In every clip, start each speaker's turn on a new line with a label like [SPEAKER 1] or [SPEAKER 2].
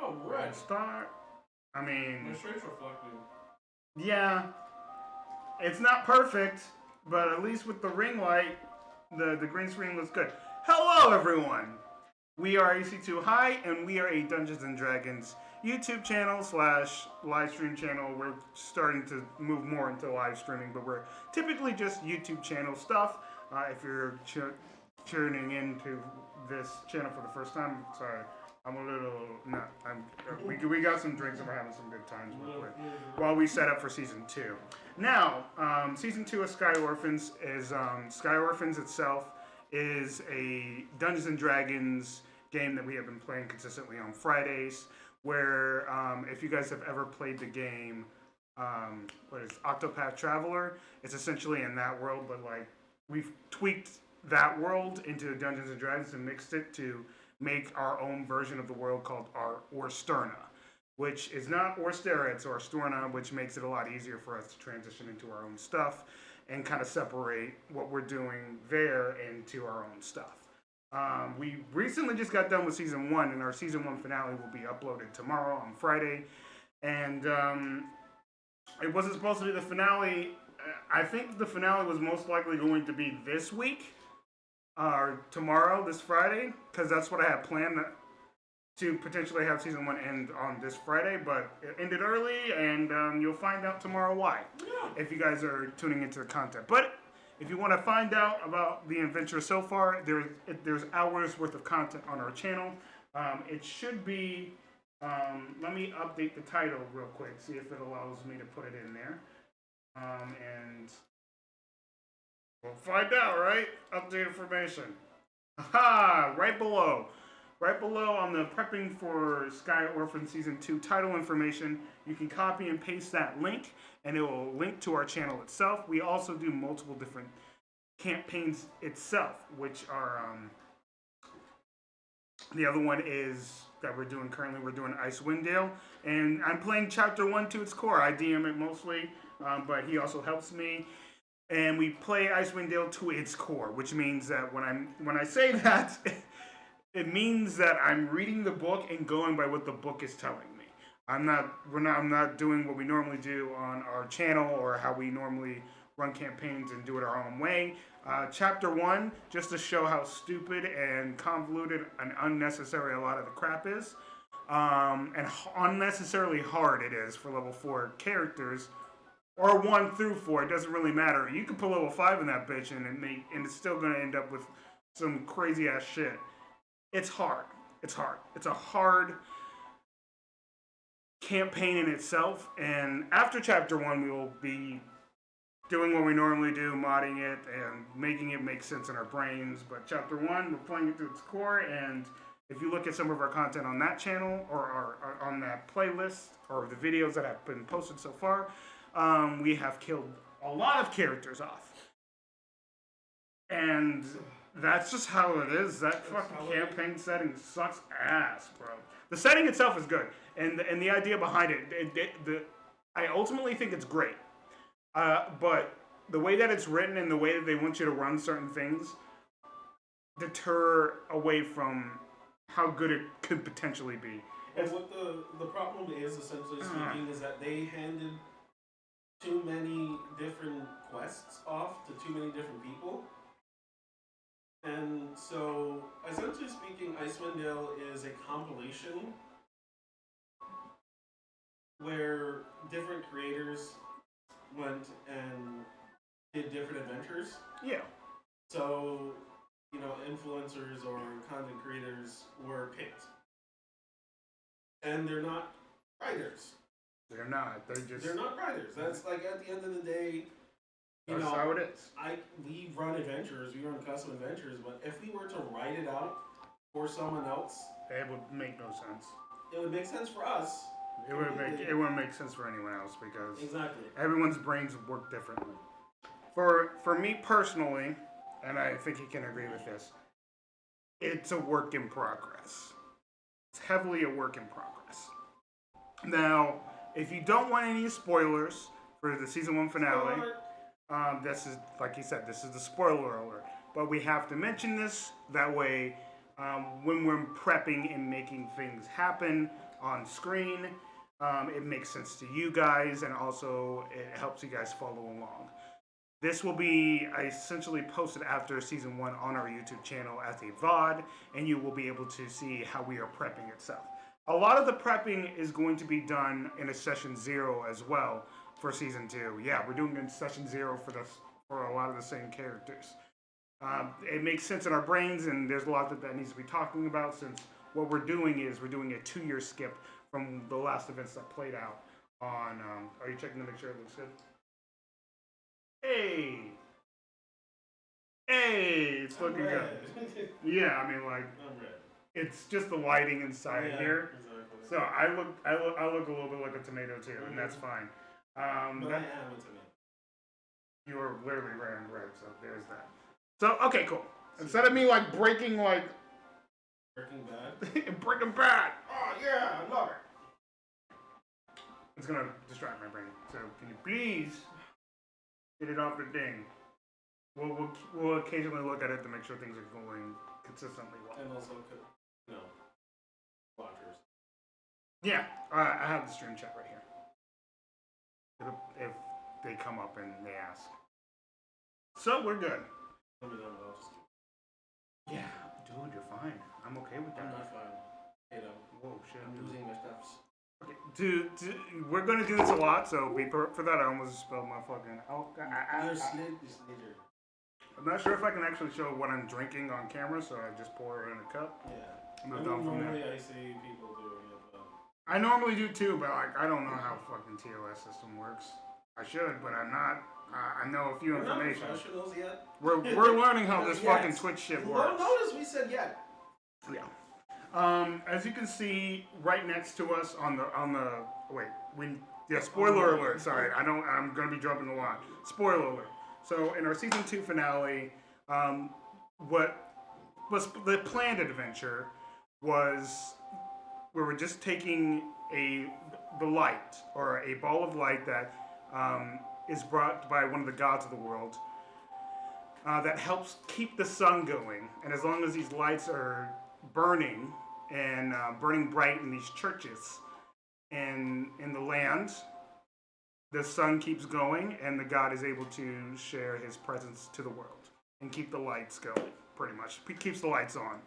[SPEAKER 1] Oh, red.
[SPEAKER 2] Start. I mean,
[SPEAKER 1] My shirt's reflecting.
[SPEAKER 2] yeah, it's not perfect, but at least with the ring light, the green screen looks good. Hello, everyone. We are AC2 High, and we are a Dungeons and Dragons YouTube channel slash live stream channel. We're starting to move more into live streaming, but we're typically just YouTube channel stuff. If you're tuning into this channel for the first time, sorry, I'm a little not. We got some drinks and we're having some good times real quick while we set up for season 2. Now, season 2 of Sky Orphans is Sky Orphans itself is a Dungeons and Dragons game that we have been playing consistently on Fridays. Where if you guys have ever played the game, what is Octopath Traveler? It's essentially in that world, but like we've tweaked that world into Dungeons and Dragons and mixed it to make our own version of the world called our Orsterna, which is not Orstera, it's Orstorna, which makes it a lot easier for us to transition into our own stuff and kind of separate what we're doing there into our own stuff. We recently just got done with season 1, and our season 1 finale will be uploaded tomorrow on Friday. And it wasn't supposed to be the finale. I think the finale was most likely going to be this week or tomorrow, this Friday, because that's what I had planned to potentially have season 1 end on this Friday, but it ended early, and you'll find out tomorrow why, if you guys are tuning into the content. But if you want to find out about the adventure so far, there's hours worth of content on our channel. It should be, let me update the title real quick, see if it allows me to put it in there. And we'll find out, right? Update information. Aha! Right below. Right below on the prepping for Sky Orphan Season 2 title information, you can copy and paste that link, and it will link to our channel itself. We also do multiple different campaigns itself, which are, the other one is, that we're doing currently, we're doing Icewind Dale, and I'm playing Chapter 1 to its core. I DM it mostly, but he also helps me. And we play Icewind Dale to its core, which means that when I say that, it means that I'm reading the book and going by what the book is telling me. I'm not doing what we normally do on our channel or how we normally run campaigns and do it our own way. Chapter 1, just to show how stupid and convoluted and unnecessary a lot of the crap is, and unnecessarily hard it is for level 4 characters, or 1 through 4, it doesn't really matter. You can put level 5 in that bitch and it's still going to end up with some crazy ass shit. It's hard. It's hard. It's a hard campaign in itself. And after chapter 1, we will be doing what we normally do, modding it and making it make sense in our brains. But chapter 1, we're playing it to its core. And if you look at some of our content on that channel or on that playlist or the videos that have been posted so far, we have killed a lot of characters off. And that's just how it is. That fucking campaign setting sucks ass, bro. The setting itself is good, and the idea behind it, I ultimately think it's great. But the way that it's written and the way that they want you to run certain things deter away from how good it could potentially be.
[SPEAKER 1] And what the problem is, essentially speaking, is that they handed too many different quests off to too many different people. And so, essentially speaking, Icewind Dale is a compilation where different creators went and did different adventures.
[SPEAKER 2] Yeah.
[SPEAKER 1] So, influencers or content creators were picked. And they're not writers.
[SPEAKER 2] They're not.
[SPEAKER 1] They're not writers. That's like at the end of the day,
[SPEAKER 2] that's how it is.
[SPEAKER 1] We run adventures, we run custom adventures, but if we were to write it out for someone else,
[SPEAKER 2] it would make no sense.
[SPEAKER 1] It would make sense for us.
[SPEAKER 2] It wouldn't make sense for anyone else because
[SPEAKER 1] exactly
[SPEAKER 2] everyone's brains work differently. For me personally, and I think you can agree with this, it's a work in progress. It's heavily a work in progress. Now, if you don't want any spoilers for the season 1 finale, this is, like you said, this is the spoiler alert. But we have to mention this, that way when we're prepping and making things happen on screen. It makes sense to you guys, and also it helps you guys follow along. This will be essentially posted after season 1 on our YouTube channel as a VOD, and you will be able to see how we are prepping itself. A lot of the prepping is going to be done in a session 0 as well for season 2. Yeah, we're doing it in session 0 for a lot of the same characters. It makes sense in our brains, and there's a lot that needs to be talking about, since what we're doing is we're doing a 2-year skip from the last events that played out on. Are you checking to make sure it looks good? Hey, it's looking good. Yeah, I mean, like, it's just the lighting inside here. Exactly. So I look a little bit like a tomato too, and that's fine.
[SPEAKER 1] But I am a tomato.
[SPEAKER 2] You are literally wearing red, so there's that. So okay, cool. Instead of me like Breaking Bad. Breaking Bad. Oh yeah, I love it. It's gonna distract my brain. So can you please get it off the thing? We'll occasionally look at it to make sure things are going consistently well.
[SPEAKER 1] And also, watchers.
[SPEAKER 2] Yeah, I have the stream chat right here. If they come up and they ask. So we're good. Yeah, dude, you're fine. I'm okay with that.
[SPEAKER 1] I'm not fine. You know.
[SPEAKER 2] Whoa, shit.
[SPEAKER 1] I'm losing my steps.
[SPEAKER 2] Okay, dude, we're gonna do this a lot, so be for that. I almost spelled my fucking.
[SPEAKER 1] You're Slater.
[SPEAKER 2] I'm not sure if I can actually show what I'm drinking on camera, so I just pour it in a cup.
[SPEAKER 1] Yeah.
[SPEAKER 2] Normally
[SPEAKER 1] I see people doing it, but
[SPEAKER 2] I normally do too, but like I don't know how fucking TOS system works. I should, but I'm not. I know a few
[SPEAKER 1] we're
[SPEAKER 2] information.
[SPEAKER 1] Not professionals yet.
[SPEAKER 2] We're learning how this fucking Twitch shit works.
[SPEAKER 1] Well, notice we said yet.
[SPEAKER 2] Yeah. As you can see, right next to us on the spoiler alert. Sorry, I'm gonna be jumping a lot. Spoiler alert. So in our season 2 finale, what was the planned adventure was we were just taking the light, or a ball of light that is brought by one of the gods of the world, that helps keep the sun going. And as long as these lights are burning and burning bright in these churches and in the land, the sun keeps going, and the god is able to share his presence to the world and keep the lights going. Pretty much, he keeps the lights on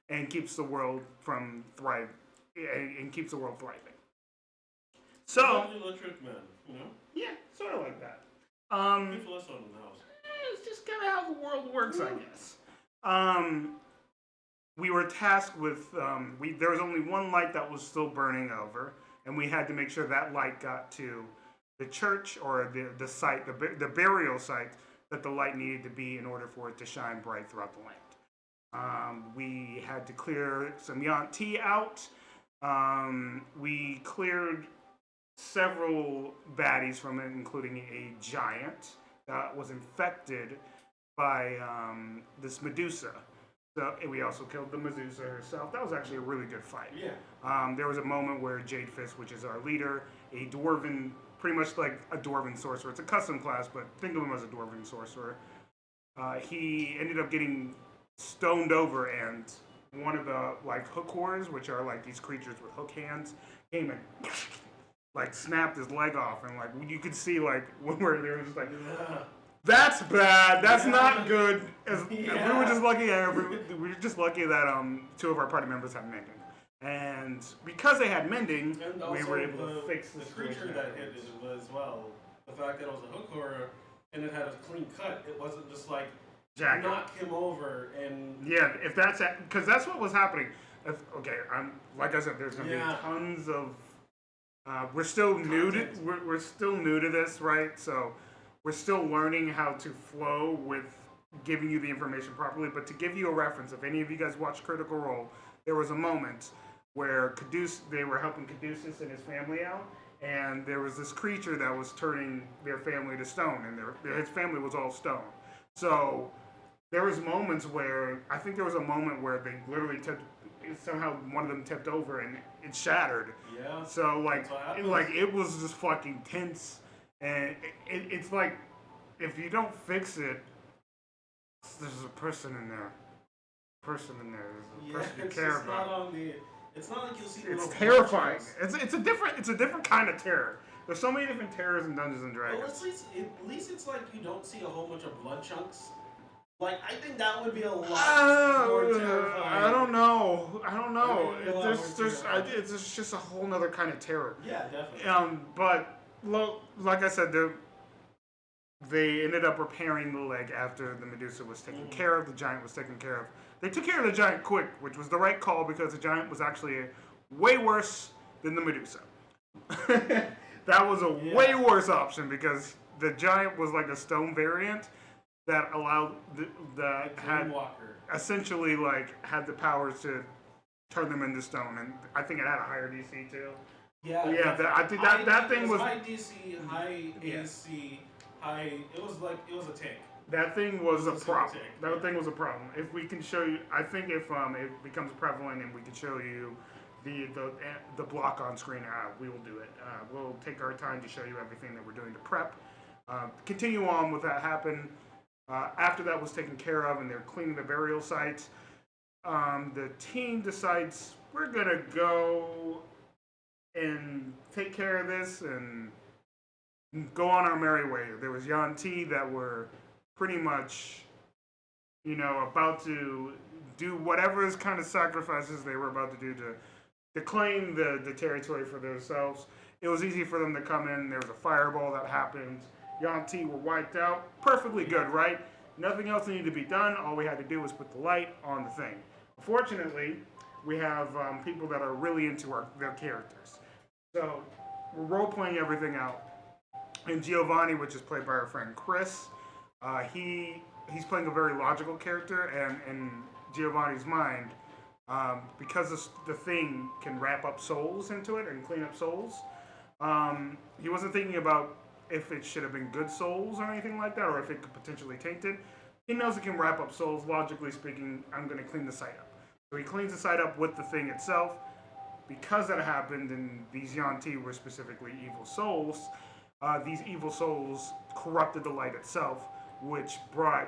[SPEAKER 2] and keeps the world from thriving. And keeps the world thriving. So,
[SPEAKER 1] electric man, you know?
[SPEAKER 2] Yeah, sort of like that.
[SPEAKER 1] Keeps less on the house.
[SPEAKER 2] It's just kind of how the world works, I guess. We were tasked with there was only one light that was still burning over, and we had to make sure that light got to the church, or the site, the burial site that the light needed to be in order for it to shine bright throughout the land. We had to clear some Yuan-ti out. We cleared several baddies from it, including a giant that was infected by this Medusa. So we also killed the Medusa herself. That was actually a really good fight.
[SPEAKER 1] Yeah.
[SPEAKER 2] There was a moment where Jade Fist, which is our leader, a dwarven, pretty much like a dwarven sorcerer. It's a custom class, but think of him as a dwarven sorcerer. He ended up getting stoned over, and one of the like hook horrors, which are like these creatures with hook hands, came and like snapped his leg off, and like you could see like when they were just like, that's bad, that's not good. We were just lucky that 2 of our party members had mending, and because they had mending, we were able to fix
[SPEAKER 1] the creature that hit it as well. The fact that it was a hook horror and it had a clean cut, it wasn't just like knock him over and
[SPEAKER 2] if that's because that's what was happening. Like I said, there's gonna be tons of. We're still new to this, right? So we're still learning how to flow with giving you the information properly. But to give you a reference, if any of you guys watch Critical Role, there was a moment where they were helping Caduceus and his family out, and there was this creature that was turning their family to stone, and his family was all stone. So there was moments where they literally somehow one of them tipped over and it shattered.
[SPEAKER 1] Yeah.
[SPEAKER 2] So it was just fucking tense, and it's like if you don't fix it, there's a person in there. person in there. There's a
[SPEAKER 1] Yeah,
[SPEAKER 2] person you
[SPEAKER 1] it's
[SPEAKER 2] care
[SPEAKER 1] just
[SPEAKER 2] about.
[SPEAKER 1] not on the. It's not like you'll see.
[SPEAKER 2] It's
[SPEAKER 1] little
[SPEAKER 2] terrifying.
[SPEAKER 1] blood
[SPEAKER 2] It's a different kind of terror. There's so many different terrors in Dungeons and
[SPEAKER 1] Well,
[SPEAKER 2] Dragons.
[SPEAKER 1] at least it's like you don't see a whole bunch of blood chunks. Like I think that would be a lot more terrifying.
[SPEAKER 2] I don't know. It's just a whole nother kind of terror.
[SPEAKER 1] Yeah, definitely.
[SPEAKER 2] But like I said, they ended up repairing the leg after the Medusa was taken care of. The giant was taken care of. They took care of the giant quick, which was the right call because the giant was actually way worse than the Medusa. That was a way worse option because the giant was like a stone variant that allowed had essentially like had the powers to turn them into stone, and I think it had a higher DC too.
[SPEAKER 1] Yeah,
[SPEAKER 2] I think that thing was
[SPEAKER 1] high DC, high AC, high. It was a tank.
[SPEAKER 2] That thing was a problem. That thing was a problem. If we can show you, I think if it becomes prevalent and we can show you the block on screen, we will do it. We'll take our time to show you everything that we're doing to prep. Continue on with that happen. After that was taken care of and they're cleaning the burial sites, the team decides we're gonna go and take care of this and go on our merry way. There was Yuan-ti that were pretty much, about to do whatever kind of sacrifices they were about to do to claim the territory for themselves. It was easy for them to come in. There was a fireball that happened. Yuan-ti were wiped out. Perfectly good, right? Nothing else needed to be done. All we had to do was put the light on the thing. Fortunately, we have people that are really into their characters. So we're role-playing everything out. And Giovanni, which is played by our friend Chris, he's playing a very logical character, and in Giovanni's mind, because the thing can wrap up souls into it and clean up souls, he wasn't thinking about if it should have been good souls or anything like that, or if it could potentially taint it. He knows it can wrap up souls. Logically speaking, I'm going to clean the site up. So he cleans the site up with the thing itself. Because that happened, and these Yuan-ti were specifically evil souls, these evil souls corrupted the light itself, which brought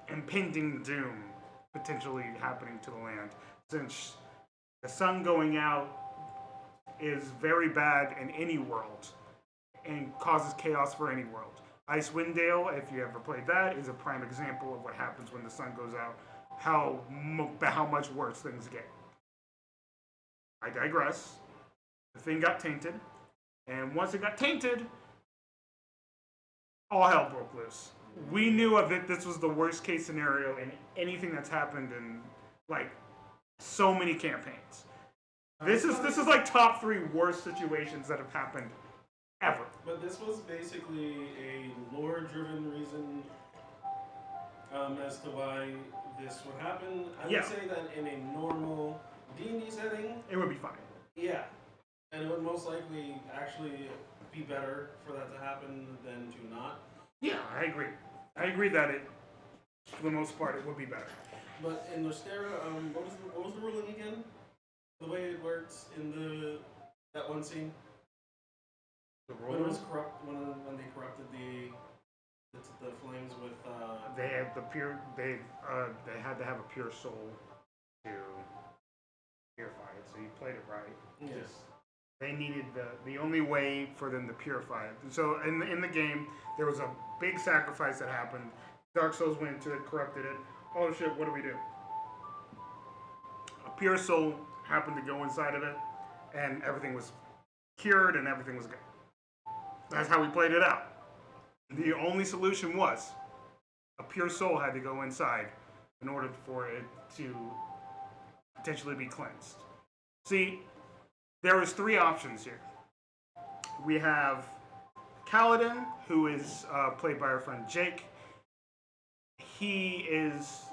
[SPEAKER 2] impending doom potentially happening to the land. Since the sun going out is very bad in any world and causes chaos for any world. Icewind Dale, if you ever played that, is a prime example of what happens when the sun goes out, how much worse things get. I digress. The thing got tainted, and once it got tainted, all hell broke loose. We knew of it. This was the worst case scenario in anything that's happened in like so many campaigns. This is like top 3 worst situations that have happened ever.
[SPEAKER 1] But this was basically a lore-driven reason as to why this would happen. I would say that in a normal D&D setting,
[SPEAKER 2] it would be fine.
[SPEAKER 1] Yeah, and it would most likely actually be better for that to happen than to not.
[SPEAKER 2] Yeah, I agree. I agree that for the most part, it would be better.
[SPEAKER 1] But in Nostera, what was the ruling again? The way it works in that one scene.
[SPEAKER 2] The
[SPEAKER 1] when it was when they corrupted the flames with.
[SPEAKER 2] They had They had to have a pure soul to purify it. So you played it right.
[SPEAKER 1] Yes.
[SPEAKER 2] They needed the only way for them to purify it. So in the game, there was a big sacrifice that happened. Dark Souls went into it, corrupted it. Oh shit! What do? A pure soul happened to go inside of it, and everything was cured, and everything was good. That's how we played it out. The only solution was a pure soul had to go inside in order for it to potentially be cleansed. See, there was 3 options here. We have Kaladin, who is played by our friend Jake. He was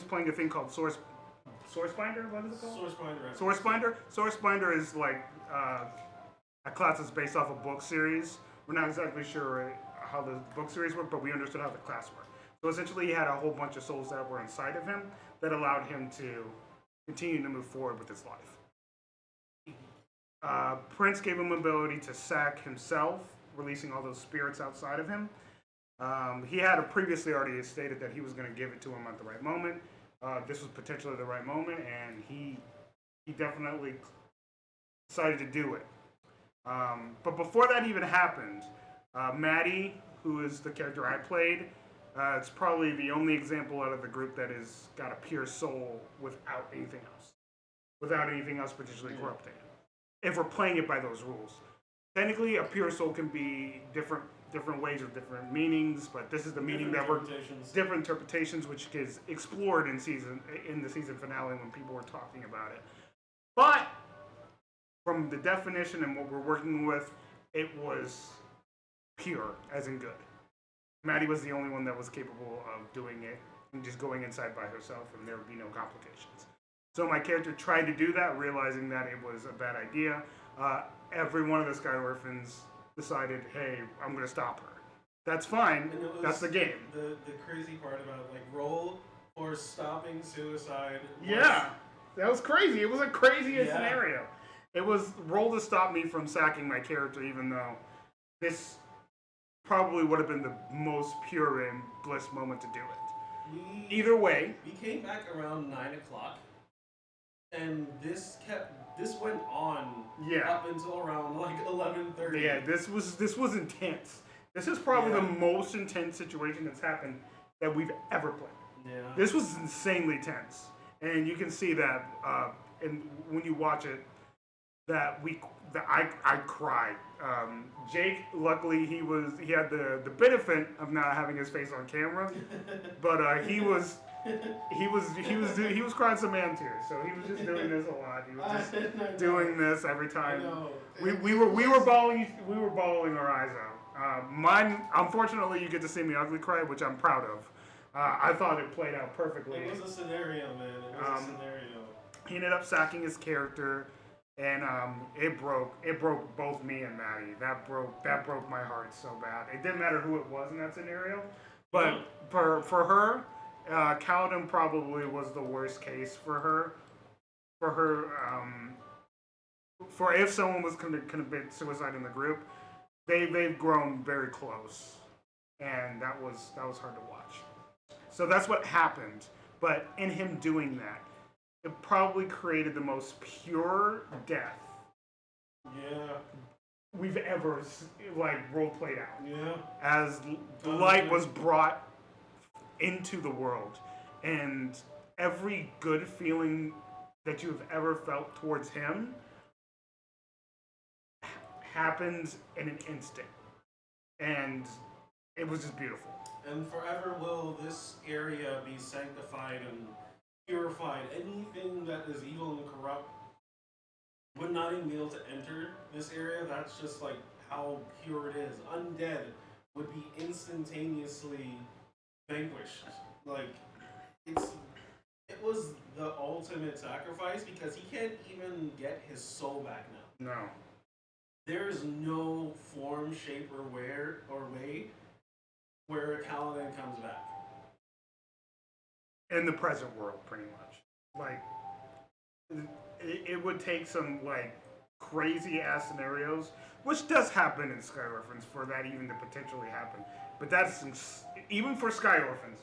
[SPEAKER 2] playing a thing called Sourcebinder. What is it called?
[SPEAKER 1] Sourcebinder.
[SPEAKER 2] Sourcebinder is like a class that's based off a book series. We're not exactly sure how the book series worked, but we understood how the class worked. So essentially, he had a whole bunch of souls that were inside of him that allowed him to continue to move forward with his life. Prince gave him ability to sack himself, releasing all those spirits outside of him. He had previously already stated that he was going to give it to him at the right moment. This was potentially the right moment, and he definitely decided to do it. But before that even happened, Maddie, who is the character I played, it's probably the only example out of the group that has got a pure soul without anything else potentially corrupting it. If we're playing it by those rules, technically a pure soul can be different ways or different meanings, but this is the meaning that we're different interpretations, which is explored in the season finale when people were talking about it. But from the definition and what we're working with, it was pure, as in good. Maddie was the only one that was capable of doing it and just going inside by herself, and there would be no complications. So my character tried to do that, realizing that it was a bad idea. Every one of the Sky Orphans decided, hey, I'm going to stop her. That's fine. That's the game.
[SPEAKER 1] The crazy part about roll or stopping suicide.
[SPEAKER 2] Yeah, that was crazy. It was a crazy scenario. It was roll to stop me from sacking my character, even though this probably would have been the most pure and bliss moment to do it. Either way,
[SPEAKER 1] we came back around 9 o'clock, and this went on up until around 11:30.
[SPEAKER 2] Yeah, this was intense. This is probably the most intense situation that's happened that we've ever played.
[SPEAKER 1] Yeah.
[SPEAKER 2] This was insanely tense, and you can see that, and when you watch it, that I cried. Jake, luckily, he had the benefit of not having his face on camera, but he was crying some man tears. So he was just doing this a lot. He was just doing this every time. We were bawling our eyes out. Mine, unfortunately, you get to see me ugly cry, which I'm proud of. I thought it played out perfectly.
[SPEAKER 1] It was a scenario, man. It was a scenario.
[SPEAKER 2] He ended up sacking his character. And it broke both me and Maddie. That broke my heart so bad. It didn't matter who it was in that scenario, but for her, Kaladin probably was the worst case for her. For if someone was going to commit suicide in the group, they've grown very close, and that was hard to watch. So that's what happened. But in him doing that, it probably created the most pure death we've ever role played out.
[SPEAKER 1] Yeah.
[SPEAKER 2] As light was brought into the world, and every good feeling that you've ever felt towards him happened in an instant, and it was just beautiful.
[SPEAKER 1] And forever will this area be sanctified and purified. Anything that is evil and corrupt would not even be able to enter this area. That's just how pure it is. Undead would be instantaneously vanquished. It was the ultimate sacrifice because he can't even get his soul back now.
[SPEAKER 2] No.
[SPEAKER 1] There is no form, shape, or way where a Kaladin comes back.
[SPEAKER 2] In the present world, pretty much. It would take some crazy ass scenarios, which does happen in Sky Orphans, for that even to potentially happen. But that's even for Sky Orphans,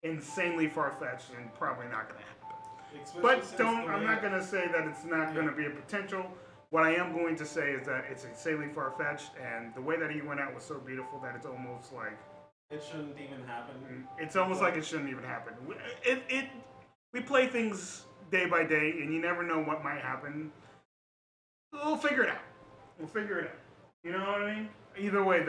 [SPEAKER 2] insanely far fetched and probably not going to happen. But I'm not going to say that it's not going to be a potential. What I am going to say is that it's insanely far fetched, and the way that he went out was so beautiful that it's almost like
[SPEAKER 1] it shouldn't even happen.
[SPEAKER 2] It's almost like it shouldn't even happen. We play things day by day, and you never know what might happen. We'll figure it out. You know what I mean? Either way,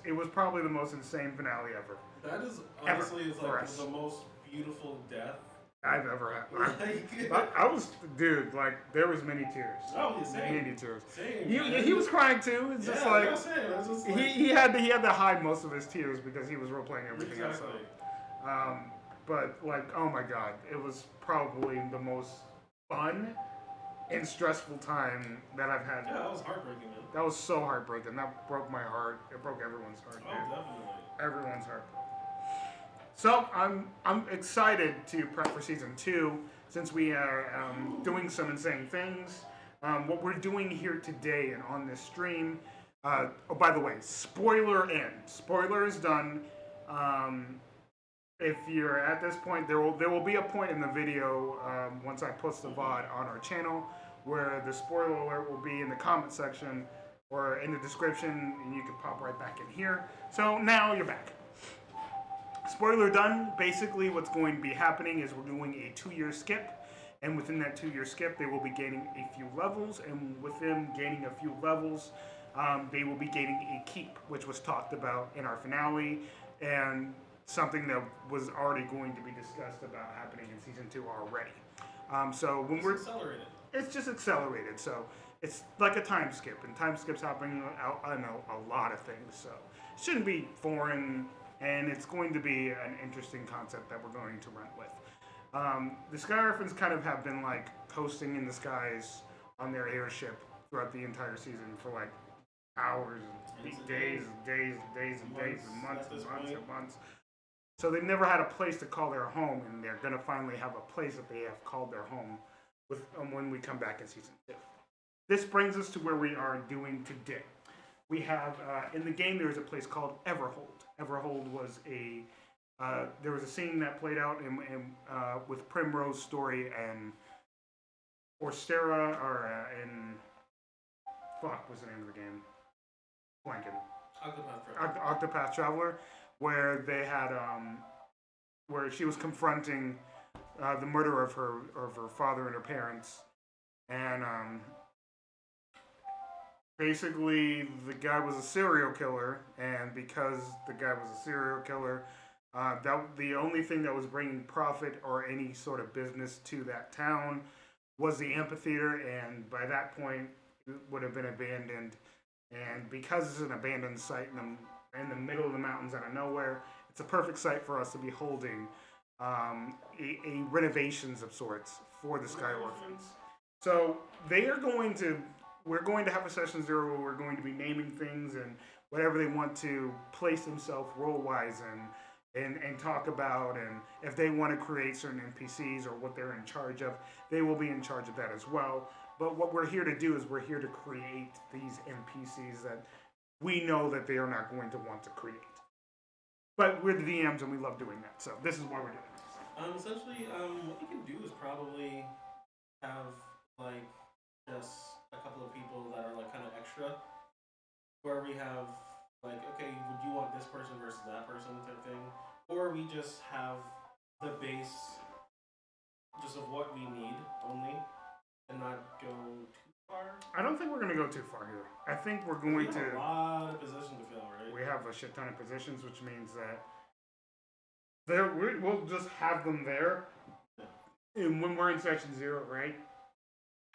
[SPEAKER 2] it was probably the most insane finale ever.
[SPEAKER 1] That is honestly the most beautiful death
[SPEAKER 2] I've ever had. I was, dude, there was many tears.
[SPEAKER 1] Oh, same.
[SPEAKER 2] Many tears.
[SPEAKER 1] Same.
[SPEAKER 2] He was crying too. It's just he had to hide most of his tears because he was role playing everything else. But oh my god, it was probably the most fun and stressful time that I've had.
[SPEAKER 1] Yeah, that was heartbreaking, man.
[SPEAKER 2] That was so heartbreaking. That broke my heart. It broke everyone's heart.
[SPEAKER 1] Oh, definitely.
[SPEAKER 2] Everyone's heart. So I'm excited to prep for season 2 since we are doing some insane things. What we're doing here today and on this stream, Oh, by the way, spoiler in. Spoiler is done. Um, if you're at this point, there will be a point in the video once I post the VOD on our channel where the spoiler alert will be in the comment section or in the description, and you can pop right back in here. So now you're back. Spoiler done. Basically, what's going to be happening is we're doing a 2-year skip, and within that 2-year skip, they will be gaining a few levels, and with them gaining a few levels, they will be gaining a keep, which was talked about in our finale, and something that was already going to be discussed about happening in season 2 already. So when
[SPEAKER 1] It's accelerated.
[SPEAKER 2] it's just accelerated. So it's like a time skip, and time skips happen I know a lot of things. So it shouldn't be foreign, and it's going to be an interesting concept that we're going to run with. The Sky Orphans kind of have been like coasting in the skies on their airship throughout the entire season for like hours, and days, and months. So they've never had a place to call their home, and they're gonna finally have a place that they have called their home with when we come back in season 2. This brings us to where we are doing today. We have in the game there is a place called Everhold. Everhold was there was a scene that played out with Primrose's story and Orstera in what's the name of the game? Blanking. Octopath Traveler, where they had where she was confronting the murder of her father and her parents, and basically the guy was a serial killer, and because the guy was a serial killer, that the only thing that was bringing profit or any sort of business to that town was the amphitheater, and by that point it would have been abandoned. And because it's an abandoned site in the middle of the mountains out of nowhere, it's a perfect site for us to be holding a renovations of sorts for the Sky Orphans. So we're going to have a session 0 where we're going to be naming things and whatever they want to place themselves role-wise and talk about, and if they want to create certain NPCs or what they're in charge of, they will be in charge of that as well. But what we're here to do is we're here to create these NPCs that we know that they are not going to want to create. But we're the DMs and we love doing that, so this is why we're doing this.
[SPEAKER 1] Essentially, what we can do is probably have like just a couple of people that are like kind of extra, where we have like, okay, would you want this person versus that person type thing, or we just have the base just of what we need only, and not go too far.
[SPEAKER 2] I don't think we're going to go too far here. I think we're going to.
[SPEAKER 1] We have a lot of positions to fill, right?
[SPEAKER 2] We have a shit ton of positions, which means that we'll just have them there. Yeah. And when we're in session 0, right,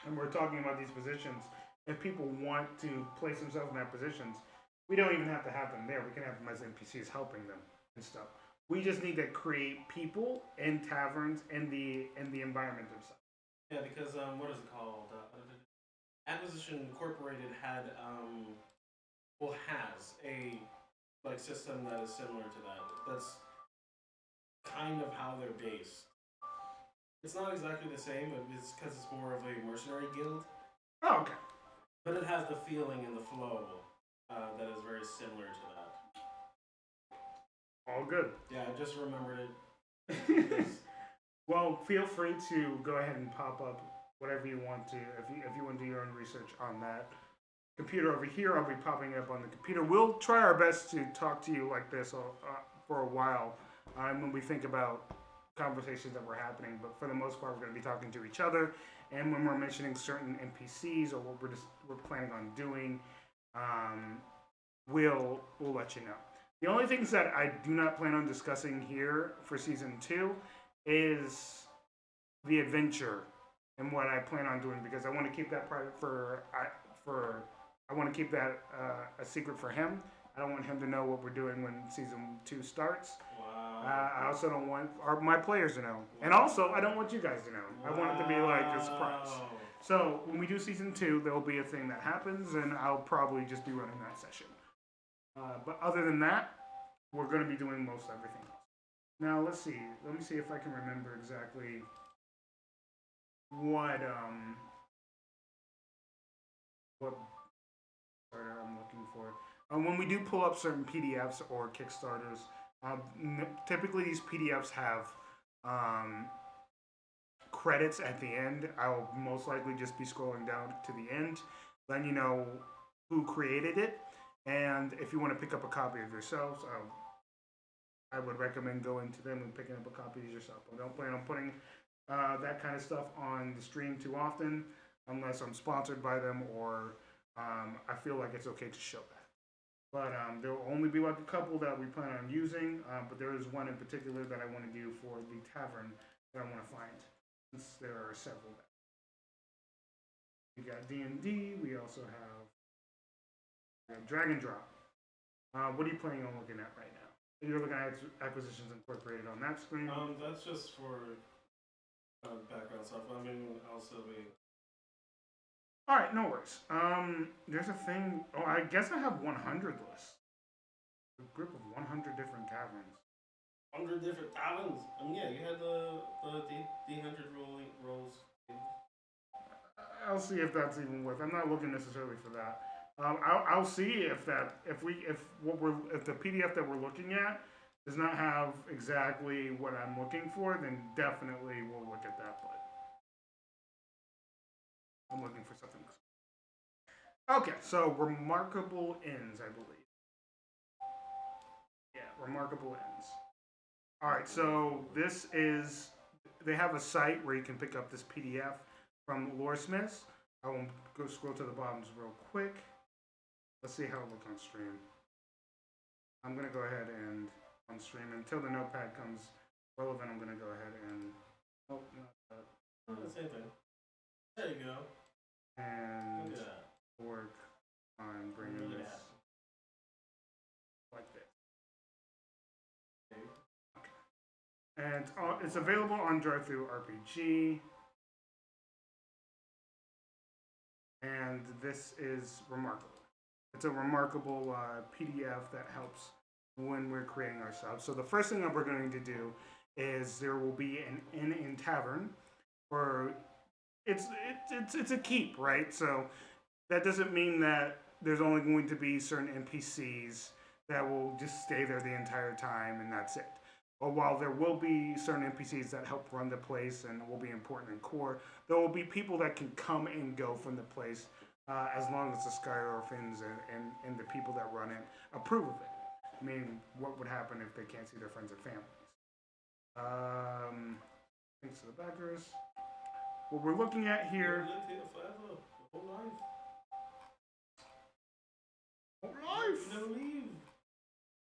[SPEAKER 2] and we're talking about these positions, if people want to place themselves in that positions, we don't even have to have them there. We can have them as NPCs helping them and stuff. We just need to create people in taverns and the environment themselves.
[SPEAKER 1] Yeah, because what is it called? Acquisition Incorporated has a like system that is similar to that. That's kind of how they're based. It's not exactly the same, but it's because it's more of a mercenary guild.
[SPEAKER 2] Oh, okay.
[SPEAKER 1] But it has the feeling and the flow that is very similar to that.
[SPEAKER 2] All good.
[SPEAKER 1] Yeah, I just remembered it.
[SPEAKER 2] Well, feel free to go ahead and pop up whatever you want to. If you want to do your own research on that computer over here, I'll be popping up on the computer. We'll try our best to talk to you like this for a while when we think about conversations that were happening. But for the most part, we're going to be talking to each other. And when we're mentioning certain NPCs or what we're planning on doing, we'll let you know. The only things that I do not plan on discussing here for season 2 is the adventure and what I plan on doing, because I want to keep that private I want to keep that a secret for him. I don't want him to know what we're doing when season 2 starts.
[SPEAKER 1] Wow.
[SPEAKER 2] I also don't want my players to know, and also I don't want you guys to know.
[SPEAKER 1] Wow.
[SPEAKER 2] I want it to be like a surprise. So when we do season 2, there will be a thing that happens, and I'll probably just be running that session. But other than that, we're going to be doing most everything else. Now, let's see. Let me see if I can remember exactly what starter I'm looking for. when we do pull up certain PDFs or Kickstarters, typically these PDFs have um, credits at the end. I'll most likely just be scrolling down to the end, letting you know who created it. And if you want to pick up a copy of yourselves, I would recommend going to them and picking up a copy of yourself. I don't plan on putting that kind of stuff on the stream too often unless I'm sponsored by them or I feel like it's okay to show that. But there will only be like a couple that we plan on using, but there is one in particular that I want to do for the tavern that I want to find. Since there are several. We got D&D. We also have Drag and Drop. What are you planning on looking at right now? You're looking at acquisitions incorporated on that screen.
[SPEAKER 1] That's just for background stuff. I mean, I'll still be.
[SPEAKER 2] All right, no worries. There's a thing. Oh, I guess I have 100 lists. A group of 100 different taverns.
[SPEAKER 1] 100 different taverns. I mean, yeah, you had the D100 rolls.
[SPEAKER 2] I'll see if that's even worth. I'm not looking necessarily for that. I'll see if the PDF that we're looking at does not have exactly what I'm looking for, then definitely we'll look at that. But I'm looking for something. Okay, so remarkable ends, I believe. Yeah, remarkable ends. All right, so this is. They have a site where you can pick up this PDF from Loresmiths. I will go scroll to the bottoms real quick. Let's see how it looks on stream. I'm gonna go ahead and on stream until the notepad comes relevant. I'm gonna go ahead and
[SPEAKER 1] not that. Oh, the same thing. There you go.
[SPEAKER 2] And work on bringing this like this. Okay. And it's available on DriveThru RPG. And this is remarkable. It's a remarkable PDF that helps when we're creating our subs. So the first thing that we're going to do is there will be an inn in tavern, or it's a keep, right? So that doesn't mean that there's only going to be certain NPCs that will just stay there the entire time and that's it. But while there will be certain NPCs that help run the place and will be important in core, there will be people that can come and go from the place as long as the Sky Orphans and the people that run it approve of it. I mean, what would happen if they can't see their friends and families? Thanks to the backers. What we're looking at here.
[SPEAKER 1] You lived here forever, your whole life.
[SPEAKER 2] Whole life.
[SPEAKER 1] Never leave.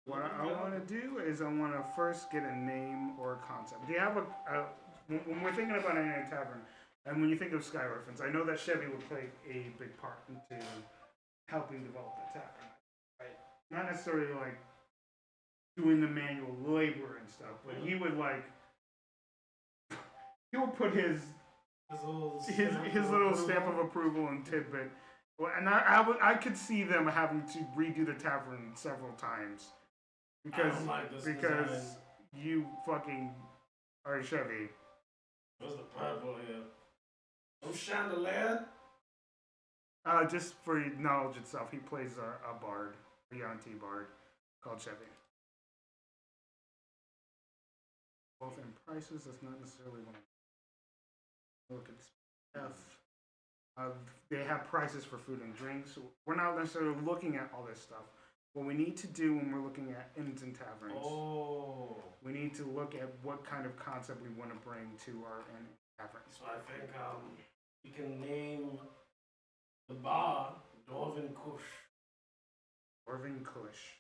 [SPEAKER 2] What I want to do is I want to first get a name or a concept. Do you have when we're thinking about an inn tavern, and when you think of Sky Orphans, I know that Chevy would play a big part into helping develop the tavern, right? Not necessarily like doing the manual labor and stuff, but he would put his little stamp of approval and tidbit. Well, and I could see them having to redo the tavern several times because you fucking are Chevy.
[SPEAKER 1] What's the purple here? No chandelier.
[SPEAKER 2] Just for knowledge itself, he plays a bard, a Yuan-ti bard called Chevy. Both in prices, that's not necessarily one. Look at stuff. They have prices for food and drinks. We're not necessarily looking at all this stuff. What we need to do when we're looking at inns and taverns, we need to look at what kind of concept we want to bring to our inn and taverns.
[SPEAKER 1] So I think we can name the bar Dwarven Kush.
[SPEAKER 2] Dwarven Kush.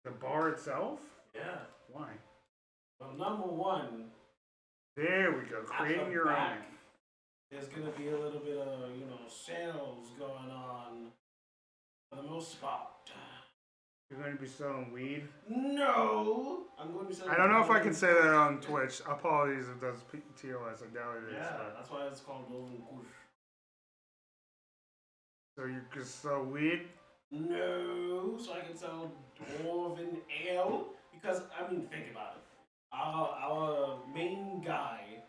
[SPEAKER 2] The bar itself?
[SPEAKER 1] Yeah.
[SPEAKER 2] Why?
[SPEAKER 1] Well, number one.
[SPEAKER 2] There we go. Creating your own.
[SPEAKER 1] There's gonna be a little bit of sales going on for the most part.
[SPEAKER 2] You're going to be selling weed?
[SPEAKER 1] No, I'm going to be selling.
[SPEAKER 2] I don't know if I can say that on Twitch. Apologies if that's TOS. I doubt it is.
[SPEAKER 1] Yeah, that's why it's called Golden Kush.
[SPEAKER 2] So you just sell weed?
[SPEAKER 1] No, so I can sell Dwarven Ale because think about it. Our main guy,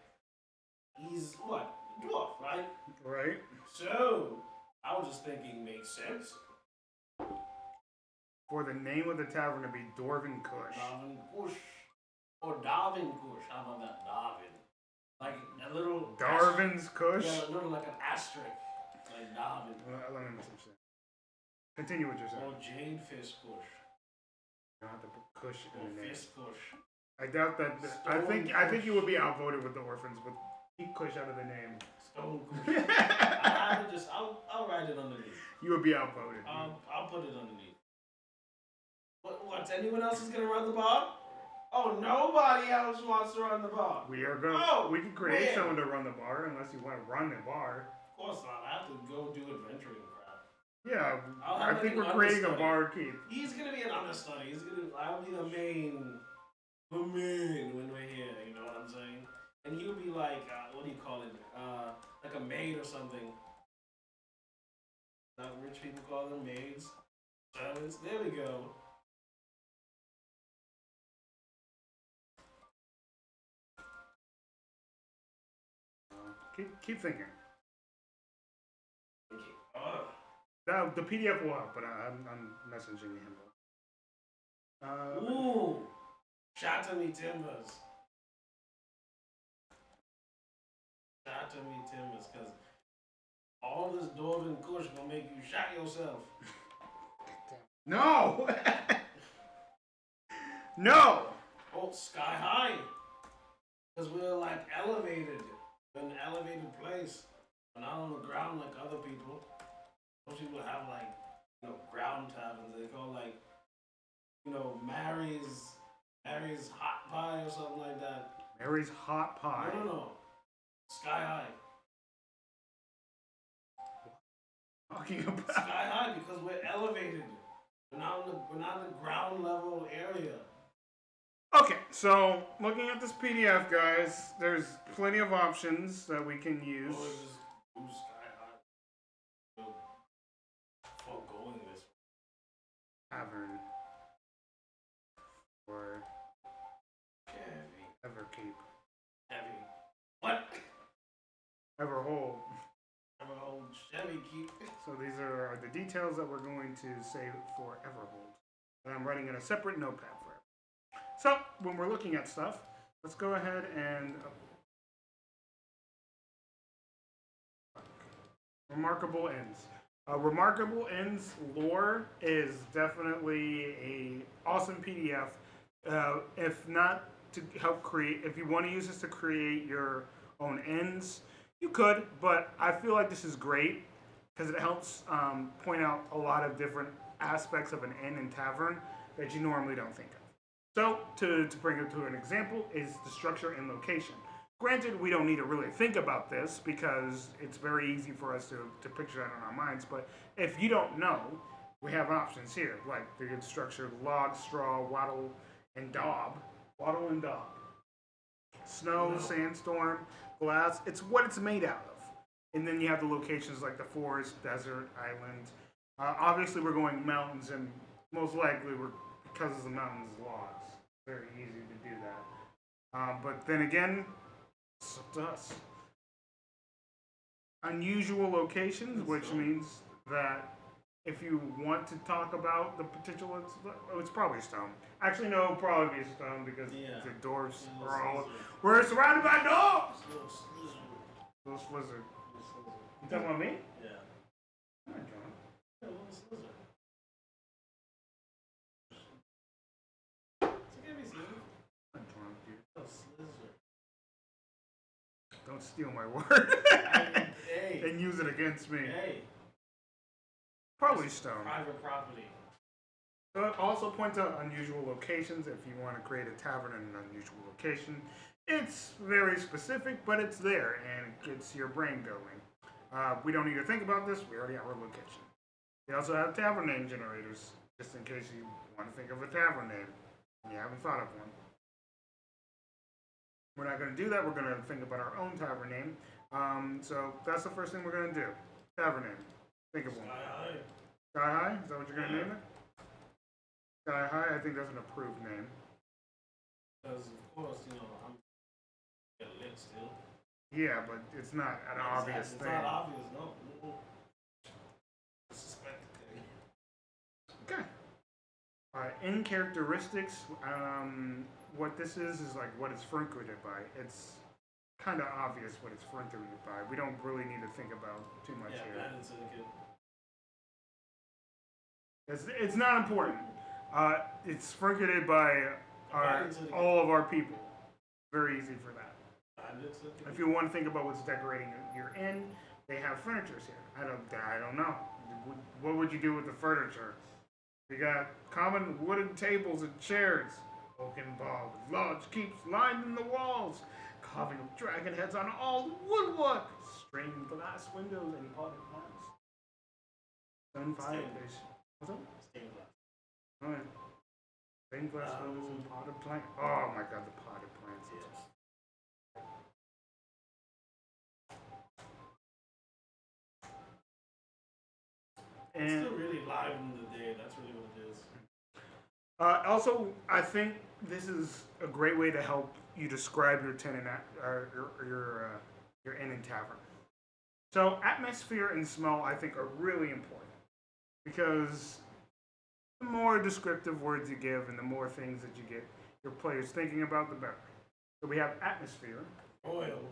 [SPEAKER 1] he's what? Dwarf, right?
[SPEAKER 2] Right.
[SPEAKER 1] So I was just thinking, makes sense.
[SPEAKER 2] for the name of the tavern to be Dwarven Kush.
[SPEAKER 1] Darwin Kush. Or Darwin Kush. How about that? Darwin. Like a little.
[SPEAKER 2] Darwin's Kush?
[SPEAKER 1] Yeah, a little like an asterisk. Like Darwin.
[SPEAKER 2] Let me miss some shit. Continue what you're saying.
[SPEAKER 1] Or Jade Fish Kush.
[SPEAKER 2] You don't have to put Kush in
[SPEAKER 1] Or
[SPEAKER 2] the name.
[SPEAKER 1] Fish Kush.
[SPEAKER 2] I doubt that. I think you would be outvoted with the orphans, but keep Kush out of the name.
[SPEAKER 1] Stone Kush. I'll write it underneath.
[SPEAKER 2] You would be outvoted.
[SPEAKER 1] I'll put it underneath. What? Anyone else is gonna run the bar? Oh, nobody else wants to run the bar.
[SPEAKER 2] We are going.
[SPEAKER 1] Oh,
[SPEAKER 2] we can create someone to run the bar, unless you want to run the bar.
[SPEAKER 1] Of course not. I have to go do adventuring crap.
[SPEAKER 2] Yeah, I think we're creating a bar keep.
[SPEAKER 1] He's gonna be an understudy. I'll be the main when we're here. You know what I'm saying? And he'll be like, what do you call it? Like a maid or something. Not rich people call them maids. Servants. There we go.
[SPEAKER 2] Keep thinking.
[SPEAKER 1] Okay.
[SPEAKER 2] Now the PDF will help, but I'm messaging him.
[SPEAKER 1] Ooh, shatter me timbers. Shatter me timbers, cause all this Dwarven Kush gonna make you shot yourself.
[SPEAKER 2] No. No.
[SPEAKER 1] Oh, sky high, cause we're like elevated. In an elevated place. We're not on the ground like other people. Most people have like, ground taverns. They call like, Mary's Hot Pie or something like that.
[SPEAKER 2] Mary's Hot Pie.
[SPEAKER 1] No. Sky High.
[SPEAKER 2] Talking about
[SPEAKER 1] Sky High because we're elevated. We're not in the ground level area.
[SPEAKER 2] Okay, so looking at this PDF, guys, there's plenty of options that we can use.
[SPEAKER 1] Or just do Sky High. Foregoing this.
[SPEAKER 2] Tavern. Or
[SPEAKER 1] Heavy.
[SPEAKER 2] Everkeep.
[SPEAKER 1] Heavy. What?
[SPEAKER 2] Everhold.
[SPEAKER 1] Everhold. Chevy keep.
[SPEAKER 2] So these are the details that we're going to save for Everhold. And I'm writing in a separate notepad for it. So when we're looking at stuff, let's go ahead and Remarkable Ends. Remarkable Ends lore is definitely a awesome PDF. If not to help create, if you want to use this to create your own ends, you could. But I feel like this is great because it helps point out a lot of different aspects of an inn and tavern that you normally don't think of. So, to bring it to an example, is the structure and location. Granted, we don't need to really think about this because it's very easy for us to picture that in our minds, but if you don't know, we have options here, like the structure log, straw, wattle, and daub. Wattle and daub. Snow, sandstorm, glass, it's what it's made out of. And then you have the locations like the forest, desert, island. Obviously, we're going mountains, and most likely because of the mountains, logs. Very easy to do that. But then again, it's up to us. Unusual locations, which means that if you want to talk about the potential, it's probably stone. Actually, no, it'll probably be stone because the dwarves are all. We're surrounded by dogs! Little slizzard. You talking about me?
[SPEAKER 1] Yeah.
[SPEAKER 2] All right, John.
[SPEAKER 1] Yeah, little slizzard.
[SPEAKER 2] Don't steal my word
[SPEAKER 1] Hey.
[SPEAKER 2] and use it against me.
[SPEAKER 1] Hey.
[SPEAKER 2] Probably stone.
[SPEAKER 1] Private property.
[SPEAKER 2] So it also points out unusual locations if you want to create a tavern in an unusual location. It's very specific, but it's there and it gets your brain going. We don't need to think about this. We already have our location. We also have tavern name generators, just in case you want to think of a tavern name and you haven't thought of one. We're not going to do that. We're going to think about our own tavern name. So that's the first thing we're going to do. Tavern name. Think of one.
[SPEAKER 1] Sky High.
[SPEAKER 2] Sky High? Is that what you're going to name it? Sky High? I think that's an approved name.
[SPEAKER 1] Because, of course, I'm lit still.
[SPEAKER 2] Yeah, but it's not an obvious thing.
[SPEAKER 1] It's not obvious, no. Suspect the thing.
[SPEAKER 2] Okay. in characteristics, what this is like what it's furnicated by. It's kind of obvious what it's furnicated by. We don't really need to think about too much
[SPEAKER 1] Yeah,
[SPEAKER 2] here.
[SPEAKER 1] Bad and Syndicate.
[SPEAKER 2] It's not important. It's furnicated by all of our people. Very easy for that. If you want to think about what's decorating your inn, they have furniture here. I don't know. What would you do with the furniture? You got common wooden tables and chairs, oaken bar with large keeps lined in the walls, carving of dragon heads on all the woodwork, stained glass windows and potted plants. Stone fireplace. What's up?
[SPEAKER 1] Stained glass.
[SPEAKER 2] Alright. Stained glass windows and potted plants. Oh my god, the potted plants.
[SPEAKER 1] Yes.
[SPEAKER 2] And
[SPEAKER 1] it's still really live in the day. That's really what it is.
[SPEAKER 2] Also, I think this is a great way to help you describe your tenant or your inn and tavern. So, atmosphere and smell, I think, are really important because the more descriptive words you give and the more things that you get your players thinking about, the better. So we have atmosphere.
[SPEAKER 1] Royal,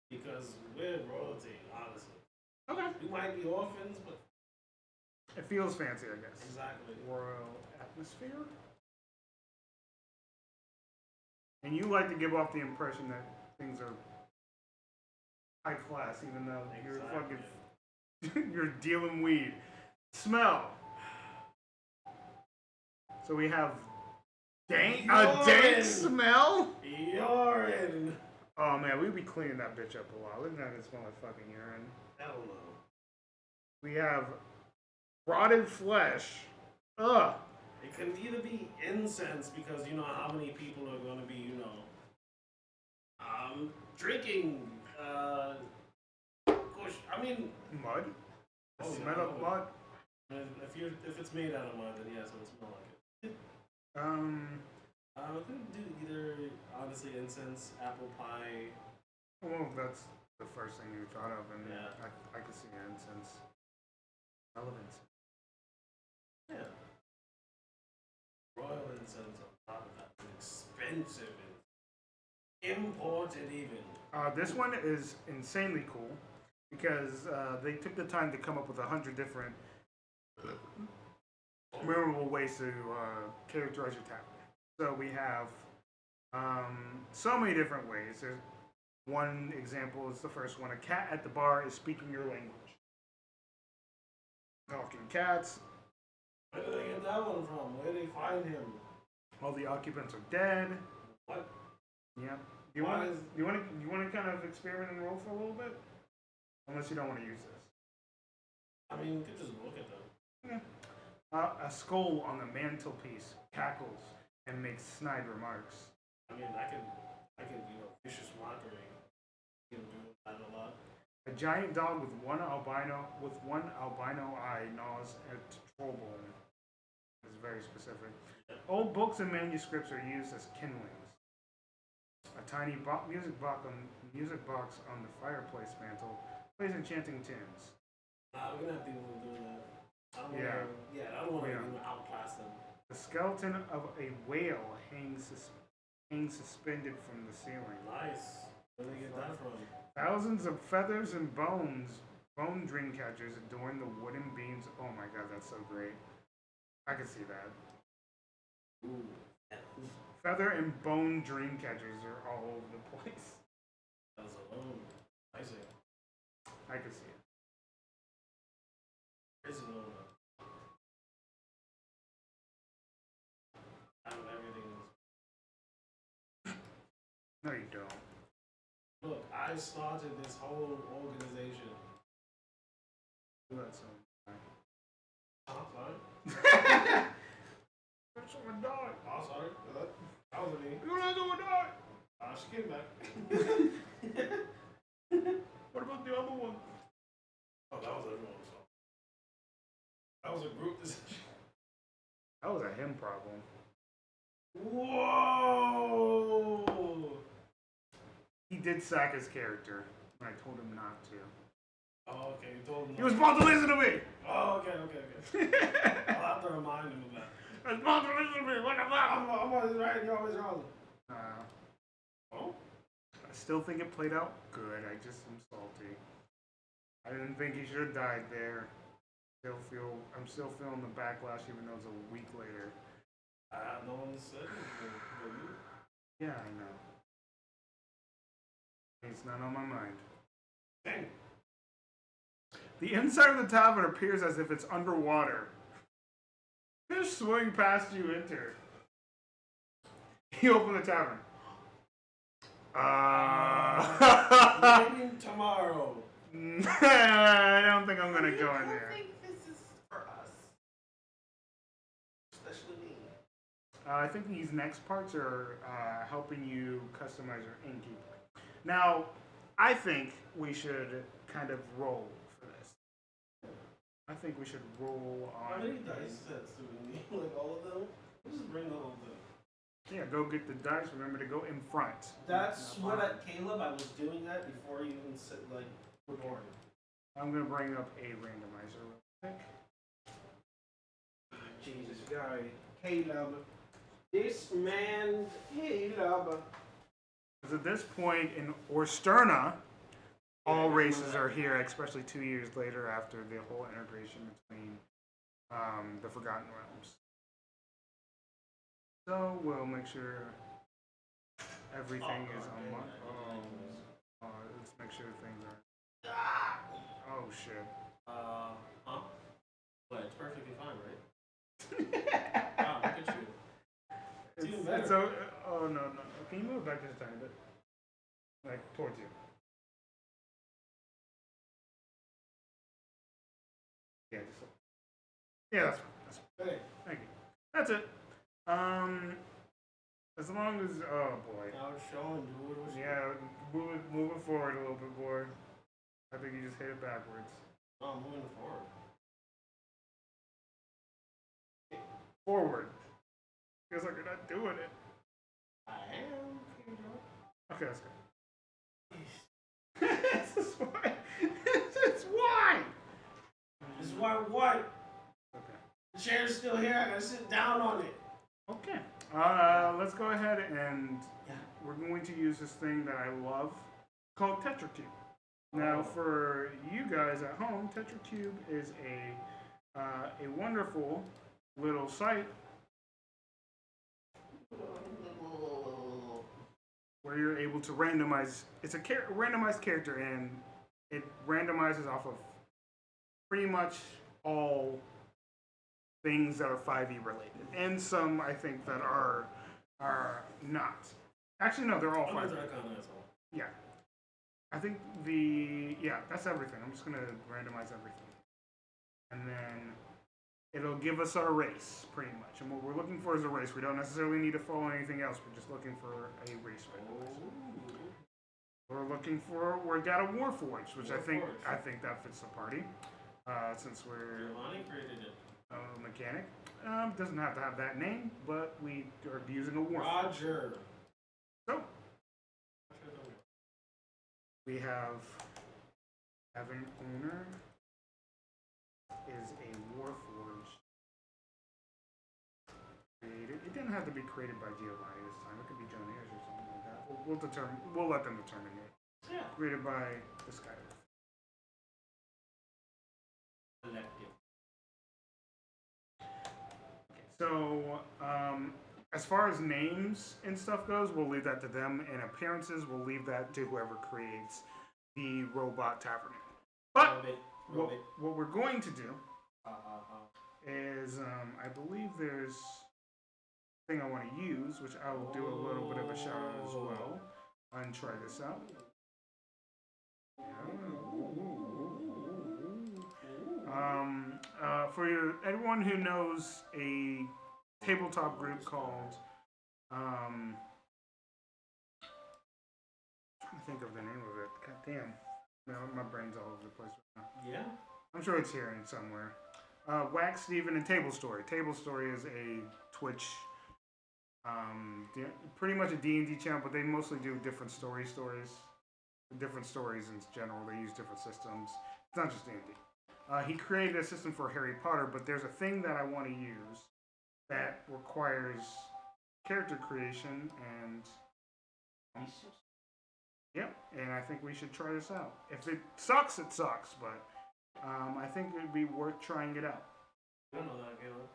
[SPEAKER 1] because we're royalty, honestly.
[SPEAKER 2] Okay.
[SPEAKER 1] We might be orphans, but
[SPEAKER 2] it feels fancy, I guess.
[SPEAKER 1] Exactly.
[SPEAKER 2] Royal atmosphere. And you like to give off the impression that things are high class, even though you're fucking you're dealing weed. Smell. So we have a dank smell.
[SPEAKER 1] Urine.
[SPEAKER 2] Oh man, we'd be cleaning that bitch up a lot. Wouldn't that smell like fucking urine?
[SPEAKER 1] Hell no.
[SPEAKER 2] We have rotted flesh. Ugh.
[SPEAKER 1] It can either be incense because you know how many people are going to be, drinking. I mean,
[SPEAKER 2] mud. The smell of mud.
[SPEAKER 1] If it's made out of mud, then yes, it would smell like it. I could do either honestly incense, apple pie.
[SPEAKER 2] Well, that's the first thing you thought of, and
[SPEAKER 1] yeah.
[SPEAKER 2] I could see incense. Relevance.
[SPEAKER 1] Yeah. Royal incense on top of that. Expensive and imported even.
[SPEAKER 2] This one is insanely cool because they took the time to come up with 100 different memorable ways to characterize your tavern. So we have so many different ways. There's one example is the first one. A cat at the bar is speaking your language. Talking cats.
[SPEAKER 1] Where did they get that one from? Where did they find him?
[SPEAKER 2] All the occupants are dead.
[SPEAKER 1] What?
[SPEAKER 2] Yep. You want to kind of experiment and roll for a little bit? Unless you don't want to use this.
[SPEAKER 1] I mean, you could just look at them.
[SPEAKER 2] Yeah. A skull on the mantelpiece cackles and makes snide remarks.
[SPEAKER 1] I mean, I can, vicious mockery. You can do that a lot.
[SPEAKER 2] A giant dog with one albino eye gnaws at trollbone. It's very specific.
[SPEAKER 1] Yeah.
[SPEAKER 2] Old books and manuscripts are used as kindlings. A tiny music box on the fireplace mantle plays enchanting tunes.
[SPEAKER 1] We're gonna have people doing that. I don't want to outclass them.
[SPEAKER 2] The skeleton of a whale hangs suspended from the ceiling.
[SPEAKER 1] Nice. Where did they get that from?
[SPEAKER 2] Thousands of feathers and bone dream catchers adorn the wooden beams. Oh my god, that's so great. I can see that.
[SPEAKER 1] Ooh.
[SPEAKER 2] Feather and bone dream catchers are all over the place.
[SPEAKER 1] That's alone. I see.
[SPEAKER 2] I can see it.
[SPEAKER 1] Crazy alone. Everything is.
[SPEAKER 2] No, you don't.
[SPEAKER 1] Look, I started this whole organization.
[SPEAKER 2] Do that so.
[SPEAKER 1] Oh, sorry.
[SPEAKER 2] That's someone died.
[SPEAKER 1] Oh, sorry. That was me.
[SPEAKER 2] You're not gonna die.
[SPEAKER 1] She came back.
[SPEAKER 2] What about the other one?
[SPEAKER 1] Oh, that was everyone's fault. That was a group decision.
[SPEAKER 2] That was a him problem.
[SPEAKER 1] Whoa!
[SPEAKER 2] He did sack his character, and I told him not to.
[SPEAKER 1] Oh, okay. You told him.
[SPEAKER 2] He was supposed to listen to me!
[SPEAKER 1] Oh, okay. I'll have to remind him of that.
[SPEAKER 2] It's supposed to listen to me. What the fuck?
[SPEAKER 1] I'm always right. You're always wrong. Oh.
[SPEAKER 2] I still think it played out good. I just am salty. I didn't think he should have died there. I'm still feeling the backlash, even though it's a week later.
[SPEAKER 1] No one said anything.
[SPEAKER 2] Yeah, I know. It's not on my mind.
[SPEAKER 1] Dang.
[SPEAKER 2] The inside of the tavern appears as if it's underwater. Fish swing past you, enter. You open the tavern.
[SPEAKER 1] Maybe tomorrow.
[SPEAKER 2] I don't think I'm gonna go in there.
[SPEAKER 1] I think this is for us. Especially me.
[SPEAKER 2] I think these next parts are helping you customize your innkeeper. Now, I think we should kind of roll for this. I think we should roll on.
[SPEAKER 1] How many dice sets do we need? Like all of them? We'll just bring all of them.
[SPEAKER 2] Yeah, go get the dice. Remember to go in front.
[SPEAKER 1] That's what Caleb, I was doing that before you even said, like, recording.
[SPEAKER 2] I'm going to bring up a randomizer real quick.
[SPEAKER 1] Jesus, guy. Caleb. This man, Caleb.
[SPEAKER 2] Because at this point in Orsterna, all races are here, especially 2 years later after the whole integration between the Forgotten Realms. So we'll make sure everything is unlocked. Let's make sure things are. Oh shit.
[SPEAKER 1] Huh? But it's perfectly fine, right? Wow, look at you. It's even better.
[SPEAKER 2] Oh no. Can you move back just a tiny bit? Like towards you. Yeah, that's fine.
[SPEAKER 1] Hey.
[SPEAKER 2] Thank you. That's it. As long as oh boy.
[SPEAKER 1] I was showing you what it was.
[SPEAKER 2] Yeah, move it forward a little bit more. I think you just hit it backwards.
[SPEAKER 1] No, I'm moving forward.
[SPEAKER 2] Forward. Feels like you're not doing it.
[SPEAKER 1] I am.
[SPEAKER 2] Okay, that's good. This is why. This is why.
[SPEAKER 1] This is why what?
[SPEAKER 2] Okay.
[SPEAKER 1] The chair's still here. I gotta sit down on it.
[SPEAKER 2] Okay. Let's go ahead and we're going to use this thing that I love called TetraCube. Now, for you guys at home, TetraCube is a wonderful little site where you're able to randomize. It's a randomized character, and it randomizes off of pretty much all things that are 5e related, and some I think that are not. Actually, no, they're all 5e. Yeah. I think that's everything. I'm just gonna randomize everything. And then it'll give us our race, pretty much. And what we're looking for is a race. We don't necessarily need to follow anything else. We're just looking for a race randomizer. We got a Warforged, which I think that fits the party. Since we're
[SPEAKER 1] Giovanni created it.
[SPEAKER 2] A mechanic. Doesn't have to have that name, but we are using a Warforged.
[SPEAKER 1] Roger.
[SPEAKER 2] So we have Evan Owner is a Warforged. Created. It didn't have to be created by Giovanni this time. It could be John Ayers or something like that. We'll let them determine it.
[SPEAKER 1] Yeah.
[SPEAKER 2] Created by the Sky Orphans.
[SPEAKER 1] Collective.
[SPEAKER 2] Okay, so as far as names and stuff goes, we'll leave that to them. And appearances, we'll leave that to whoever creates the robot tavern. But what we're going to do is, I believe there's a thing I want to use, which I will do a little bit of a shout out as well. And try this out. For anyone who knows a tabletop group called, I'm trying to think of the name of it. God damn. No, my brain's all over the place right now.
[SPEAKER 1] Yeah?
[SPEAKER 2] I'm sure it's here somewhere. Wax, Steven, and Table Story. Table Story is a Twitch, pretty much a D&D channel, but they mostly do different stories. Different stories in general. They use different systems. It's not just D&D. He created a system for Harry Potter, but there's a thing that I want to use that requires character creation, and yep, and I think we should try this out. If it sucks, it sucks, but I think it'd be worth trying it out.
[SPEAKER 1] I don't know that, Caleb.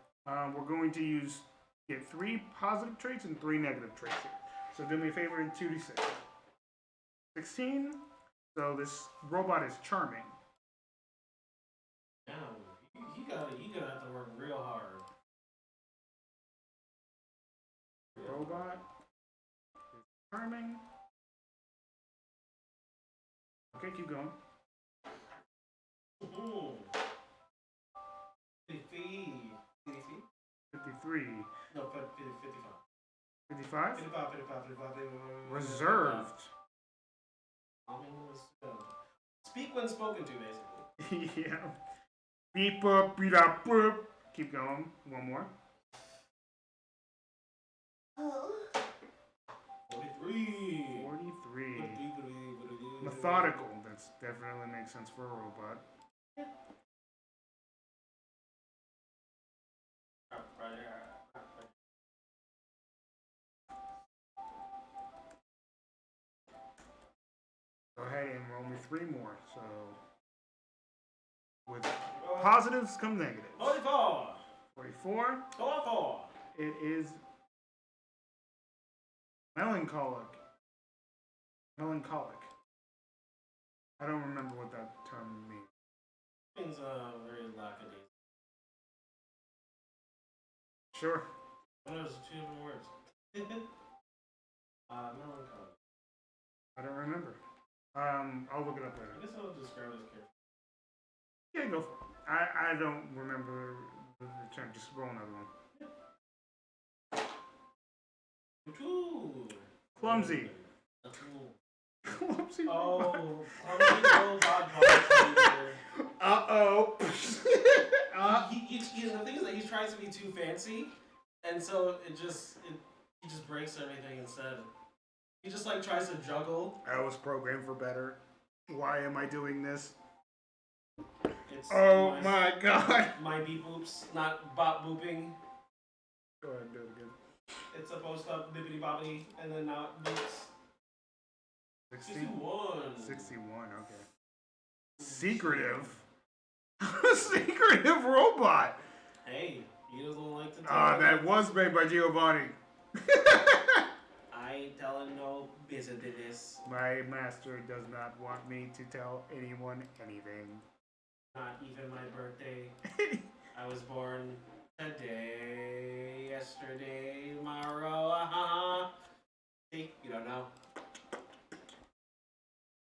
[SPEAKER 2] We're going to get 3 positive traits and 3 negative traits here. So do me a favor and 2d6. 16. So this robot is charming.
[SPEAKER 1] Yeah, you gotta have to work real hard.
[SPEAKER 2] Robot is charming. Okay, keep going.
[SPEAKER 1] 53.
[SPEAKER 2] 53.
[SPEAKER 1] No, 55.
[SPEAKER 2] 55?
[SPEAKER 1] 55.
[SPEAKER 2] Reserved.
[SPEAKER 1] Speak when spoken to, basically.
[SPEAKER 2] Yeah. Beep up, beat up, boop. Keep going. One more.
[SPEAKER 1] 43.
[SPEAKER 2] 43. Methodical. That's definitely makes sense for a robot. Go ahead and roll me 3 more. So, with positives come negatives.
[SPEAKER 1] 44.
[SPEAKER 2] 44.
[SPEAKER 1] 44.
[SPEAKER 2] It is melancholic. Melancholic. I don't remember what that term means.
[SPEAKER 1] It means very lackadaisical.
[SPEAKER 2] Sure.
[SPEAKER 1] There's 2 different words. Melancholy.
[SPEAKER 2] I don't remember. I'll look it up later.
[SPEAKER 1] I guess I'll describe this character.
[SPEAKER 2] Yeah, go for it. I don't remember the term. Just roll another one.
[SPEAKER 1] Ooh.
[SPEAKER 2] Clumsy. Clumsy.
[SPEAKER 1] Oh, clumsy robot bartender.
[SPEAKER 2] Uh-oh.
[SPEAKER 1] The thing is that he tries to be too fancy, and so he just breaks everything instead. He just like tries to juggle.
[SPEAKER 2] I was programmed for better. Why am I doing this?
[SPEAKER 1] It's
[SPEAKER 2] Oh my god.
[SPEAKER 1] My beep boops, not bop booping.
[SPEAKER 2] Go ahead and do it again.
[SPEAKER 1] It's supposed to bippity boppity, and then now it boops. 61.
[SPEAKER 2] 61, okay. Secretive? Secretive robot!
[SPEAKER 1] Hey, he doesn't like to tell.
[SPEAKER 2] That was made by Giovanni.
[SPEAKER 1] I ain't telling no business.
[SPEAKER 2] My master does not want me to tell anyone anything.
[SPEAKER 1] Not even my birthday. I was born today, yesterday, tomorrow. See, you don't know.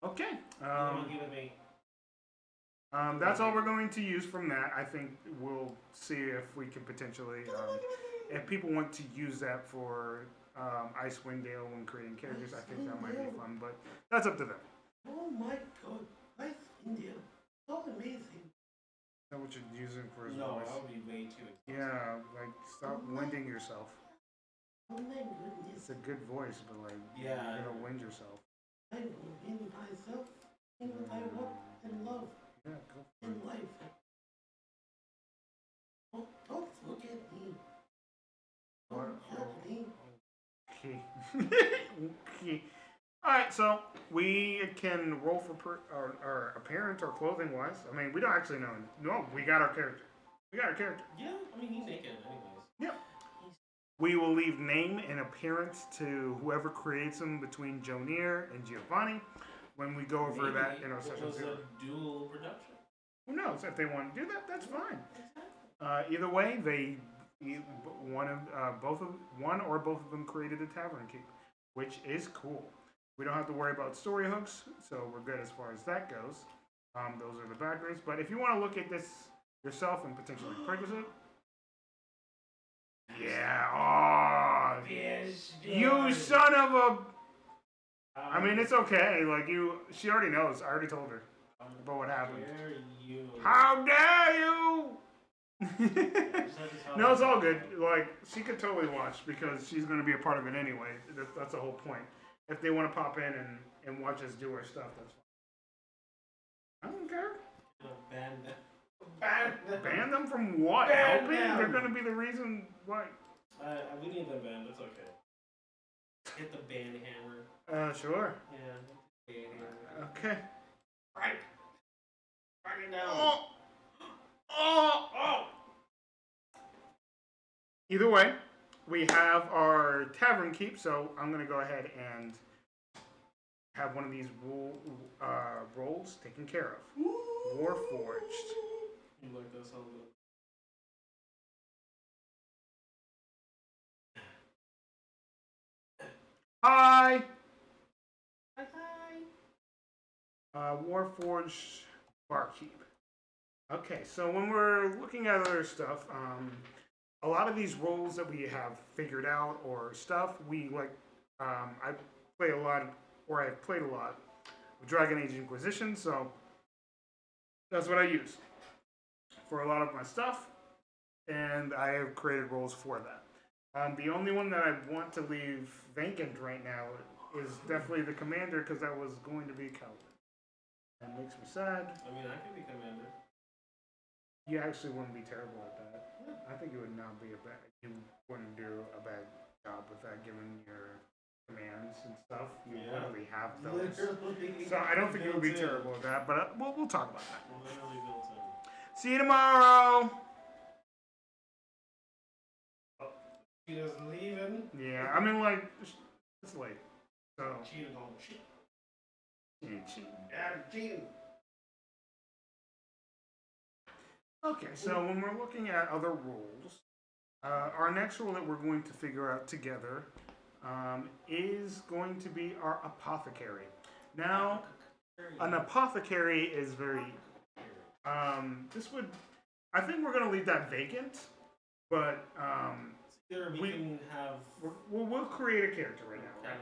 [SPEAKER 2] Okay.
[SPEAKER 1] You don't give it me.
[SPEAKER 2] That's all we're going to use from that. I think we'll see if we can potentially, if people want to use that for Icewind Dale when creating characters, I think that might be fun, but that's up to them.
[SPEAKER 1] Oh my god, Icewind Dale, so amazing.
[SPEAKER 2] Is that what you're using for his
[SPEAKER 1] No,
[SPEAKER 2] voice?
[SPEAKER 1] that would be way too expensive.
[SPEAKER 2] Yeah, like stop winding yourself.
[SPEAKER 1] Oh my goodness.
[SPEAKER 2] It's a good voice, but like
[SPEAKER 1] Yeah.
[SPEAKER 2] you're gonna wind yourself.
[SPEAKER 1] I will win myself in what I want and love
[SPEAKER 2] Yeah, go for
[SPEAKER 1] in
[SPEAKER 2] it.
[SPEAKER 1] life. Oh, don't look at me. Don't hurt me.
[SPEAKER 2] Okay. Okay. Alright, so we can roll for our appearance or clothing wise. I mean, we don't actually know. No, we got our character. We got our character.
[SPEAKER 1] Yeah, I mean, he's naked anyways.
[SPEAKER 2] Yep. We will leave name and appearance to whoever creates them between Jonier and Giovanni when we go over that in our session.
[SPEAKER 1] It was a dual production.
[SPEAKER 2] Who knows? If they want to do that, that's fine. Either way, one or both of them created a tavern keep, which is cool. We don't have to worry about story hooks, so we're good as far as that goes. Those are the backers. But if you want to look at this yourself and potentially purchase it, yeah. Oh, you son of a. I mean, it's okay. Like she already knows. I already told her about what happened. How dare you? No, it's all good. Like she could totally watch because she's going to be a part of it anyway. That's the whole point. If they want to pop in and watch us do our stuff, that's fine. I don't care. Ban them from what?
[SPEAKER 1] Ban
[SPEAKER 2] Helping?
[SPEAKER 1] them.
[SPEAKER 2] They're gonna be the reason why.
[SPEAKER 1] We need them banned. It's okay. Hit the ban hammer.
[SPEAKER 2] Sure.
[SPEAKER 1] Yeah. Ban hammer.
[SPEAKER 2] Okay.
[SPEAKER 1] Right. Write it down.
[SPEAKER 2] Oh! Oh!
[SPEAKER 1] Oh!
[SPEAKER 2] Either way, we have our tavern keep, so I'm gonna go ahead and have one of these rolls taken care of. Warforged.
[SPEAKER 1] You like that sound?
[SPEAKER 2] Hi!
[SPEAKER 1] Hi.
[SPEAKER 2] Warforged barkeep. Okay, so when we're looking at other stuff, a lot of these roles that we have figured out or stuff, we like, I play a lot, or I've played a lot of Dragon Age Inquisition, so that's what I use for a lot of my stuff, and I have created roles for that. The only one that I want to leave vacant right now is definitely the commander, because that was going to be Calvin. That makes me sad.
[SPEAKER 1] I mean, I can be commander.
[SPEAKER 2] You actually wouldn't be terrible at that. I think it would not be a bad. You wouldn't do a bad job with that, given your commands and stuff. You literally have those.
[SPEAKER 1] Literally.
[SPEAKER 2] So I don't think you would be terrible at that. But we'll talk about that.
[SPEAKER 1] Literally built in.
[SPEAKER 2] See you tomorrow.
[SPEAKER 1] Cheetah's leaving.
[SPEAKER 2] Yeah, I mean, like, it's late. So
[SPEAKER 1] Cheetah gonna cheat.
[SPEAKER 2] she ain't cheating.
[SPEAKER 1] Yeah, cheating.
[SPEAKER 2] Okay, so when we're looking at other rules, our next rule that we're going to figure out together is going to be our apothecary. Now, an apothecary is very. This would. I think we're going to leave that vacant, but
[SPEAKER 1] Either we can have.
[SPEAKER 2] we'll create a character right now. Right?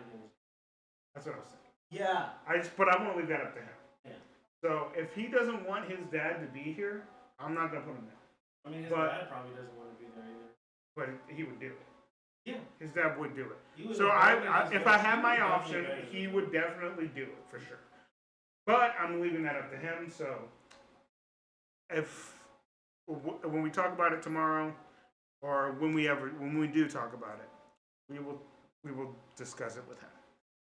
[SPEAKER 2] That's what I was saying.
[SPEAKER 1] Yeah.
[SPEAKER 2] But I want to leave that up to him.
[SPEAKER 1] Yeah.
[SPEAKER 2] So if he doesn't want his dad to be here, I'm not gonna put him there.
[SPEAKER 1] I mean, his dad probably doesn't want to be there either.
[SPEAKER 2] But he would do it.
[SPEAKER 1] Yeah.
[SPEAKER 2] His dad would do it.
[SPEAKER 1] So
[SPEAKER 2] if I had my option, he would definitely do it for sure. But I'm leaving that up to him. So when we talk about it tomorrow, or when we do talk about it, we will discuss it with him.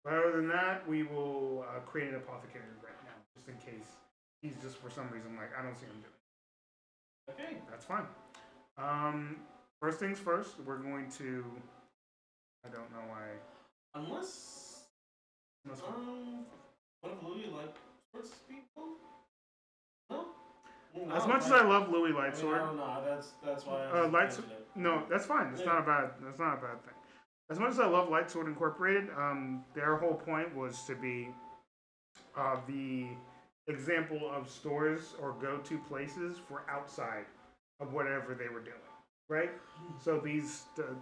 [SPEAKER 2] But other than that, we will create an apothecary right now, just in case he's just for some reason like I don't see him doing it.
[SPEAKER 1] Okay.
[SPEAKER 2] That's fine. First things first, we're going to. I don't know why.
[SPEAKER 1] Unless what if Louis like sports people? No.
[SPEAKER 2] As much as I love Louis Lightsword,
[SPEAKER 1] I don't know. That's why. I
[SPEAKER 2] no, that's fine. That's not a bad. That's not a bad thing. As much as I love Lightsword Incorporated, their whole point was to be the example of stores or go-to places for outside of whatever they were doing, right? So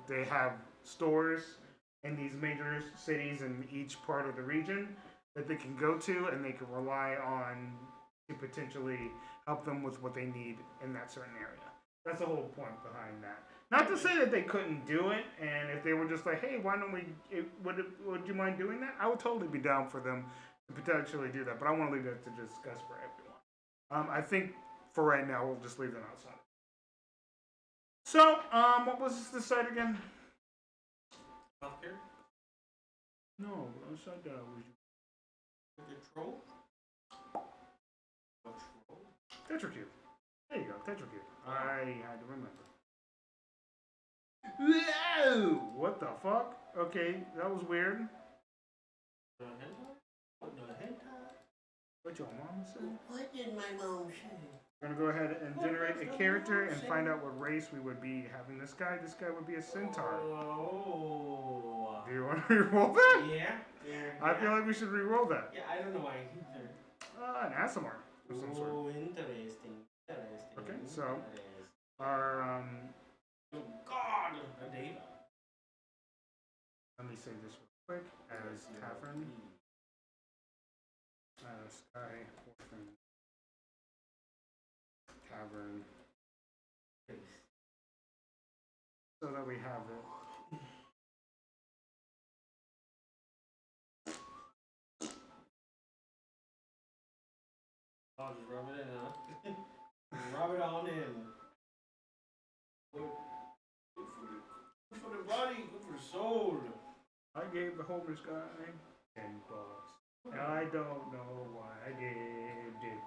[SPEAKER 2] they have stores in these major cities in each part of the region that they can go to and they can rely on to potentially help them with what they need in that certain area. That's the whole point behind that. Not to say that they couldn't do it, and if they were just like, hey, why don't we, would you mind doing that? I would totally be down for them to potentially do that, but I want to leave that to discuss for everyone. I think for right now, we'll just leave them outside. So, what was the site again?
[SPEAKER 1] Healthcare?
[SPEAKER 2] No, outside
[SPEAKER 1] The troll?
[SPEAKER 2] Tetracube. There you go, Tetracube. I had to remember. Whoa! What the fuck? Okay, that was weird.
[SPEAKER 1] The hentai?
[SPEAKER 2] What your mom said?
[SPEAKER 1] What did my mom say?
[SPEAKER 2] We're gonna go ahead and generate a character and find out what race we would be having this guy. This guy would be a centaur.
[SPEAKER 1] Oh.
[SPEAKER 2] Do you want to re-roll that?
[SPEAKER 1] Yeah.
[SPEAKER 2] I feel like we should re-roll that.
[SPEAKER 1] Yeah, I don't know why either.
[SPEAKER 2] An Asimar of some sort.
[SPEAKER 1] Oh, interesting.
[SPEAKER 2] Okay, so our
[SPEAKER 1] Oh God, a data.
[SPEAKER 2] let me say this real quick as Tavern, Sky Orphans, Tavern, so that we have it.
[SPEAKER 1] I'll just rub it in, huh? Rub it on
[SPEAKER 2] gave the homeless guy $10. I don't know why I did it.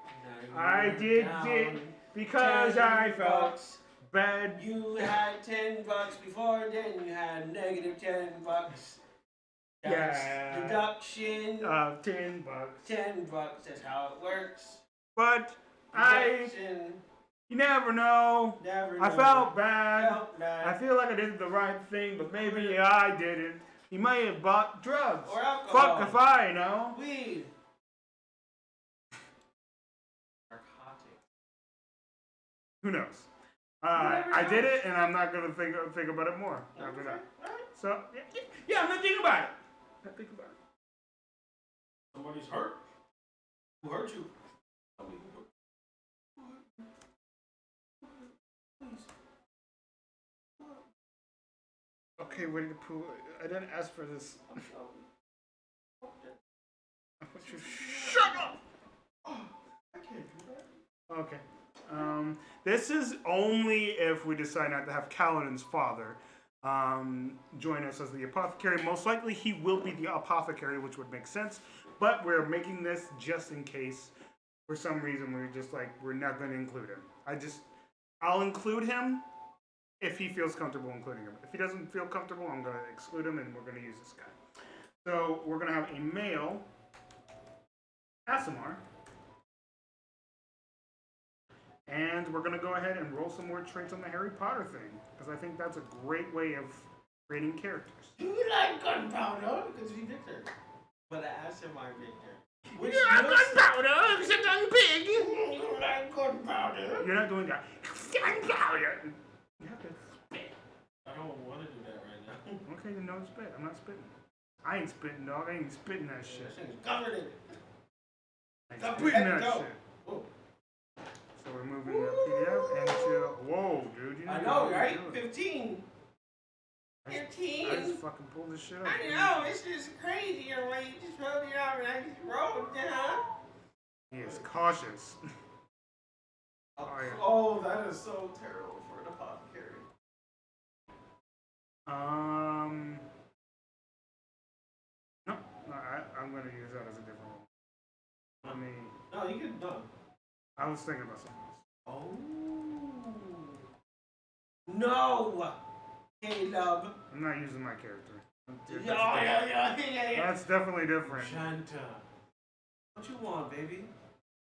[SPEAKER 2] I did it because I felt bad.
[SPEAKER 1] You had $10 before, then you had negative $10. That's deduction
[SPEAKER 2] of $10.
[SPEAKER 1] $10. That's how it works.
[SPEAKER 2] But
[SPEAKER 1] Deduction.
[SPEAKER 2] You never know.
[SPEAKER 1] Never know.
[SPEAKER 2] I felt bad.
[SPEAKER 1] bad.
[SPEAKER 2] I feel like I did the right thing, but maybe I didn't. He may have bought drugs.
[SPEAKER 1] Or alcohol.
[SPEAKER 2] Fuck if I know.
[SPEAKER 1] Weed. Narcotic.
[SPEAKER 2] Who knows? I did it, and I'm not gonna think about it more after that. So yeah, I'm not thinking about it. Not thinking about it.
[SPEAKER 1] Somebody's hurt. Who hurt you?
[SPEAKER 2] Okay, Winnie the Pooh. I didn't ask for this. I want you to shut up.
[SPEAKER 1] Oh, I can't do that.
[SPEAKER 2] Okay. This is only if we decide not to have Kaladin's father join us as the apothecary. Most likely he will be the apothecary, which would make sense. But we're making this just in case. For some reason, we're not going to include him. I'll include him if he feels comfortable including him. If he doesn't feel comfortable, I'm going to exclude him, and we're going to use this guy. So we're going to have a male Asimar. And we're going to go ahead and roll some more traits on the Harry Potter thing, because I think that's a great way of creating characters.
[SPEAKER 1] Do you like gunpowder? Because he's Victor. But I asked him I'm Victor.
[SPEAKER 2] Which you like gunpowder, except I'm big.
[SPEAKER 1] You like gunpowder?
[SPEAKER 2] You're not doing that. Gunpowder! You have to spit.
[SPEAKER 1] I don't want to do that right now.
[SPEAKER 2] Okay, then don't spit. I'm not spitting. I ain't spitting, dog. I ain't spitting that shit.
[SPEAKER 1] This thing's covered in it.
[SPEAKER 2] I ain't spitting that shit.
[SPEAKER 1] Whoa.
[SPEAKER 2] So we're moving the PDF into... Whoa, dude. You
[SPEAKER 1] I know, right? 15. 15.
[SPEAKER 2] I just fucking pulled this shit up.
[SPEAKER 1] I know, it's just crazy the way you just rolled it out and I just rolled it down.
[SPEAKER 2] He is cautious.
[SPEAKER 1] Oh, that is so terrible for an apothecary.
[SPEAKER 2] No, I'm going to use that as a different one.
[SPEAKER 1] No, you could, no.
[SPEAKER 2] I was thinking about something else.
[SPEAKER 1] Oh. No! Caleb.
[SPEAKER 2] I'm not using my character.
[SPEAKER 1] Yeah.
[SPEAKER 2] That's definitely different.
[SPEAKER 1] Shanta. What you want, baby?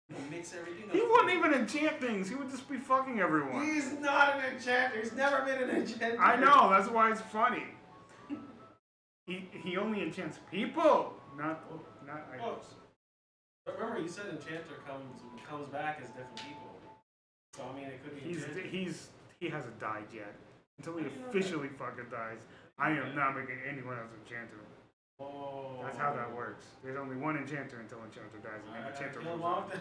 [SPEAKER 1] You mix everything up.
[SPEAKER 2] He wouldn't even enchant things. He would just be fucking everyone.
[SPEAKER 1] He's not an enchanter. He's never been an enchanter.
[SPEAKER 2] I know. That's why it's funny. He only enchants people, not items.
[SPEAKER 1] But remember, you said enchanter comes back as different people. So I mean, it could be.
[SPEAKER 2] He hasn't died yet. Until he officially fucking dies, I am not making anyone else enchanter.
[SPEAKER 1] Oh.
[SPEAKER 2] That's how that works. There's only one enchanter until enchanter dies, and then enchanter moves on.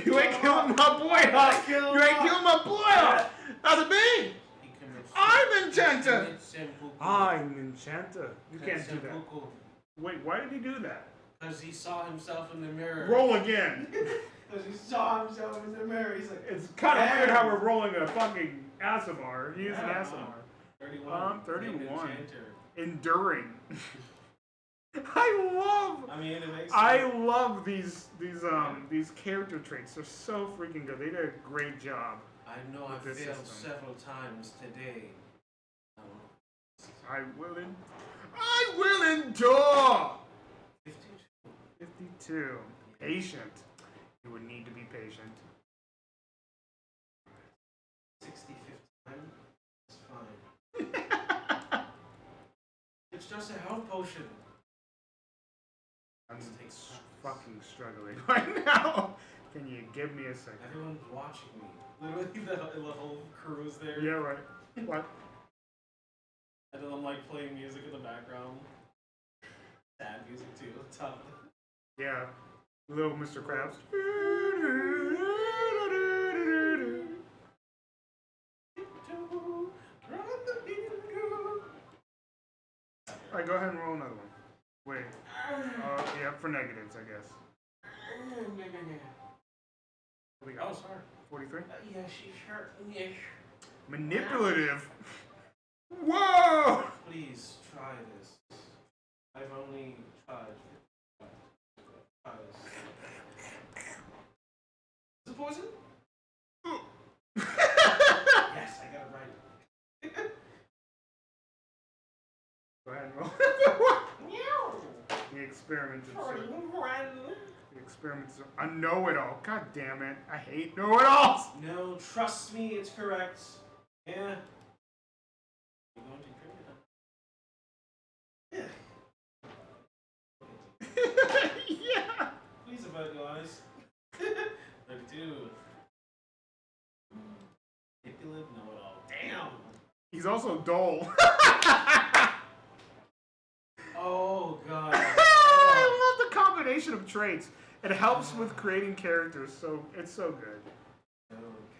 [SPEAKER 1] You
[SPEAKER 2] ain't killing my boy up. You ain't killing my boy up. That's me. I'm enchanter. I'm enchanter. You can't do that. Wait, why did he do that?
[SPEAKER 1] Because he saw himself in the mirror.
[SPEAKER 2] Roll again.
[SPEAKER 1] Because he saw himself in the mirror. He's like,
[SPEAKER 2] it's kind of weird how we're rolling a fucking Asimar. He's an Asimar.
[SPEAKER 1] 31.
[SPEAKER 2] 31. Enduring. I love these character traits. They're so freaking good. They did a great job.
[SPEAKER 1] I know I failed several times today.
[SPEAKER 2] I will endure. 52. Patient. You would need to be patient.
[SPEAKER 1] 65th time. It's fine. It's just a health potion.
[SPEAKER 2] I'm fucking struggling right now. Can you give me a second?
[SPEAKER 1] Everyone's watching me. Literally, the whole crew is there.
[SPEAKER 2] Yeah, right. What?
[SPEAKER 1] And then I'm like playing music in the background. Sad music too. Tough.
[SPEAKER 2] Yeah. Little Mr. Krabs. Alright, go ahead and roll another one. Wait. Yeah, for negatives, I guess. What we got?
[SPEAKER 1] Oh, sorry.
[SPEAKER 2] 43?
[SPEAKER 1] Yeah, she's hurt. Yeah.
[SPEAKER 2] Manipulative? Whoa!
[SPEAKER 1] Please try this. I've only tried. Is it poison? Yes, I got it right.
[SPEAKER 2] Go ahead and roll. The experiments. The experiments are a know-it-all. God damn it! I hate know-it-alls.
[SPEAKER 1] No, trust me, it's correct. Yeah. You're going to crit it.
[SPEAKER 2] Yeah.
[SPEAKER 1] Please about your eyes. 32. Manipulative know-it-all. Damn.
[SPEAKER 2] He's also dull.
[SPEAKER 1] Oh god.
[SPEAKER 2] I love the combination of traits. It helps with creating characters, so it's so good.
[SPEAKER 1] So,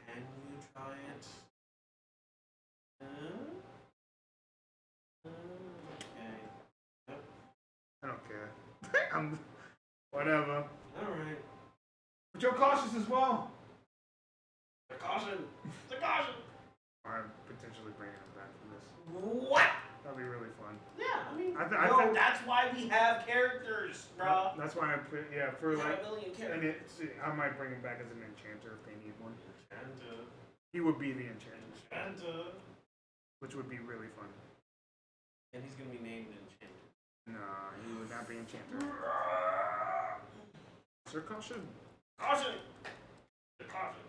[SPEAKER 1] can you try it? Okay. Yep.
[SPEAKER 2] I don't care. I'm whatever.
[SPEAKER 1] Alright.
[SPEAKER 2] But you're cautious as well.
[SPEAKER 1] The caution! The caution!
[SPEAKER 2] I'm potentially bringing him back from this.
[SPEAKER 1] What?
[SPEAKER 2] That'd be really fun.
[SPEAKER 1] Yeah, I mean,
[SPEAKER 2] I think
[SPEAKER 1] that's why we have characters, bro.
[SPEAKER 2] That's why I put, yeah, for
[SPEAKER 1] We
[SPEAKER 2] like,
[SPEAKER 1] have a million
[SPEAKER 2] and
[SPEAKER 1] characters.
[SPEAKER 2] I might bring him back as an enchanter if they need one.
[SPEAKER 1] Enchanter.
[SPEAKER 2] He would be the enchanter,
[SPEAKER 1] Enchanter.
[SPEAKER 2] which would be really fun.
[SPEAKER 1] And he's gonna be named Enchanter.
[SPEAKER 2] Nah, he would not be enchanter. Sir Caution.
[SPEAKER 1] Caution! The caution.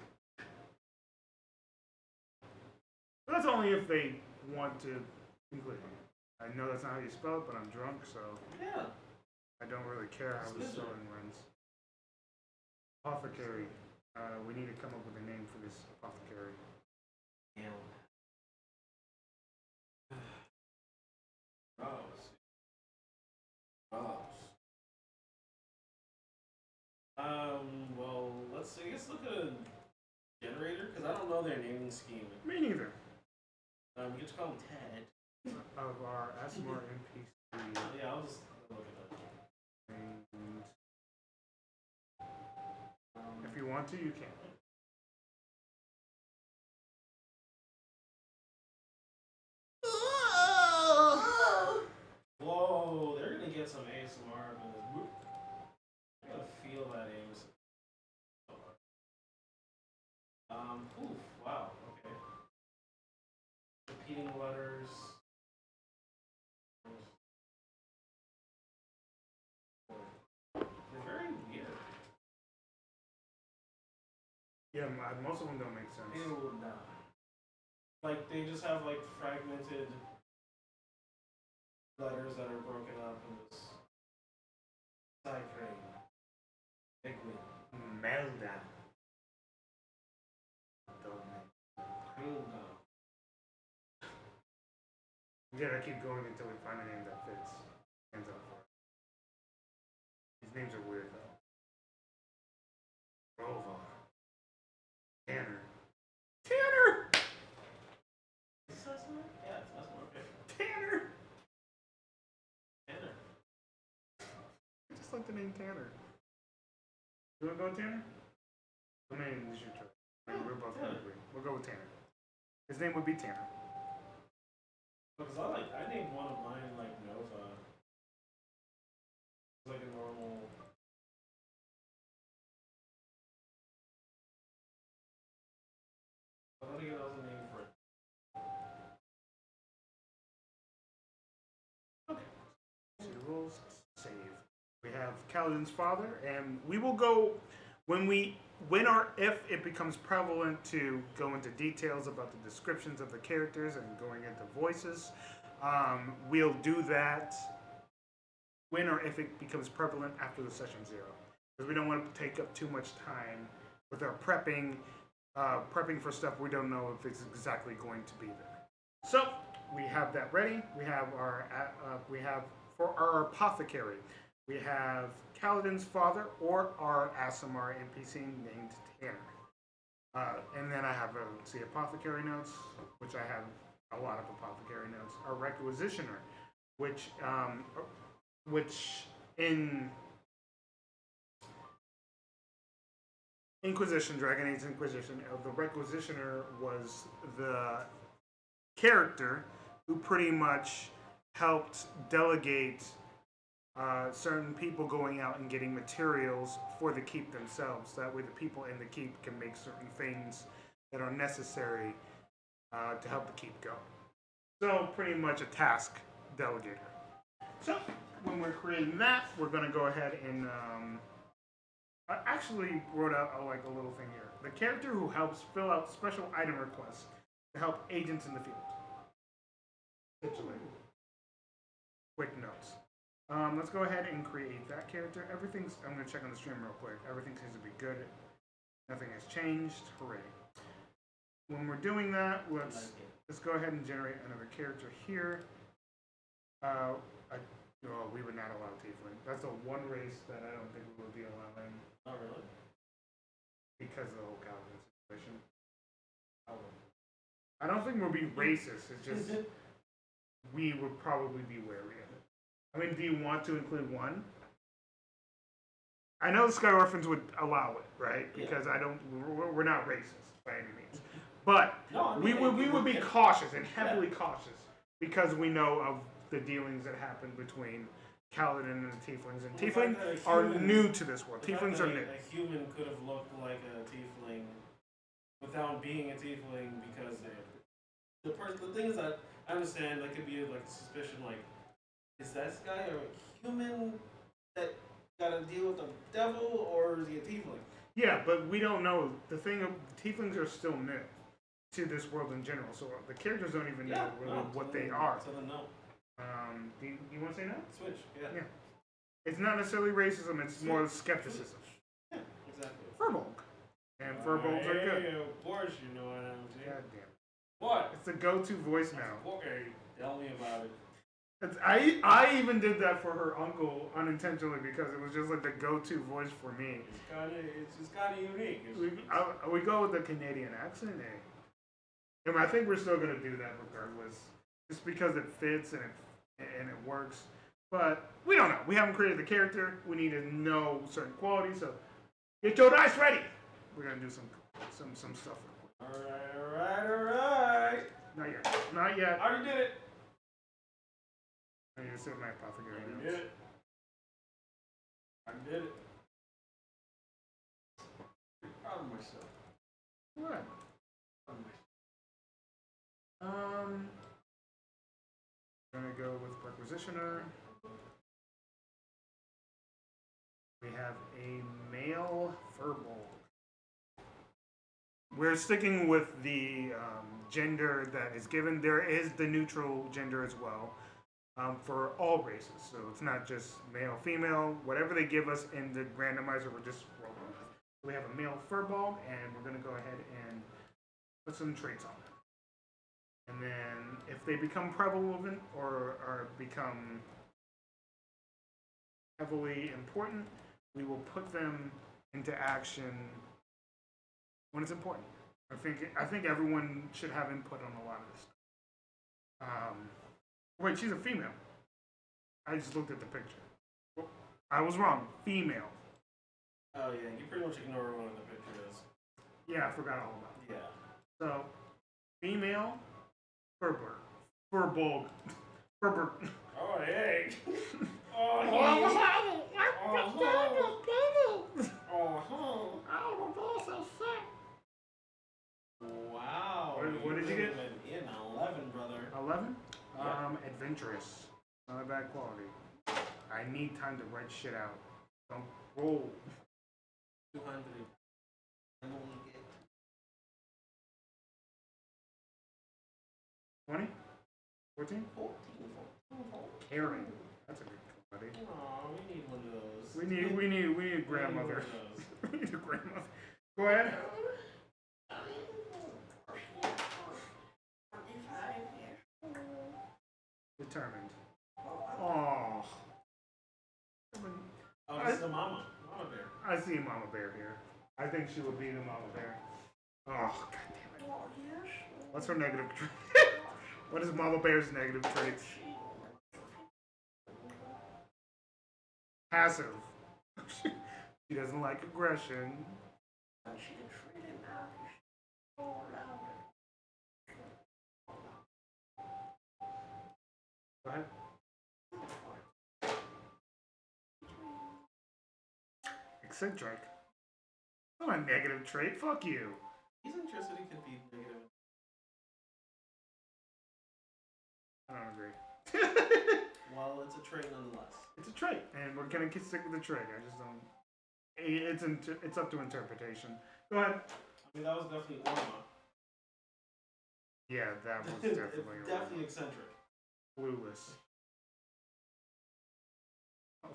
[SPEAKER 2] But that's only if they want to include him. I know that's not how you spell it, but I'm drunk, so
[SPEAKER 1] Yeah.
[SPEAKER 2] I don't really care how the
[SPEAKER 1] Wizard.
[SPEAKER 2] spelling runs. Apothecary. We need to come up with a name for this apothecary.
[SPEAKER 1] Damn. Rose. Rose. Well, let's I guess look at a generator, because I don't know their naming scheme.
[SPEAKER 2] Me neither.
[SPEAKER 1] We get to call him Ted.
[SPEAKER 2] Of our ASMR NPC.
[SPEAKER 1] Yeah, I'll just look at that.
[SPEAKER 2] And if you want to, you can.
[SPEAKER 1] Whoa, they're gonna get some ASMR of this. Whoop. I gotta feel that ASMR. Oof, wow, okay. Repeating letters. They're very weird.
[SPEAKER 2] Yeah, most of them don't make sense.
[SPEAKER 1] Ew, nah. Like, they just have, like, fragmented letters that are broken up in this cipher. Big win.
[SPEAKER 2] Melda.
[SPEAKER 1] Hilda.
[SPEAKER 2] We gotta keep going until we find a name that fits. Hands up for it. These names are weird though. Rova. Tanner. Tanner!
[SPEAKER 1] Is this Asmar? Yeah, it's Asmar, okay.
[SPEAKER 2] Tanner!
[SPEAKER 1] Tanner.
[SPEAKER 2] I just like the name Tanner. You wanna go with Tanner? I mean, it's your choice. We're both gonna agree. We'll go with Tanner. His name would be Tanner.
[SPEAKER 1] Because I named one of mine, like, Nova. It's like a normal... I don't think it was a name for it.
[SPEAKER 2] Okay. So rules, save. We have Kaladin's father, and we will go when or if it becomes prevalent to go into details about the descriptions of the characters and going into voices. We'll do that when or if it becomes prevalent after the session 0, because we don't want to take up too much time with our prepping for stuff we don't know if it's exactly going to be there. So we have that ready. We have for our apothecary, we have Kaladin's father or our Aasimar NPC named Tanner. And then I have apothecary notes, which I have a lot of apothecary notes. Our requisitioner, which in Inquisition, Dragon Age Inquisition, the requisitioner was the character who pretty much helped delegate certain people going out and getting materials for the keep themselves. That way, the people in the keep can make certain things that are necessary to help the keep go. So, pretty much a task delegator. So, when we're creating that, we're going to go ahead and. I actually wrote out like a little thing here. The character who helps fill out special item requests to help agents in the field. Essentially. Quick notes. Let's go ahead and create that character. Everything's. I'm gonna check on the stream real quick. Everything seems to be good. Nothing has changed. Hooray! When we're doing that, let's go ahead and generate another character here. We would not allow tiefling. That's the one race that I don't think we would be allowing.
[SPEAKER 1] Oh really?
[SPEAKER 2] Because of the whole Calvin situation. I don't think we'll be racist. It's just we would probably be wary of it. I mean, do you want to include one? I know the Sky Orphans would allow it, right? Because we're not racist by any means. But no, I mean, we would be cautious and heavily cautious because we know of the dealings that happen between Kaladin and the Tieflings. And Tieflings are new to this world. Tieflings are new.
[SPEAKER 1] A human could have looked like a Tiefling without being a Tiefling because the thing is that I understand that could be like a suspicion like, is that guy a human that got to deal with a devil or is he a Tiefling?
[SPEAKER 2] Yeah, but we don't know. The thing of Tieflings are still new to this world in general, so the characters don't even know really what they are.
[SPEAKER 1] So then no.
[SPEAKER 2] Do you want to say no?
[SPEAKER 1] Switch, yeah.
[SPEAKER 2] It's not necessarily racism, it's more skepticism.
[SPEAKER 1] Yeah, exactly.
[SPEAKER 2] Furbolg. And Furbolgs are good.
[SPEAKER 1] Of course you know what I'm saying.
[SPEAKER 2] God damn it.
[SPEAKER 1] What?
[SPEAKER 2] It's the go-to voice now.
[SPEAKER 1] Okay, tell me about it.
[SPEAKER 2] I even did that for her uncle unintentionally because it was just like the go-to voice for me.
[SPEAKER 1] It's just kind of unique.
[SPEAKER 2] We go with the Canadian accent, eh? And I think we're still going to do that regardless. Just because it fits and it works. But we don't know. We haven't created the character. We need to know certain qualities. So get your dice ready. We're going to do some stuff real quick.
[SPEAKER 1] Alright.
[SPEAKER 2] Not yet.
[SPEAKER 1] I already did it.
[SPEAKER 2] I need to sit with my apothecary notes.
[SPEAKER 1] I did it. I'm proud of myself.
[SPEAKER 2] What? I'm gonna go with Requisitioner. We have a male Furbolg. We're sticking with the gender that is given. There is the neutral gender as well for all races. So it's not just male, female, whatever they give us in the randomizer, we're just rolling with. We have a male Furbolg, and we're going to go ahead and put some traits on them. And then if they become prevalent or become heavily important, we will put them into action when it's important. I think everyone should have input on a lot of this stuff. Wait, she's a female. I just looked at the picture. Well, I was wrong. Female.
[SPEAKER 1] Oh yeah, you pretty much ignore what the picture is.
[SPEAKER 2] Yeah, I forgot all about it.
[SPEAKER 1] Yeah.
[SPEAKER 2] So, female, Furbolg. Furbolg.
[SPEAKER 1] Oh hey. Wow.
[SPEAKER 2] What did you get?
[SPEAKER 1] In 11, brother.
[SPEAKER 2] 11?
[SPEAKER 1] Yeah.
[SPEAKER 2] Adventurous. Not a bad quality. I need time to write shit out. Don't roll.
[SPEAKER 1] 200. I'm only get
[SPEAKER 2] 20? 14?
[SPEAKER 1] 14.
[SPEAKER 2] Caring. That's a good quality.
[SPEAKER 1] Aw, we need one of those.
[SPEAKER 2] We need a grandmother. We need a grandmother. Go ahead. Determined. Oh.
[SPEAKER 1] Oh, this is the mama bear.
[SPEAKER 2] I see Mama Bear here. I think she would be the Mama Bear. Oh, god damn it. What's her negative trait? What is Mama Bear's negative traits? Passive. She doesn't like aggression. Go ahead. eccentric. Not a negative trait. Fuck you.
[SPEAKER 1] Eccentricity could be negative.
[SPEAKER 2] I don't agree.
[SPEAKER 1] Well, it's a trait nonetheless.
[SPEAKER 2] It's a trait, and we're gonna stick with the trait. I just don't. It's up to interpretation. Go ahead.
[SPEAKER 1] I mean, that was definitely Orma.
[SPEAKER 2] Yeah, that was definitely
[SPEAKER 1] definitely eccentric.
[SPEAKER 2] Clueless. Oh,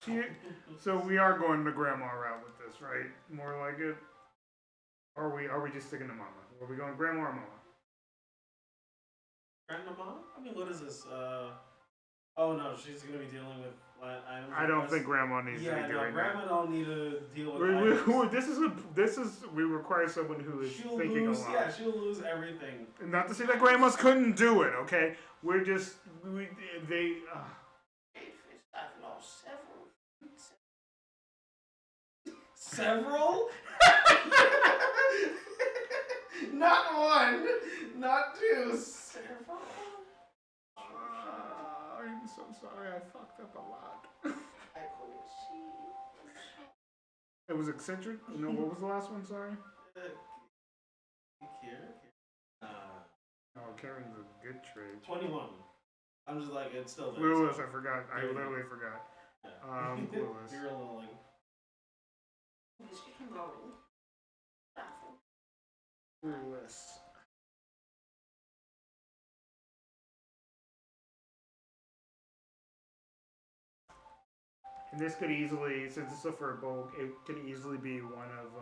[SPEAKER 2] sweet. So we are going the grandma route with this, right? More like it. Or are we just sticking to mama? Are we going grandma or mama?
[SPEAKER 1] Grandmama? I mean, what is this? Oh no, she's gonna be dealing with items.
[SPEAKER 2] I don't think grandma needs to be doing that.
[SPEAKER 1] Grandma don't need to deal with items.
[SPEAKER 2] We requre someone who is thinking a lot.
[SPEAKER 1] Yeah, she'll lose everything.
[SPEAKER 2] Not to say that grandmas couldn't do it, okay? We're just they.
[SPEAKER 1] I've lost several. Not one, not two, several.
[SPEAKER 2] I'm so sorry, I fucked up a lot.
[SPEAKER 1] I couldn't see.
[SPEAKER 2] It was eccentric? No, what was the last one, sorry? Oh, Karen's a good trade.
[SPEAKER 1] 21. I'm just like, it's still there.
[SPEAKER 2] Clueless, I forgot. I literally forgot.
[SPEAKER 1] Yeah.
[SPEAKER 2] Clueless.
[SPEAKER 1] You're a little like...
[SPEAKER 2] Clueless. And this could easily, since it's a fur bulk, it could easily be one of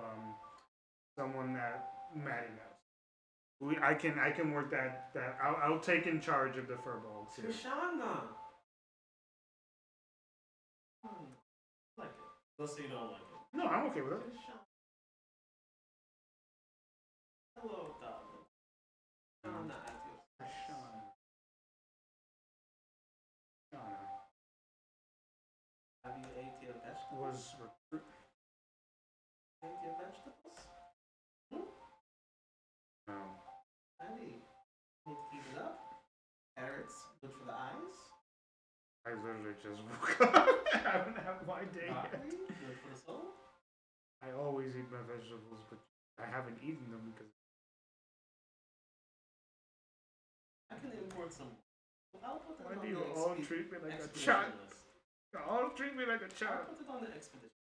[SPEAKER 2] someone that Maddie knows. I can work that. I'll take in charge of the fur bulks.
[SPEAKER 1] Trishana. I like it. Let's say you don't like it.
[SPEAKER 2] No, I'm okay with it.
[SPEAKER 1] Trishana. Hello, darling. I'm not at you.
[SPEAKER 2] Trishana.
[SPEAKER 1] Have you ate your vegetables?
[SPEAKER 2] Was recruit.
[SPEAKER 1] Ate your vegetables? Hmm?
[SPEAKER 2] No.
[SPEAKER 1] Andy, need to keep it up. Carrots, good for the eyes.
[SPEAKER 2] I literally just woke up. I haven't had my day yet.
[SPEAKER 1] Good for the soul.
[SPEAKER 2] I always eat my vegetables, but I haven't eaten them because
[SPEAKER 1] I can import some. I'll put that
[SPEAKER 2] why
[SPEAKER 1] on
[SPEAKER 2] do you
[SPEAKER 1] the
[SPEAKER 2] all treat me like a
[SPEAKER 1] expedition
[SPEAKER 2] child?
[SPEAKER 1] list.
[SPEAKER 2] You all treat me like a
[SPEAKER 1] I'll
[SPEAKER 2] child.
[SPEAKER 1] put it on the expedition.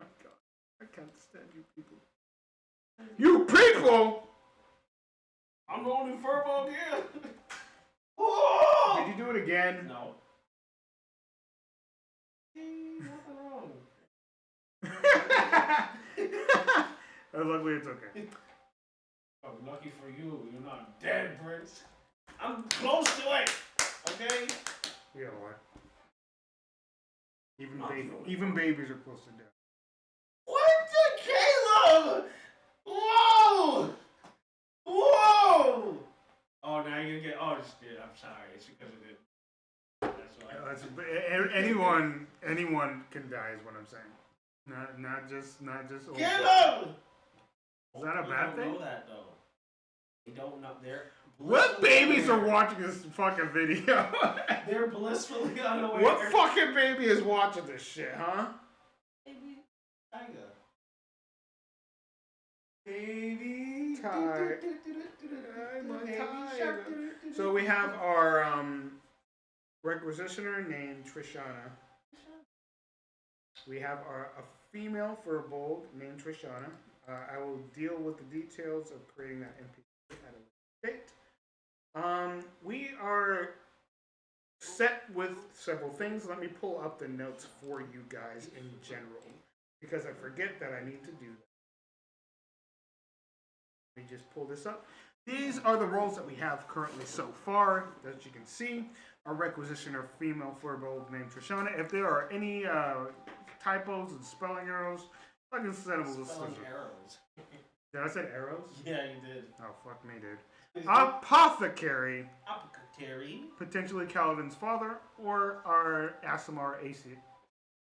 [SPEAKER 2] Oh my God, I can't stand you people. You people!
[SPEAKER 1] I'm the only furball again. Whoa!
[SPEAKER 2] Did you do it again?
[SPEAKER 1] No. Nothing wrong.
[SPEAKER 2] Luckily, it's okay.
[SPEAKER 1] Oh, lucky for you, you're not dead, Prince. I'm close to it. Okay.
[SPEAKER 2] Yeah, what? Even babies are close to death.
[SPEAKER 1] What the Caleb? Whoa! Whoa! Oh, now you're gonna get. Oh shit! I'm sorry. It's because of it. That's why.
[SPEAKER 2] Anyone can die is what I'm saying. Not just old.
[SPEAKER 1] Caleb!
[SPEAKER 2] Is that a bad thing?
[SPEAKER 1] They don't know that though. They don't know. They're
[SPEAKER 2] what babies are watching this fucking video?
[SPEAKER 1] They're blissfully unaware.
[SPEAKER 2] What fucking baby is watching this shit, huh?
[SPEAKER 1] Baby Tiger. Baby
[SPEAKER 2] Tiger. I'm a tiger. So we have our requisitioner named Trishana. We have a female furbolg named Trishana. I will deal with the details of creating that NPC at a later date. We are set with several things. Let me pull up the notes for you guys in general, because I forget that I need to do that. Let me just pull this up. These are the roles that we have currently so far. As you can see, our requisitioner female furbolg named Trishana. If there are any typos and spelling errors, I can send them.
[SPEAKER 1] Spelling arrows.
[SPEAKER 2] Did I say arrows?
[SPEAKER 1] Yeah, you did.
[SPEAKER 2] Oh, fuck me, dude. Apothecary.
[SPEAKER 1] Apothecary.
[SPEAKER 2] Potentially Kaladin's father, or our Asimar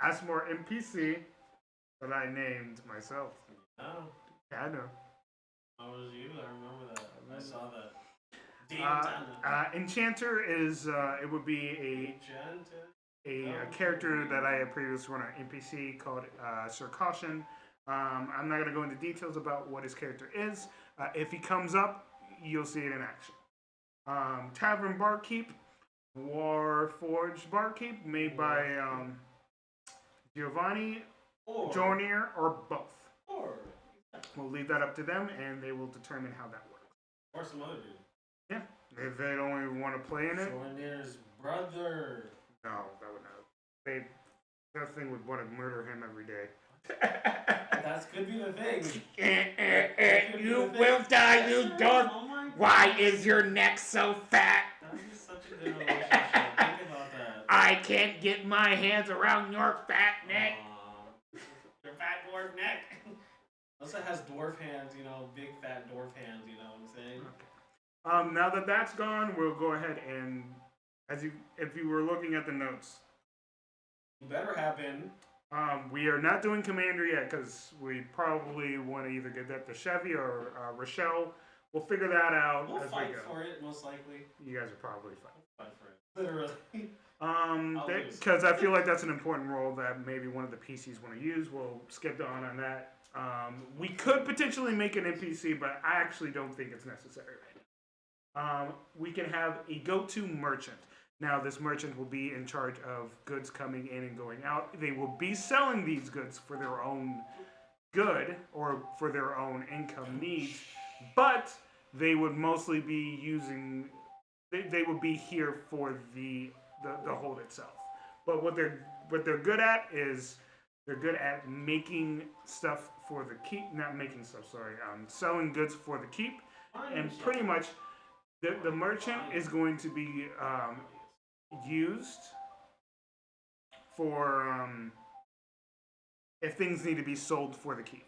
[SPEAKER 2] NPC that I named myself.
[SPEAKER 1] Oh.
[SPEAKER 2] Yeah, I know.
[SPEAKER 1] How was you? I remember that. I saw that.
[SPEAKER 2] Enchanter is, it would be a...
[SPEAKER 1] Enchanter?
[SPEAKER 2] a character that I had previously run an NPC called Sir Caution. I'm not going to go into details about what his character is. If he comes up, you'll see it in action. Tavern Barkeep, Warforged Barkeep, made by Giovanni, Jornier, or both.
[SPEAKER 1] Or
[SPEAKER 2] We'll leave that up to them, and they will determine how that works.
[SPEAKER 1] or some other dude.
[SPEAKER 2] Yeah, if they don't even want to play in it.
[SPEAKER 1] Jornier's brother.
[SPEAKER 2] No, that would not. That thing would want to murder him every day.
[SPEAKER 1] That could be the thing.
[SPEAKER 2] You will die, you dog.
[SPEAKER 1] Oh my God.
[SPEAKER 2] Why is your neck so fat?
[SPEAKER 1] That is such a good relationship. Think about that.
[SPEAKER 2] I can't get my hands around your fat neck.
[SPEAKER 1] Your fat dwarf neck. Also has dwarf hands, big fat dwarf hands, you know what I'm saying?
[SPEAKER 2] Okay. Now that that's gone, we'll go ahead and, if you were looking at the notes,
[SPEAKER 1] You better have been.
[SPEAKER 2] we are not doing Commander yet because we probably want to either get that to Chevy or Rochelle. We'll figure that out
[SPEAKER 1] We'll
[SPEAKER 2] as
[SPEAKER 1] fight
[SPEAKER 2] we go.
[SPEAKER 1] for it, most likely.
[SPEAKER 2] You guys are probably fine.
[SPEAKER 1] We'll fight for it. Literally.
[SPEAKER 2] Because I feel like that's an important role that maybe one of the PCs want to use. We'll skip on that. We could potentially make an NPC, but I actually don't think it's necessary right now. We can have a go-to merchant. Now, this merchant will be in charge of goods coming in and going out. They will be selling these goods for their own good or for their own income needs, but they would mostly be using. They would be here for the hold itself. But what they're good at is they're good at making stuff for the keep. Not making stuff. Sorry, selling goods for the keep, and pretty much the merchant is going to be used for if things need to be sold for the keep.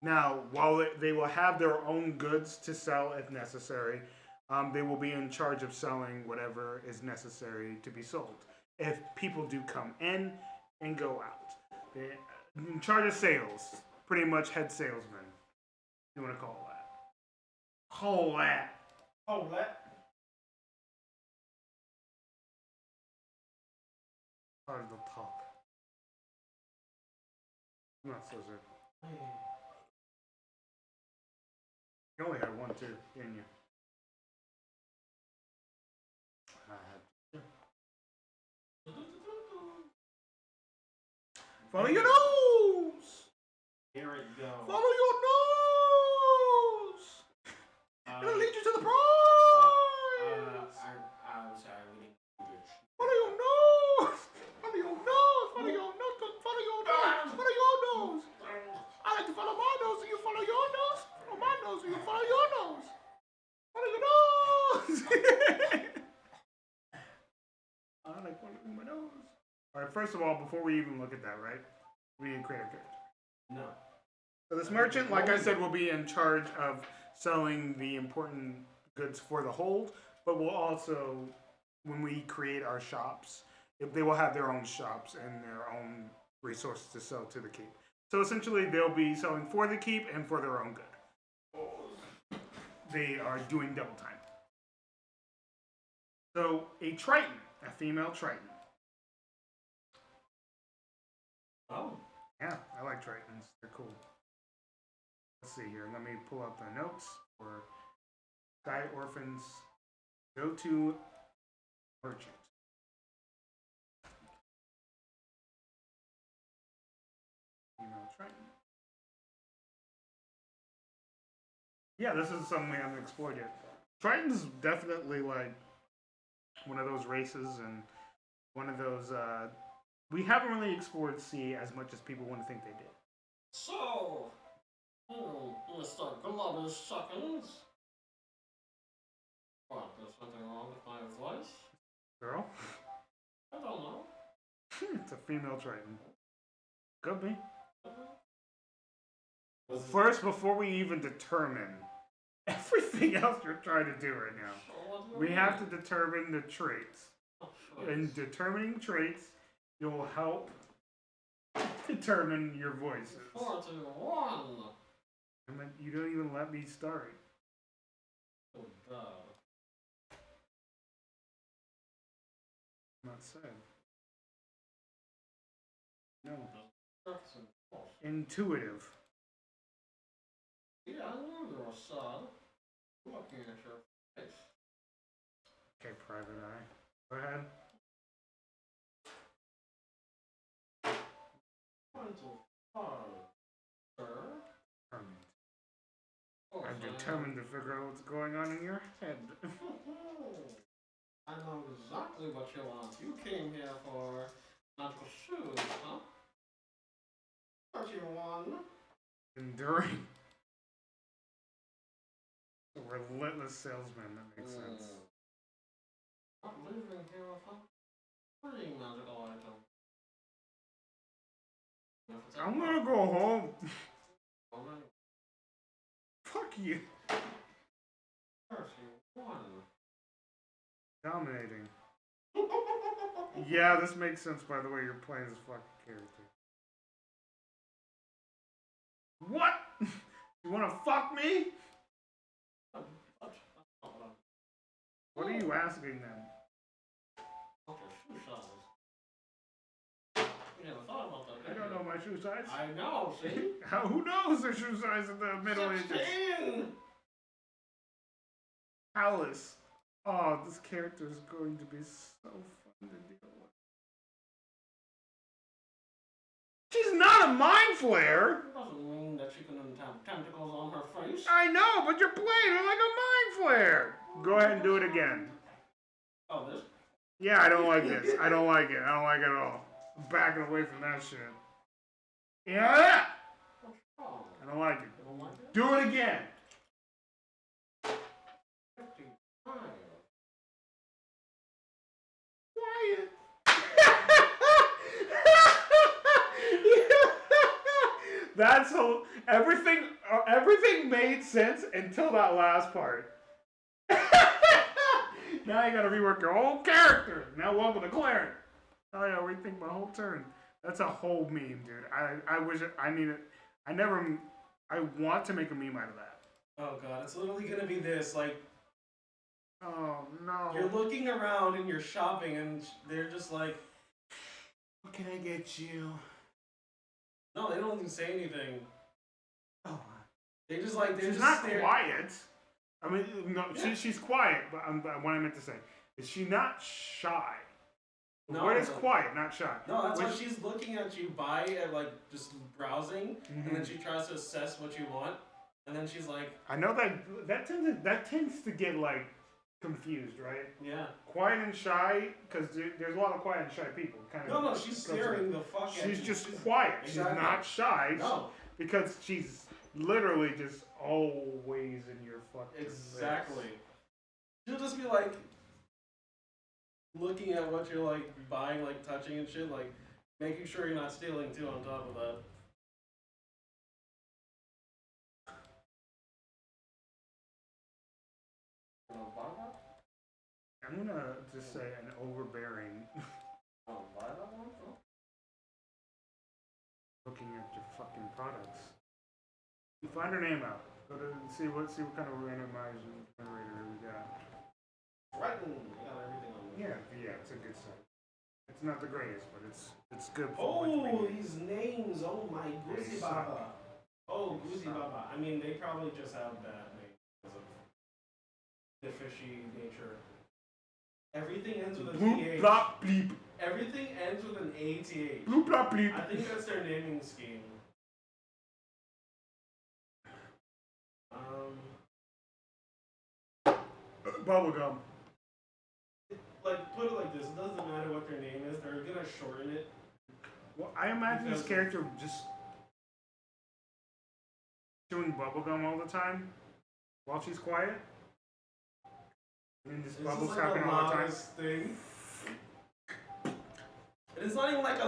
[SPEAKER 2] Now, while they will have their own goods to sell if necessary, they will be in charge of selling whatever is necessary to be sold. If people do come in and go out, they're in charge of sales, pretty much head salesman. You want to call that? Call that.
[SPEAKER 1] Oh, what?
[SPEAKER 2] Hard to talk. I'm not so sure. You only had one too, didn't you? I had two. Follow your nose!
[SPEAKER 1] Here it goes.
[SPEAKER 2] Follow your nose! It'll lead you to the prize!
[SPEAKER 1] I'm sorry, we need to do this.
[SPEAKER 2] Follow your nose! Follow your nose! Follow your nose! Follow your nose! Follow your nose! I like to follow my nose, so you follow your nose. Follow my nose, so you follow your nose. Follow your nose! I like following my nose. Alright, first of all, before we even look at that, right? We need to create a character.
[SPEAKER 1] No.
[SPEAKER 2] So this merchant, like I said, will be in charge of selling the important goods for the hold, but will also, when we create our shops, they will have their own shops and their own resources to sell to the keep. So essentially, they'll be selling for the keep and for their own good. They are doing double time. So a Triton, a female Triton.
[SPEAKER 1] Oh.
[SPEAKER 2] Yeah, I like Tritons. They're cool. Let's see here. Let me pull up the notes for Sky Orphans. Go to merchant. Female Triton. Yeah, this is something we haven't explored yet. Triton's definitely like one of those races and one of those. We haven't really explored sea as much as people want to think they did.
[SPEAKER 1] So, Mr. Globby Seconds. What, there's something wrong with my voice?
[SPEAKER 2] Girl?
[SPEAKER 1] I don't know.
[SPEAKER 2] It's a female Triton. Could be.
[SPEAKER 1] Was
[SPEAKER 2] First, before we even determine everything else you're trying to do right now,
[SPEAKER 1] what do you
[SPEAKER 2] we
[SPEAKER 1] mean?
[SPEAKER 2] have to determine the traits.
[SPEAKER 1] Oh,
[SPEAKER 2] In determining traits, you'll help determine your voices.
[SPEAKER 1] 41.
[SPEAKER 2] I mean, you don't even let me start.
[SPEAKER 1] Oh, God.
[SPEAKER 2] I'm not sad. know. Intuitive.
[SPEAKER 1] Yeah, I know you're a son. Looking at your face.
[SPEAKER 2] Okay, private eye. Go ahead. I'm determined to figure out what's going on in your head.
[SPEAKER 1] I know exactly what you want. You came here for magical shoes, huh? What you want?
[SPEAKER 2] Enduring. A relentless salesman, that makes sense.
[SPEAKER 1] Not leaving here without free magical item.
[SPEAKER 2] I'm gonna go home. Fuck you. Dominating. Yeah, this makes sense by the way you're playing this fucking character. What? You wanna fuck me? What are you asking them? I don't know my shoe size.
[SPEAKER 1] I know, see?
[SPEAKER 2] Who knows their shoe size in the Middle Ages?
[SPEAKER 1] 16!
[SPEAKER 2] Alice. Oh, this character is going to be so fun to deal with. She's not a mind flayer!
[SPEAKER 1] It doesn't mean that she can have tentacles on her face.
[SPEAKER 2] I know, but you're playing her like a mind flayer! Go ahead and do it again.
[SPEAKER 1] Oh, this?
[SPEAKER 2] Yeah, I don't like this. I don't like it. I don't like it at all. I'm backing away from that shit. Yeah! I don't like it. Do it again! Quiet. That's everything. Everything made sense until that last part. Now you gotta rework your whole character. Now welcome to Clarence. Oh yeah, rethink my whole turn. That's a whole meme, dude. I wish I need it. I want to make a meme out of that.
[SPEAKER 1] Oh god, it's literally gonna be this, like...
[SPEAKER 2] Oh no.
[SPEAKER 1] You're looking around and you're shopping and they're just like...
[SPEAKER 2] What can I get you?
[SPEAKER 1] No, they don't even say anything.
[SPEAKER 2] Oh.
[SPEAKER 1] They just like...
[SPEAKER 2] She's not quiet. I mean, no, yeah. she's quiet, but what I meant to say is she not shy.
[SPEAKER 1] No,
[SPEAKER 2] what is quiet, not shy?
[SPEAKER 1] No, that's why she's looking at you like just browsing, and then she tries to assess what you want, and then she's like...
[SPEAKER 2] I know that tends to get like confused, right?
[SPEAKER 1] Yeah.
[SPEAKER 2] Quiet and shy, because there's a lot of quiet and shy people. Kind of.
[SPEAKER 1] No, she's staring the fuck at you.
[SPEAKER 2] She's just quiet.
[SPEAKER 1] Exactly.
[SPEAKER 2] She's not shy.
[SPEAKER 1] No.
[SPEAKER 2] Because she's literally just always in your fucking
[SPEAKER 1] Exactly.
[SPEAKER 2] face.
[SPEAKER 1] She'll just be like looking at what you're like buying, like touching and shit, like making sure you're not stealing too on top of that.
[SPEAKER 2] I'm gonna just say an overbearing. Looking at your fucking products. Find her name out. Go to see what kind of randomizer generator we got.
[SPEAKER 1] Right, we got everything on there.
[SPEAKER 2] Yeah, it's a good site. It's not the greatest, but it's good.
[SPEAKER 1] Oh, these names! Oh my Goosey Baba! Oh, Goosey Baba. I mean, they probably just have that name because of the fishy nature. Everything ends with a
[SPEAKER 2] Bloop,
[SPEAKER 1] TH.
[SPEAKER 2] blop, bleep.
[SPEAKER 1] Everything ends with an ATH.
[SPEAKER 2] Bloop, blop, bleep.
[SPEAKER 1] I think that's their naming scheme.
[SPEAKER 2] Bubblegum.
[SPEAKER 1] Like, put it like this, it doesn't matter what their name is, they're gonna shorten it.
[SPEAKER 2] Well, I imagine this character just chewing bubblegum all the time while she's quiet. And just bubbles happening all the time.
[SPEAKER 1] Thing. It's not even like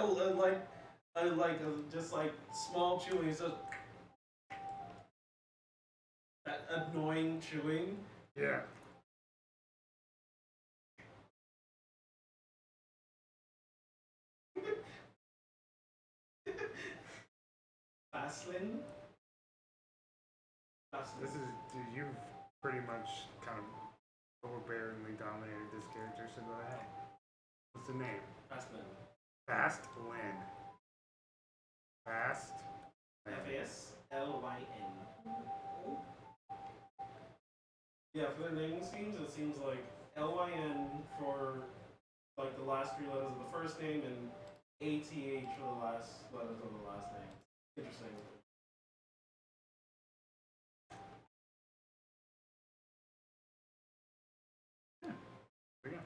[SPEAKER 1] just like small chewing, it's just that annoying chewing.
[SPEAKER 2] Yeah.
[SPEAKER 1] Faslin?
[SPEAKER 2] This is, dude, you've pretty much kind of overbearingly dominated this character, so go ahead. What's the name?
[SPEAKER 1] Fastlin.
[SPEAKER 2] Fastlin. Fast.
[SPEAKER 1] FASLYN. Yeah, for their naming schemes, it seems like LYN for like the last three letters of the first name and ATH for the last letters of the last name. Interesting.
[SPEAKER 2] There you go.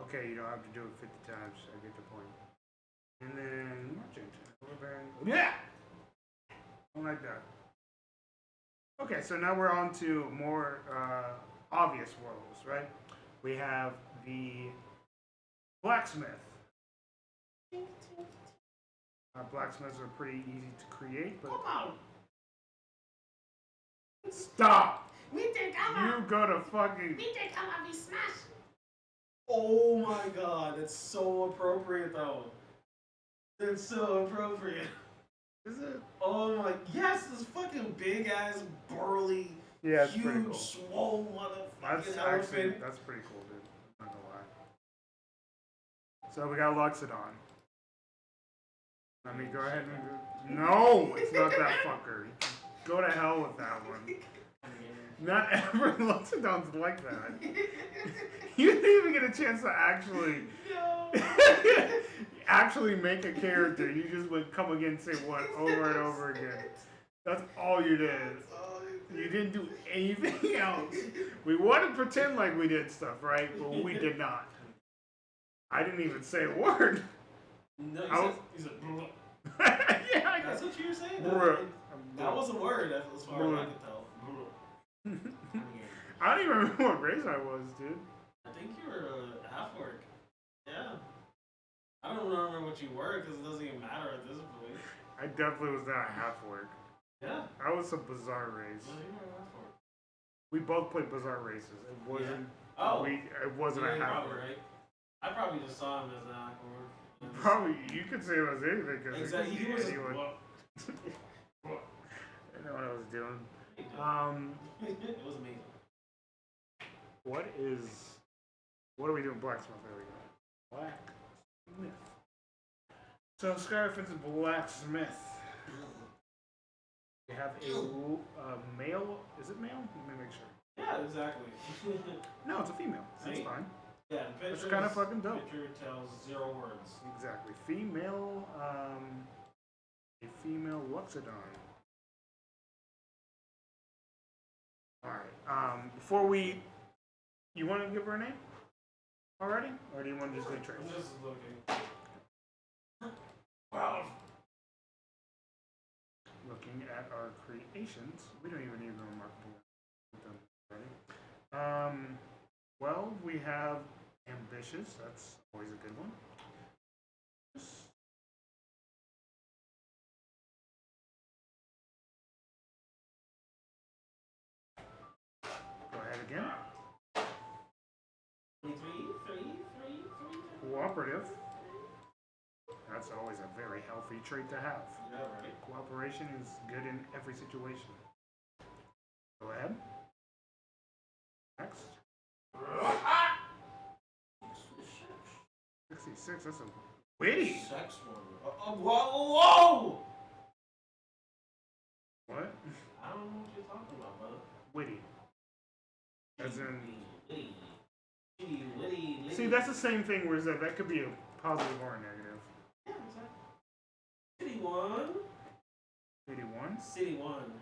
[SPEAKER 2] Okay, you don't have to do it 50 times. I get the point. And then merchant. Yeah! I don't like that. Okay, so now we're on to more obvious worlds, right? We have the blacksmith. Blacksmiths are pretty easy to create, but...
[SPEAKER 1] Come on!
[SPEAKER 2] Stop!
[SPEAKER 1] We think I'm
[SPEAKER 2] You go to fucking...
[SPEAKER 1] We think I'm gonna be smashed! Oh my god, it's so appropriate though. It's so appropriate.
[SPEAKER 2] Is it?
[SPEAKER 1] Oh my, yes, this fucking big ass, burly,
[SPEAKER 2] Yeah, it's
[SPEAKER 1] huge,
[SPEAKER 2] pretty cool.
[SPEAKER 1] swole motherfucking
[SPEAKER 2] That's
[SPEAKER 1] elephant.
[SPEAKER 2] actually, that's pretty cool, dude. I'm not gonna lie. So we got Luxodon. Let me go ahead and... No! It's not that fucker. Go to hell with that one. Not every Luxodon's like that. You didn't even get a chance to actually... actually make a character. You just would come again and say what over and over again. That's all you did. You didn't do anything else. We wanted to pretend like we did stuff, right? But we did not. I didn't even say a word.
[SPEAKER 1] No, you said
[SPEAKER 2] yeah,
[SPEAKER 1] that's what you were saying? That was a word, as far as I could tell.
[SPEAKER 2] I don't even remember what race I was, dude.
[SPEAKER 1] I think you were half orc. Yeah. I don't remember what you were because it doesn't even matter at this point.
[SPEAKER 2] I definitely was not half orc.
[SPEAKER 1] Yeah.
[SPEAKER 2] I was a bizarre race.
[SPEAKER 1] No, you were half orc.
[SPEAKER 2] We both played bizarre races. It wasn't.
[SPEAKER 1] Yeah. Oh.
[SPEAKER 2] It wasn't a half orc.
[SPEAKER 1] Right. I probably just saw him as an half orc.
[SPEAKER 2] Probably you could say it was anything because
[SPEAKER 1] exactly. He was
[SPEAKER 2] anyone. I know what I was doing.
[SPEAKER 1] It was amazing.
[SPEAKER 2] What are we doing? Blacksmith. There we go. Blacksmith. So Sky Orphans is blacksmith. We have a male. Is it male? Let me make sure.
[SPEAKER 1] Yeah, exactly.
[SPEAKER 2] No, it's a female. That's
[SPEAKER 1] See?
[SPEAKER 2] fine.
[SPEAKER 1] Yeah,
[SPEAKER 2] it's kind of fucking dope.
[SPEAKER 1] Picture tells 0 words.
[SPEAKER 2] Exactly. Female, a female Luxodon. Alright, before we... You want to give her a name? Already? Or do you want to just say traits?
[SPEAKER 1] I'm just looking. Wow.
[SPEAKER 2] Looking at our creations. We don't even need remarkable. We've done already. Well, we have ambitious. That's always a good one. Go ahead again.
[SPEAKER 1] 3.
[SPEAKER 2] Cooperative. That's always a very healthy trait to have.
[SPEAKER 1] Yeah, right.
[SPEAKER 2] Cooperation is good in every situation. Go ahead. Next. 66, that's a witty.
[SPEAKER 1] Sex one. Whoa!
[SPEAKER 2] What?
[SPEAKER 1] I don't know what you're talking about, brother.
[SPEAKER 2] Witty. As in...
[SPEAKER 1] Witty.
[SPEAKER 2] See, that's the same thing where that could be a positive or a negative.
[SPEAKER 1] Yeah, exactly. City 1.
[SPEAKER 2] 81?
[SPEAKER 1] City 1.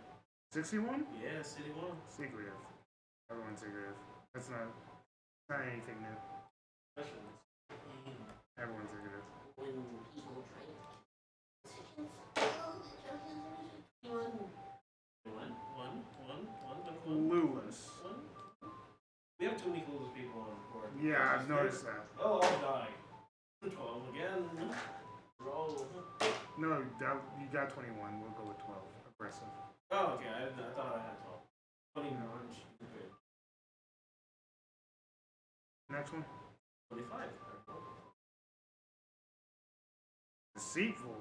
[SPEAKER 2] 61?
[SPEAKER 1] Yeah, City 1.
[SPEAKER 2] Secretive. Everyone's secretive. That's not anything new.
[SPEAKER 1] Questions.
[SPEAKER 2] Everyone's secretive.
[SPEAKER 1] When people drink.
[SPEAKER 2] Clueless.
[SPEAKER 1] We have too many clueless people on board.
[SPEAKER 2] Yeah, I've noticed that.
[SPEAKER 1] Oh, I'll die. 12 again. Roll.
[SPEAKER 2] No, you got 21. We'll go with 12. Aggressive.
[SPEAKER 1] Oh, okay. I thought I had 12. 21. Stupid.
[SPEAKER 2] Next one.
[SPEAKER 1] 25.
[SPEAKER 2] Deceitful.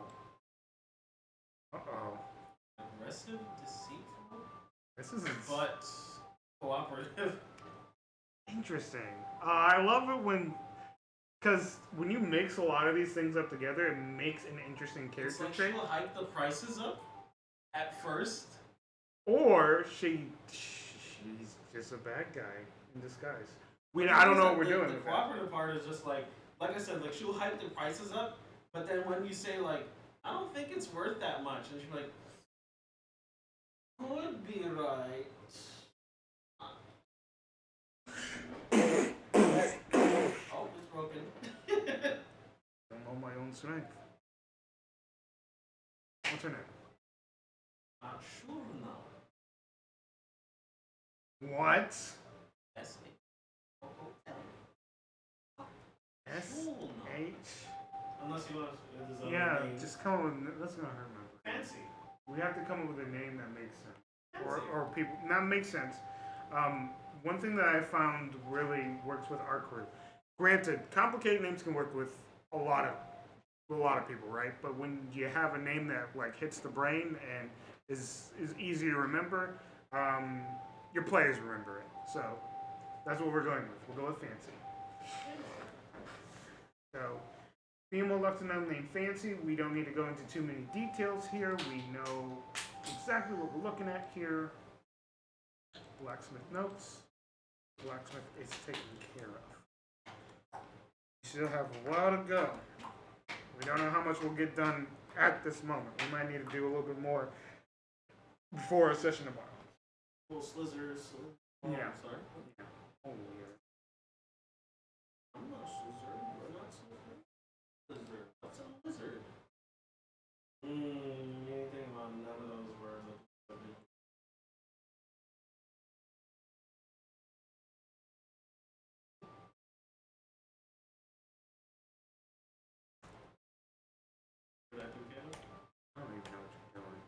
[SPEAKER 2] Uh-oh.
[SPEAKER 1] Aggressive, deceitful,
[SPEAKER 2] This isn't...
[SPEAKER 1] but cooperative.
[SPEAKER 2] Interesting. I love it when Because when you mix a lot of these things up together, it makes an interesting
[SPEAKER 1] It's
[SPEAKER 2] character
[SPEAKER 1] like
[SPEAKER 2] trait.
[SPEAKER 1] she'll hike the prices up at first.
[SPEAKER 2] Or she's just a bad guy in disguise.
[SPEAKER 1] But
[SPEAKER 2] I don't know what we're
[SPEAKER 1] the,
[SPEAKER 2] doing
[SPEAKER 1] The
[SPEAKER 2] with that.
[SPEAKER 1] cooperative part is just like I said, like she'll hike the prices up, but then when you say like, I don't think it's worth that much, and she's like, could be right. Oh, it's broken.
[SPEAKER 2] Don't know my own strength. What's her name?
[SPEAKER 1] Not sure now.
[SPEAKER 2] What?
[SPEAKER 1] S
[SPEAKER 2] S-H?
[SPEAKER 1] Unless you want to.
[SPEAKER 2] Yeah, just come up with. That's not her number.
[SPEAKER 1] Fancy.
[SPEAKER 2] We have to come up with a name that makes sense.
[SPEAKER 1] Fancy.
[SPEAKER 2] Or people. Not makes sense. One thing that I found really works with our crew. Granted, complicated names can work with a lot of people, right? But when you have a name that like hits the brain and is easy to remember, your players remember it. So that's what we're going with. We'll go with Fancy. So, female lieutenant named Fancy. We don't need to go into too many details here. We know exactly what we're looking at here. Blacksmith notes. Blacksmith is taken care of. We still have a while to go. We don't know how much we'll get done at this moment. We might need to do a little bit more before our session tomorrow.
[SPEAKER 1] Well, Slizzers. Oh,
[SPEAKER 2] Yeah.
[SPEAKER 1] Sorry.
[SPEAKER 2] Yeah. Oh, yeah.
[SPEAKER 1] I'm not Slizzer. We're not Slizzer. Lizard. What's a lizard? Anything about none of those words. Did I do Kevin?
[SPEAKER 2] I don't even know what you're doing.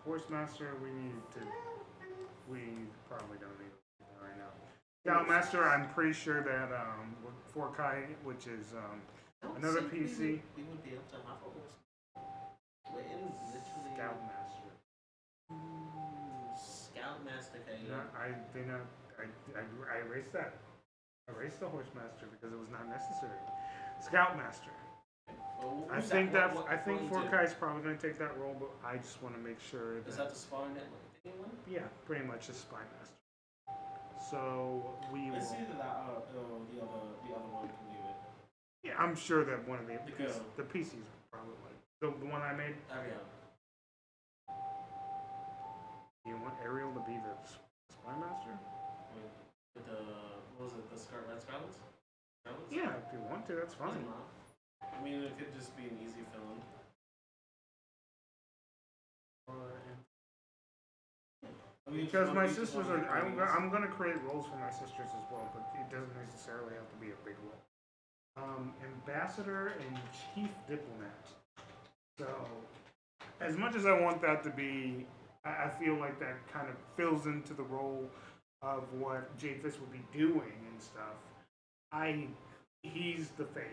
[SPEAKER 2] Horsemaster, we probably don't need to right now. Scoutmaster, I'm pretty sure that for Kai, which is another PC.
[SPEAKER 1] We would be able to have a horse. Literally.
[SPEAKER 2] Scoutmaster.
[SPEAKER 1] Scoutmaster.
[SPEAKER 2] I erased that. I erased the Horsemaster because it was not necessary. Scoutmaster.
[SPEAKER 1] Well,
[SPEAKER 2] I think Forkai's probably going to take that role, but I just want to make sure that.
[SPEAKER 1] Is that the spy network thing one?
[SPEAKER 2] Yeah, pretty much a spy master. So we will.
[SPEAKER 1] Let's see that the other one can do it.
[SPEAKER 2] Yeah, I'm sure that one of the
[SPEAKER 1] Because
[SPEAKER 2] the PCs probably the one I made.
[SPEAKER 1] Ariel.
[SPEAKER 2] You want Ariel to be the spy master?
[SPEAKER 1] With the what was it? The Red Scarlets?
[SPEAKER 2] Yeah, if you want to, that's fine.
[SPEAKER 1] I mean, it could just be an easy fill-in.
[SPEAKER 2] Because my sisters are, I'm gonna create roles for my sisters as well, but it doesn't necessarily have to be a big role. Ambassador and chief diplomat. So, as much as I want that to be, I feel like that kind of fills into the role of what Jade Fist would be doing and stuff. He's the face.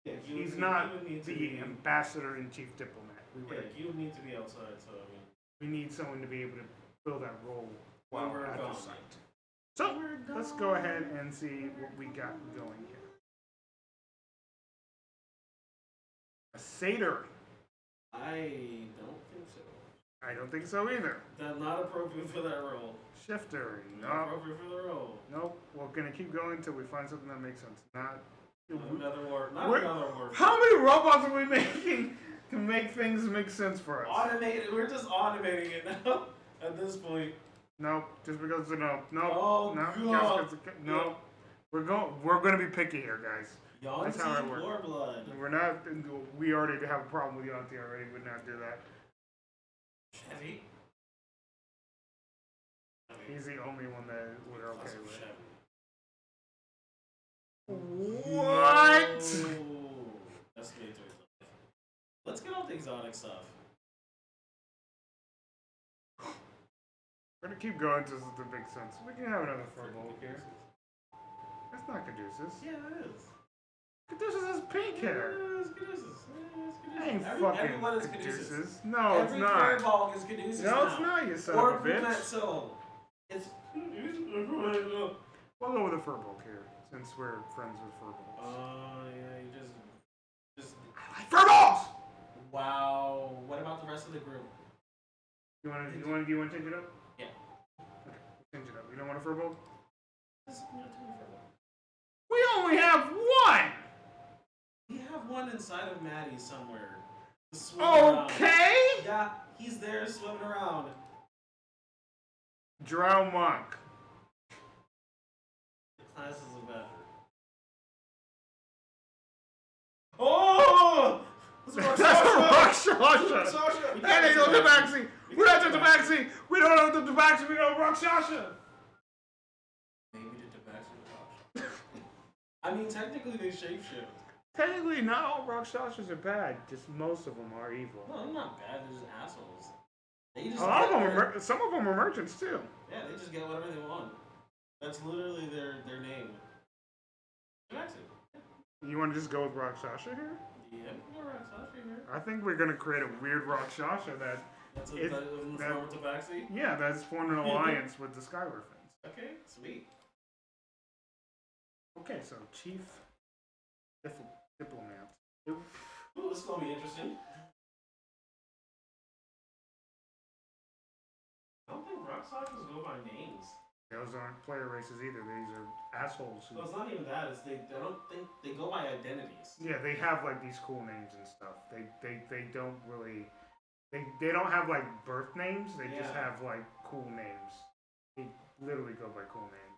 [SPEAKER 1] Yeah,
[SPEAKER 2] he's not the ambassador and chief diplomat.
[SPEAKER 1] You would need to be outside, so I mean.
[SPEAKER 2] We need someone to be able to fill that role while
[SPEAKER 1] we're
[SPEAKER 2] at
[SPEAKER 1] gone.
[SPEAKER 2] the site. So let's go ahead and see what we got going here. A satyr.
[SPEAKER 1] I don't think so.
[SPEAKER 2] I don't think so either.
[SPEAKER 1] That's not appropriate for that role.
[SPEAKER 2] Shifter.
[SPEAKER 1] Not appropriate for the role.
[SPEAKER 2] Nope. We're gonna keep going until we find something that makes sense.
[SPEAKER 1] Another word. Another word.
[SPEAKER 2] How many robots are we making to make things make sense for us?
[SPEAKER 1] Automated. We're just automating it now. At this point.
[SPEAKER 2] Nope. Just because no.
[SPEAKER 1] Oh,
[SPEAKER 2] no.
[SPEAKER 1] God.
[SPEAKER 2] No. We're gonna be picky here, guys.
[SPEAKER 1] Yuan-ti,
[SPEAKER 2] That's how it works.
[SPEAKER 1] blood.
[SPEAKER 2] We're not. We already have a problem with Yuan-ti already. Would not do that.
[SPEAKER 1] Chevy.
[SPEAKER 2] He's the only one that we're okay with.
[SPEAKER 1] Chevy.
[SPEAKER 2] What?
[SPEAKER 1] No. That's way too exotic. Let's get off the exotic stuff.
[SPEAKER 2] We're gonna keep going until something makes sense. We can have another furball here. That's not Caduceus.
[SPEAKER 1] Yeah, it is.
[SPEAKER 2] Caduceus has pink hair.
[SPEAKER 1] Yeah, it's Caduceus.
[SPEAKER 2] Ain't
[SPEAKER 1] Everyone
[SPEAKER 2] fucking
[SPEAKER 1] is
[SPEAKER 2] Caduceus. No, it's not.
[SPEAKER 1] Every furball is Caduceus
[SPEAKER 2] No,
[SPEAKER 1] now.
[SPEAKER 2] it's not, you son
[SPEAKER 1] or
[SPEAKER 2] of a bitch.
[SPEAKER 1] So it's
[SPEAKER 2] We'll go with a furball here. since we're friends with furballs.
[SPEAKER 1] Oh yeah, just.
[SPEAKER 2] I like furballs.
[SPEAKER 1] Wow. What about the rest of the group?
[SPEAKER 2] You want to change it up?
[SPEAKER 1] Yeah.
[SPEAKER 2] Okay, change it up. You don't want a furball?
[SPEAKER 1] Just, furball.
[SPEAKER 2] We only have one.
[SPEAKER 1] We have one inside of Maddie somewhere.
[SPEAKER 2] Okay.
[SPEAKER 1] Yeah, he's there swimming around.
[SPEAKER 2] Drow monk.
[SPEAKER 1] The class is a better. Oh!
[SPEAKER 2] That's a Rakshasha! And they go to Tabaxi! We don't have Tabaxi! We don't have the Tabaxi, we don't have Rakshasha!
[SPEAKER 1] Maybe the Tabaxi was option. I mean, technically they shapeshift.
[SPEAKER 2] Technically, not all Rakshashas are bad, just most of them are evil.
[SPEAKER 1] No, they're not bad, they're just assholes. They just
[SPEAKER 2] a lot of them are, some of them are merchants too.
[SPEAKER 1] Yeah, they just get whatever they want. That's literally their name. Tabaxi.
[SPEAKER 2] You want to just go with Rakshasha here?
[SPEAKER 1] Yeah, we're Rakshasha here.
[SPEAKER 2] I think we're going to create a weird Rakshasha
[SPEAKER 1] That's in the form of Tabaxi?
[SPEAKER 2] Yeah, that's formed an alliance with the Sky Orphans.
[SPEAKER 1] Okay, sweet.
[SPEAKER 2] Okay, so Chief Diplomat.
[SPEAKER 1] Ooh, this is going to be interesting. I don't think Rakshasas go by names.
[SPEAKER 2] Those aren't player races either. These are assholes.
[SPEAKER 1] Well, it's not even that. It's they don't think they go by identities.
[SPEAKER 2] Yeah, they have like these cool names and stuff. They don't really they don't have like birth names. They just have like cool names. They literally go by cool names.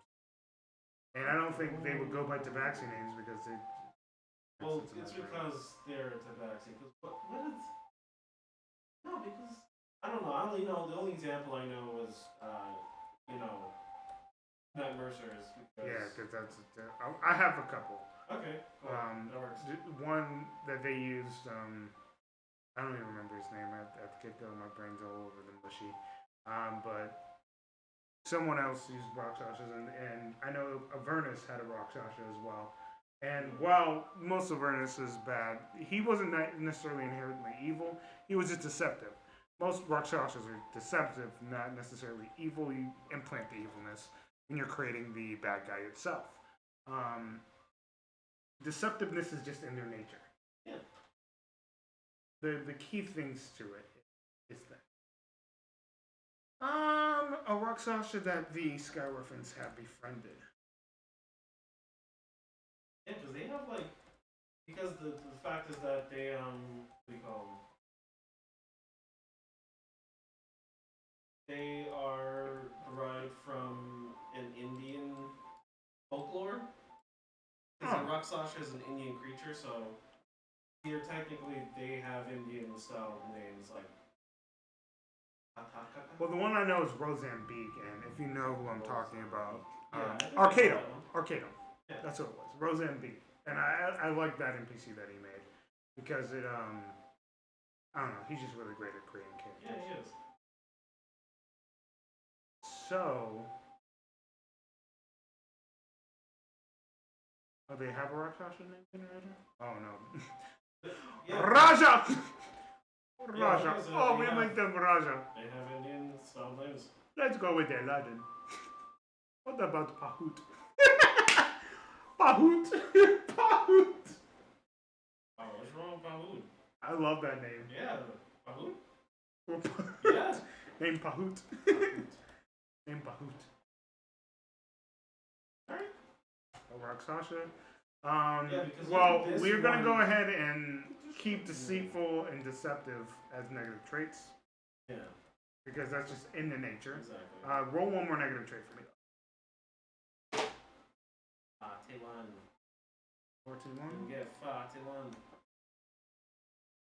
[SPEAKER 2] And I don't think they would go by Tabaxi names because they.
[SPEAKER 1] Well, it's because they're Tabaxi. What is? No, because I don't know. I only know the only example I know was Matt Mercer's.
[SPEAKER 2] Yeah, because that's. I have a couple.
[SPEAKER 1] Okay, cool. That works.
[SPEAKER 2] One that they used. I don't even remember his name at the get-go. My brain's all over the mushy. But someone else used Rakshasas, and I know Avernus had a Rakshasha as well. And while most of Avernus is bad, he wasn't necessarily inherently evil. He was just deceptive. Most Rakshasas are deceptive, not necessarily evil. You implant the evilness when you're creating the bad guy itself. Deceptiveness is just in their nature.
[SPEAKER 1] Yeah.
[SPEAKER 2] The key things to it is that. A Rakshasha that the Sky Orphans have befriended.
[SPEAKER 1] Yeah, because they have because the fact is that they what do you call them? They are derived from an Indian folklore. Because the Rakshasha is an Indian creature, so here technically they have Indian style names like.
[SPEAKER 2] Well, the one I know is Rosambeek, and if you know who I'm talking about,
[SPEAKER 1] Arcado.
[SPEAKER 2] Yeah. That's what it was, Rosambeek, and I like that NPC that he made because it I don't know, he's just really great at creating characters.
[SPEAKER 1] Yeah, he is.
[SPEAKER 2] So, they have a Rakshasha name generator? Oh no.
[SPEAKER 1] Yeah.
[SPEAKER 2] Raja! Raja.
[SPEAKER 1] Yeah,
[SPEAKER 2] we make them Raja.
[SPEAKER 1] They have Indian style names.
[SPEAKER 2] Let's go with Aladdin. What about Pahut? Pahut! Pahut!
[SPEAKER 1] Oh, what's wrong with Pahut?
[SPEAKER 2] I love that name.
[SPEAKER 1] Yeah, Pahut? Yeah.
[SPEAKER 2] Name Pahut. Name Pahut.
[SPEAKER 1] Alright.
[SPEAKER 2] Rakshasha.
[SPEAKER 1] Well,
[SPEAKER 2] we're going to go ahead and keep deceitful and deceptive as negative traits.
[SPEAKER 1] Yeah.
[SPEAKER 2] Because that's just in the nature.
[SPEAKER 1] Exactly.
[SPEAKER 2] Roll one more negative trait for me.
[SPEAKER 1] T1.
[SPEAKER 2] 4-1.
[SPEAKER 1] Get T1.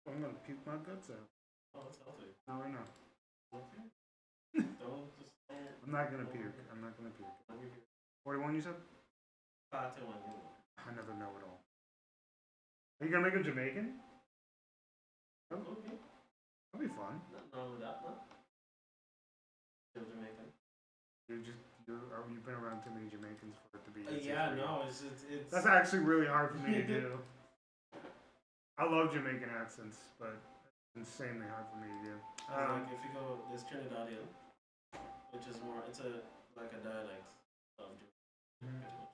[SPEAKER 2] I'm going to puke my guts out.
[SPEAKER 1] Oh, that's healthy.
[SPEAKER 2] Not right now.
[SPEAKER 1] Okay. Don't.
[SPEAKER 2] I'm not going to puke. I'm not going to puke. 41 you said?
[SPEAKER 1] T1.
[SPEAKER 2] I never know it all. Are you going to make a Jamaican? Oh,
[SPEAKER 1] Okay.
[SPEAKER 2] that'd be fun.
[SPEAKER 1] Nothing wrong with that, no? Still Jamaican.
[SPEAKER 2] You've been around too many Jamaicans for it to be.
[SPEAKER 1] Yeah, no, it's.
[SPEAKER 2] That's actually really hard for me to do. I love Jamaican accents, but it's insanely hard for me to do.
[SPEAKER 1] Like if you go, there's Trinidadian, which is more. It's like a dialect of Jamaican.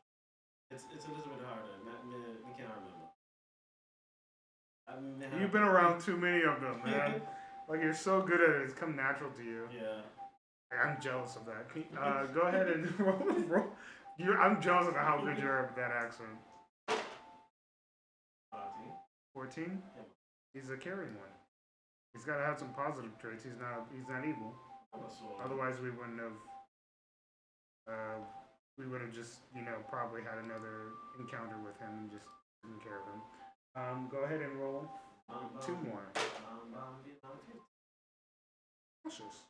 [SPEAKER 1] It's a little bit harder. Me can't remember.
[SPEAKER 2] You've been around too many of them, man. Like you're so good at it, it's come natural to you.
[SPEAKER 1] Yeah.
[SPEAKER 2] I'm jealous of that. Go ahead and roll. I'm jealous of how good you are with that accent. 14.
[SPEAKER 1] Yeah.
[SPEAKER 2] He's a caring one. He's got to have some positive traits. He's not. He's not evil. Otherwise, we wouldn't have. We would have just, probably had another encounter with him and just taken care of him. Go ahead and roll 2 more. Cautious.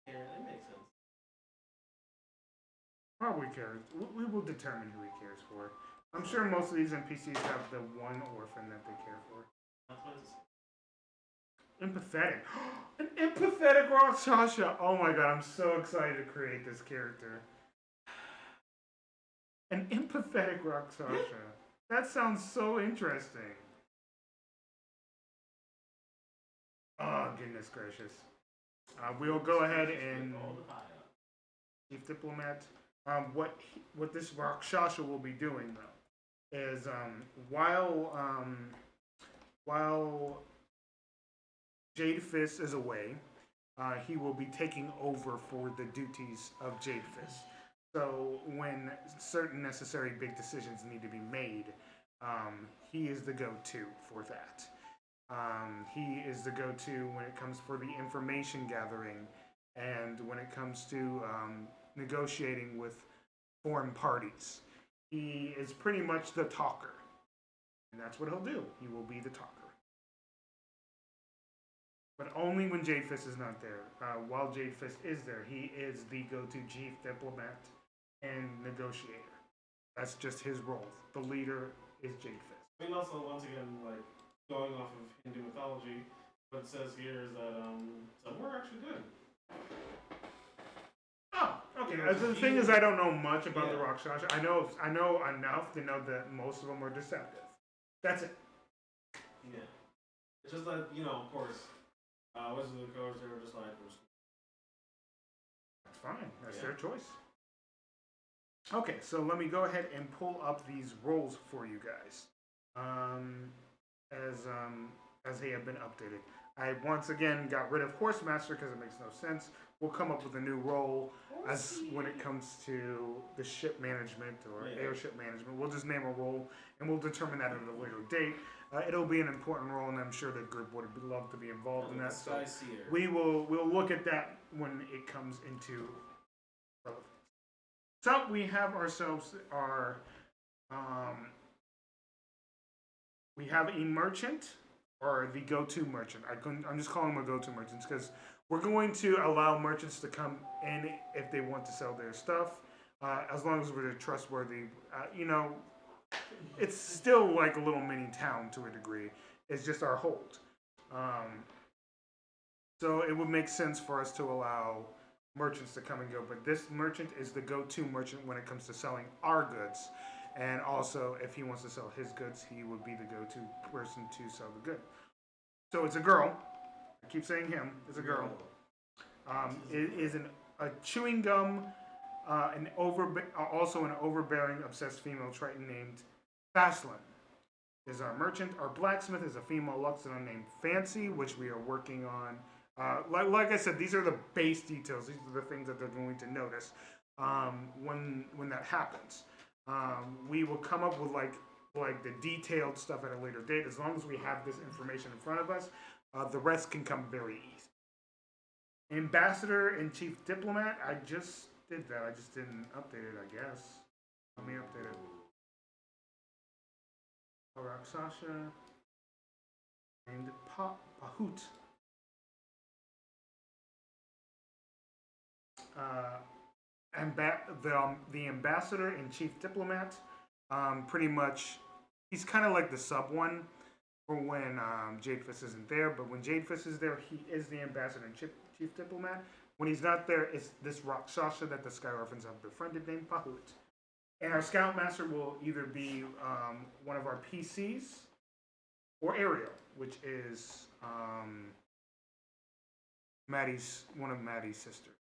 [SPEAKER 1] Yeah, that makes sense.
[SPEAKER 2] Probably cares. We will determine who he cares for. I'm sure most of these NPCs have the one orphan that they care for. Empathetic. An empathetic Rakshasa. Oh my god, I'm so excited to create this character. An empathetic Rakshasa. That sounds so interesting. Oh, goodness gracious. We'll go ahead and Chief Diplomat. What this Rakshasa will be doing though is while Jade Fist is away, he will be taking over for the duties of Jade Fist. So when certain necessary big decisions need to be made, he is the go-to for that. He is the go-to when it comes for the information gathering and when it comes to negotiating with foreign parties. He is pretty much the talker. And that's what he'll do. He will be the talker. But only when Jade Fist is not there. While Jade Fist is there, he is the go-to chief diplomat and negotiator. That's just his role. The leader is Jade Fist.
[SPEAKER 1] I mean, also, once again, like, going off of Hindu mythology, what it says here is that some were actually good.
[SPEAKER 2] Oh, okay. The thing is, I don't know much about the Rakshasa. I know enough to know that most of them are deceptive. That's it.
[SPEAKER 1] Yeah. It's just that, of course, Wizards of the Coast, they were just like,
[SPEAKER 2] that's fine. That's their choice. Okay, so let me go ahead and pull up these roles for you guys. As they have been updated. I once again got rid of Horsemaster because it makes no sense. We'll come up with a new role as when it comes to the ship management or airship management. We'll just name a role and we'll determine that at a later date. It'll be an important role, and I'm sure the group would love to be involved in that. So we'll look at that when it comes into relevance. So we have ourselves we have a merchant, or the go-to merchant. I'm just calling them a go-to merchants because we're going to allow merchants to come in if they want to sell their stuff, as long as we're trustworthy. It's still like a little mini town to a degree. It's just our hold. So it would make sense for us to allow merchants to come and go, but this merchant is the go-to merchant when it comes to selling our goods. And also, if he wants to sell his goods, he would be the go-to person to sell the good. So it's a girl. I keep saying him. It's a girl. It is a chewing gum, also an overbearing, obsessed female Triton named Faslin. Is our merchant. Our blacksmith is a female Luxodon named Fancy, which we are working on. Like I said, these are the base details. These are the things that they're going to notice when that happens. We will come up with like the detailed stuff at a later date. As long as we have this information in front of us, the rest can come very easy. Ambassador and Chief Diplomat. I just did that. I just didn't update it, I guess. Let me update it. Rakshasa and Pahut. The ambassador and chief diplomat. Pretty much, he's kind of like the sub one for when Jade Fist isn't there. But when Jade Fist is there, he is the ambassador and chief diplomat. When he's not there, it's this Rakshasa that the Sky Orphans have befriended named Pahut. And our Scoutmaster will either be one of our PCs or Ariel, which is one of Maddie's sisters,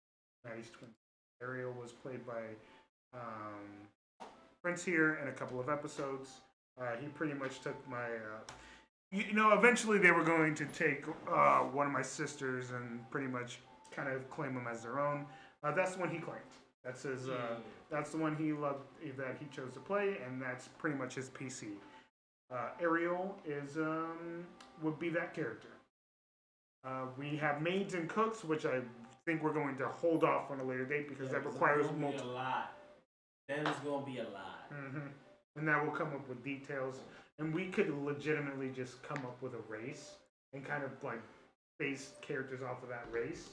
[SPEAKER 2] Maddie's twin. Ariel was played by prince here in a couple of episodes. He pretty much took my. Eventually they were going to take one of my sisters and pretty much kind of claim him as their own. That's the one he claimed. That's his. That's the one he loved that he chose to play, and that's pretty much his PC. Ariel is would be that character. We have maids and cooks, which I think we're going to hold off on a later date because that requires
[SPEAKER 3] multiple. A lot. That is going to be a lot.
[SPEAKER 2] Mm-hmm. And that will come up with details, and we could legitimately just come up with a race and kind of like base characters off of that race,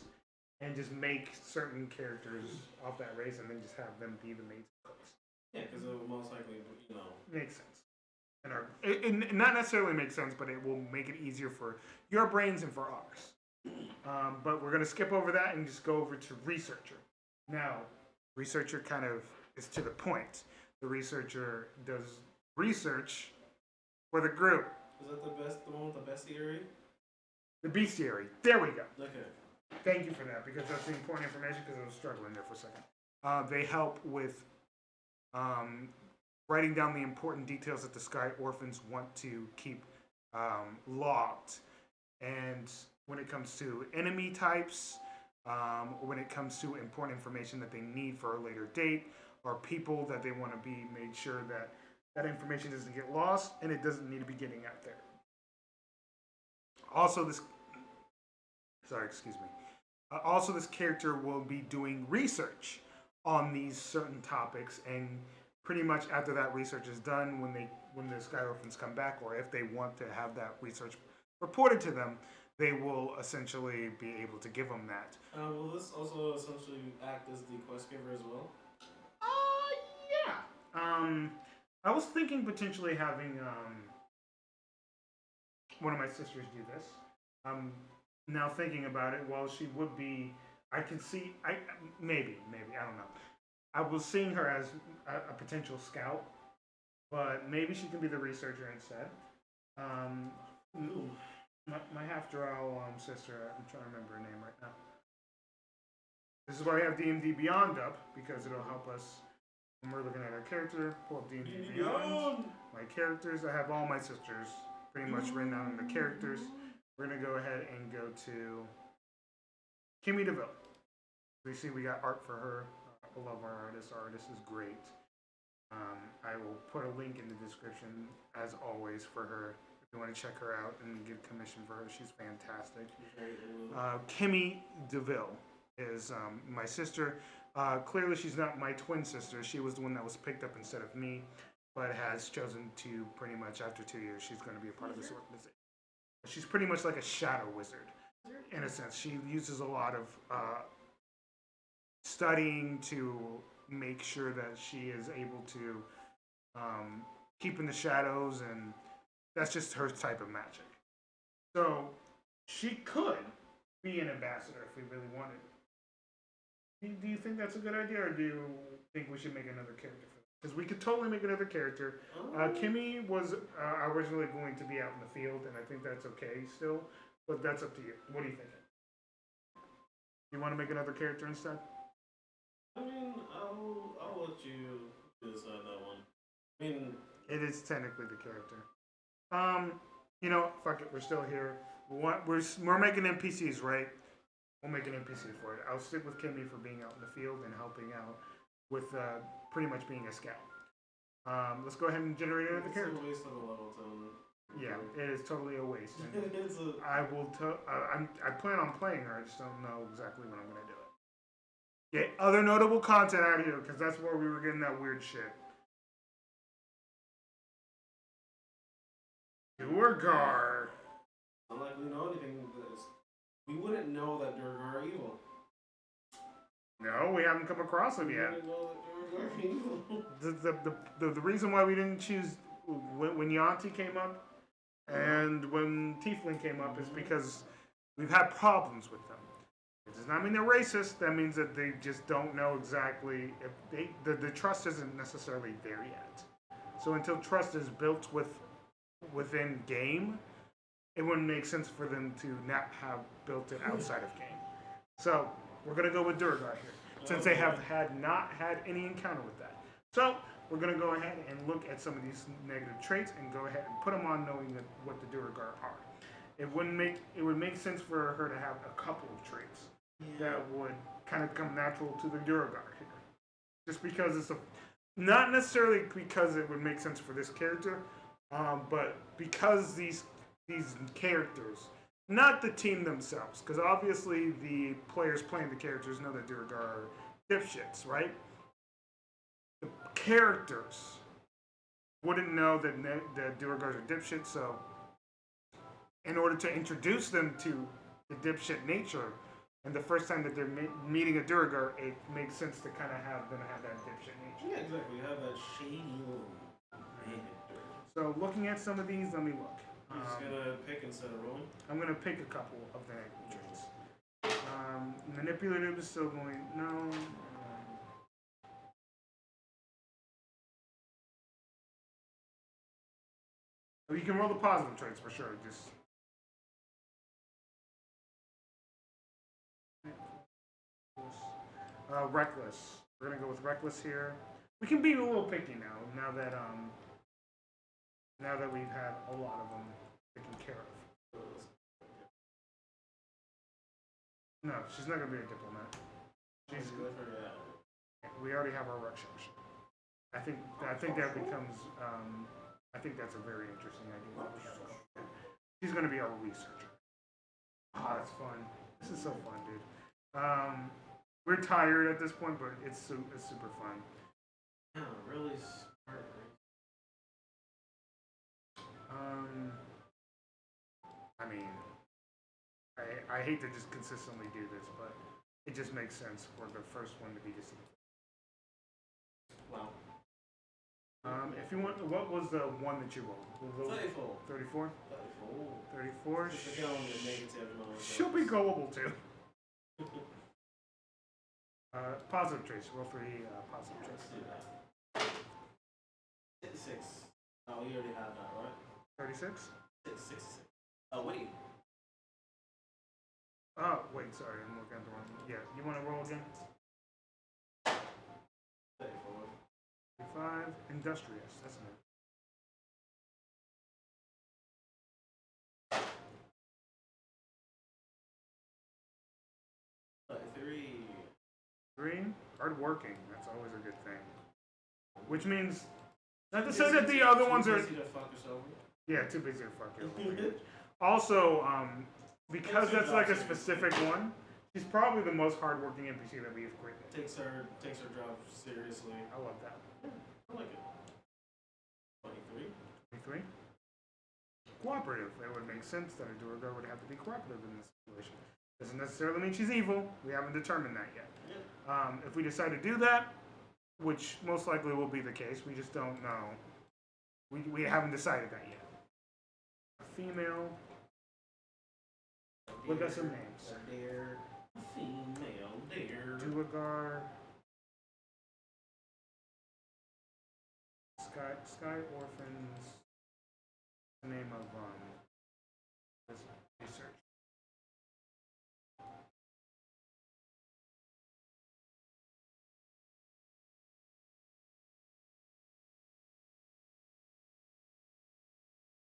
[SPEAKER 2] and just make certain characters off that race, and then just have them be the maids and cooks.
[SPEAKER 1] Yeah, because it will most likely,
[SPEAKER 2] makes sense. And it not necessarily makes sense, but it will make it easier for your brains and for ours. But we're going to skip over that and just go over to researcher. Now, researcher kind of is to the point. The researcher does research for the group.
[SPEAKER 1] Is that the one with the bestiary?
[SPEAKER 2] The bestiary. There we go.
[SPEAKER 1] Okay.
[SPEAKER 2] Thank you for that, because that's the important information, because I was struggling there for a second. They help with writing down the important details that the Sky Orphans want to keep logged. And when it comes to enemy types, when it comes to important information that they need for a later date, or people that they want to be made sure that that information doesn't get lost and it doesn't need to be getting out there. Also, this character will be doing research on these certain topics, and pretty much after that research is done, when the Sky Orphans come back, or if they want to have that research reported to them, they will essentially be able to give them that.
[SPEAKER 1] Will this also essentially act as the quest giver as well?
[SPEAKER 2] Yeah. I was thinking potentially having one of my sisters do this. Now thinking about it, while she would be, I can see, maybe, I don't know. I was seeing her as a potential scout, but maybe she can be the researcher instead. My half-drow sister, I'm trying to remember her name right now. This is why we have D&D Beyond up, because it'll help us when we're looking at our character. Pull up D&D Beyond. My characters, I have all my sisters pretty much written down in the characters. We're going to go ahead and go to Kimmy DeVille. We see we got art for her. I love our artist. Our artist is great. I will put a link in the description, as always, for her. If you want to check her out and get commission for her, she's fantastic. Kimmy DeVille is my sister. Clearly, she's not my twin sister. She was the one that was picked up instead of me, but has chosen to pretty much, after 2 years, she's going to be a part of this organization. She's pretty much like a shadow wizard, in a sense. She uses a lot of studying to make sure that she is able to keep in the shadows, and that's just her type of magic. So she could be an ambassador if we really wanted. Do you think that's a good idea, or do you think we should make another character for that? Because we could totally make another character. Kimmy was originally going to be out in the field, and I think that's okay still, but that's up to you. What are you thinking? You want to make another character instead?
[SPEAKER 1] I mean, I'll let you decide that one. I mean,
[SPEAKER 2] it is technically the character. Fuck it, we're still here. We're making NPCs, right? We'll make an NPC for it. I'll stick with Kimmy for being out in the field and helping out with pretty much being a scout. Let's go ahead and generate another character.
[SPEAKER 1] It's a waste of a level tone.
[SPEAKER 2] Yeah, it is totally a waste. I plan on playing her. I just don't know exactly when I'm gonna do it. Get other notable content out of here, because that's where we were getting that weird shit. Durgar.
[SPEAKER 1] Not like we know anything. We wouldn't know that Durgar are evil.
[SPEAKER 2] No, we haven't come across them yet.
[SPEAKER 1] We wouldn't know that Durgar are evil.
[SPEAKER 2] The reason why we didn't choose when Yuan-ti came up and when Tiefling came up is because we've had problems with them. It does not mean they're racist. That means that they just don't know exactly if the trust isn't necessarily there yet. So until trust is built within game, it wouldn't make sense for them to not have built it outside of game. So we're gonna go with Durgar here, since they have not had any encounter with that. So we're going to go ahead and look at some of these negative traits and go ahead and put them on, knowing that what the Duragar are. It would make sense for her to have a couple of traits that would kind of come natural to the Duragar here, just because it's not necessarily because it would make sense for this character, but because these characters, not the team themselves, because obviously the players playing the characters know that Duragar are dipshits, right? The characters wouldn't know that Duragars are dipshits, so in order to introduce them to the dipshit nature, and the first time that they're meeting a Duragar, it makes sense to kind of have them have that dipshit nature.
[SPEAKER 1] Yeah, exactly. You have that shady little
[SPEAKER 2] So looking at some of these, let me look.
[SPEAKER 1] You're just gonna pick instead of rolling?
[SPEAKER 2] I'm gonna pick a couple of the negative traits. Manipulative is still going, no. You can roll the positive traits for sure, just. Reckless. We're gonna go with reckless here. We can be a little picky now that we've had a lot of them taken care of. No, she's not gonna be a diplomat. She's
[SPEAKER 1] good for that.
[SPEAKER 2] We already have our Rakshasa. I think that becomes. I think that's a very interesting idea. She's gonna be our researcher. Oh, that's fun. This is so fun, dude. We're tired at this point, but it's super fun.
[SPEAKER 1] Yeah, really smart.
[SPEAKER 2] I mean, I hate to just consistently do this, but it just makes sense for the first one to be just.
[SPEAKER 1] Wow.
[SPEAKER 2] If you want, what was the one that you rolled?
[SPEAKER 1] 34.
[SPEAKER 2] 34?
[SPEAKER 1] 34.
[SPEAKER 2] 34.
[SPEAKER 1] Just go on the negative and
[SPEAKER 2] She'll be gullible too. Positive traits. Roll for positive traits.
[SPEAKER 1] Let's do that. 66. Oh, we already have that, right?
[SPEAKER 2] 36?
[SPEAKER 1] 66. Oh, wait.
[SPEAKER 2] Oh, wait, sorry, I'm looking at the wrong. Yeah, you want to roll again?
[SPEAKER 1] 34.
[SPEAKER 2] 35. Industrious. That's nice. Three. Hardworking. That's always a good thing. Which means not to say that the other ones are.
[SPEAKER 1] Too busy to fuck us over.
[SPEAKER 2] Yeah, too busy to fuck you. Also, because that's like a specific one, she's probably the most hardworking NPC that we've created.
[SPEAKER 1] Takes her job seriously.
[SPEAKER 2] I love that.
[SPEAKER 1] Yeah, I like it. 23.
[SPEAKER 2] 23. Cooperative. It would make sense that a Duragar would have to be cooperative in this situation. Doesn't necessarily mean she's evil. We haven't determined that yet.
[SPEAKER 1] Yeah.
[SPEAKER 2] If we decide to do that, which most likely will be the case, we just don't know. We haven't decided that yet. A female. Look at some names.
[SPEAKER 1] A deer. A female deer.
[SPEAKER 2] Duragar. Sky Orphans. The name of this research.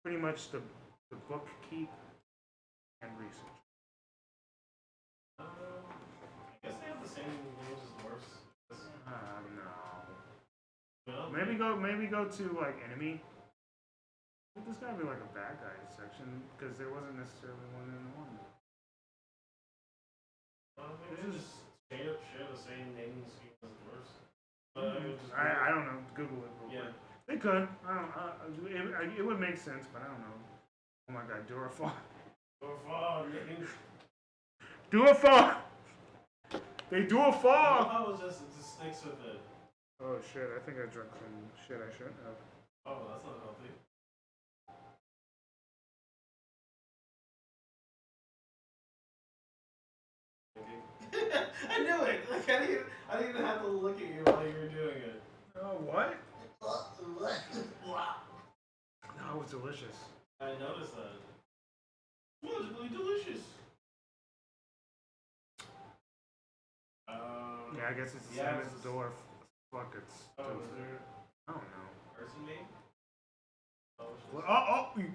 [SPEAKER 2] Pretty much the bookkeep and research.
[SPEAKER 1] I guess they have the same rules as dwarves.
[SPEAKER 2] No.
[SPEAKER 1] Well,
[SPEAKER 2] Maybe go to like enemy. There's gotta be like a bad guy section because there wasn't necessarily one in the one.
[SPEAKER 1] Maybe they just straight up share the same naming scheme as dwarves.
[SPEAKER 2] I don't know. Google it real quick.
[SPEAKER 1] Yeah.
[SPEAKER 2] They could. I don't. It would make sense, but I don't know. Oh my god, Durafar. Durafar. They do a fall.
[SPEAKER 1] I was just, it just sticks with it.
[SPEAKER 2] Oh shit! I think I drank some shit I shouldn't have.
[SPEAKER 1] Oh, that's not healthy. I knew it. Like I didn't even have to look at you while you were doing it.
[SPEAKER 2] Oh what? No, it's delicious.
[SPEAKER 1] I noticed that. It was really delicious.
[SPEAKER 2] Yeah, I guess it's the same as dwarf. Fuck, it's.
[SPEAKER 1] Oh, is there?
[SPEAKER 2] I don't know.
[SPEAKER 1] Person name? Oh,
[SPEAKER 2] You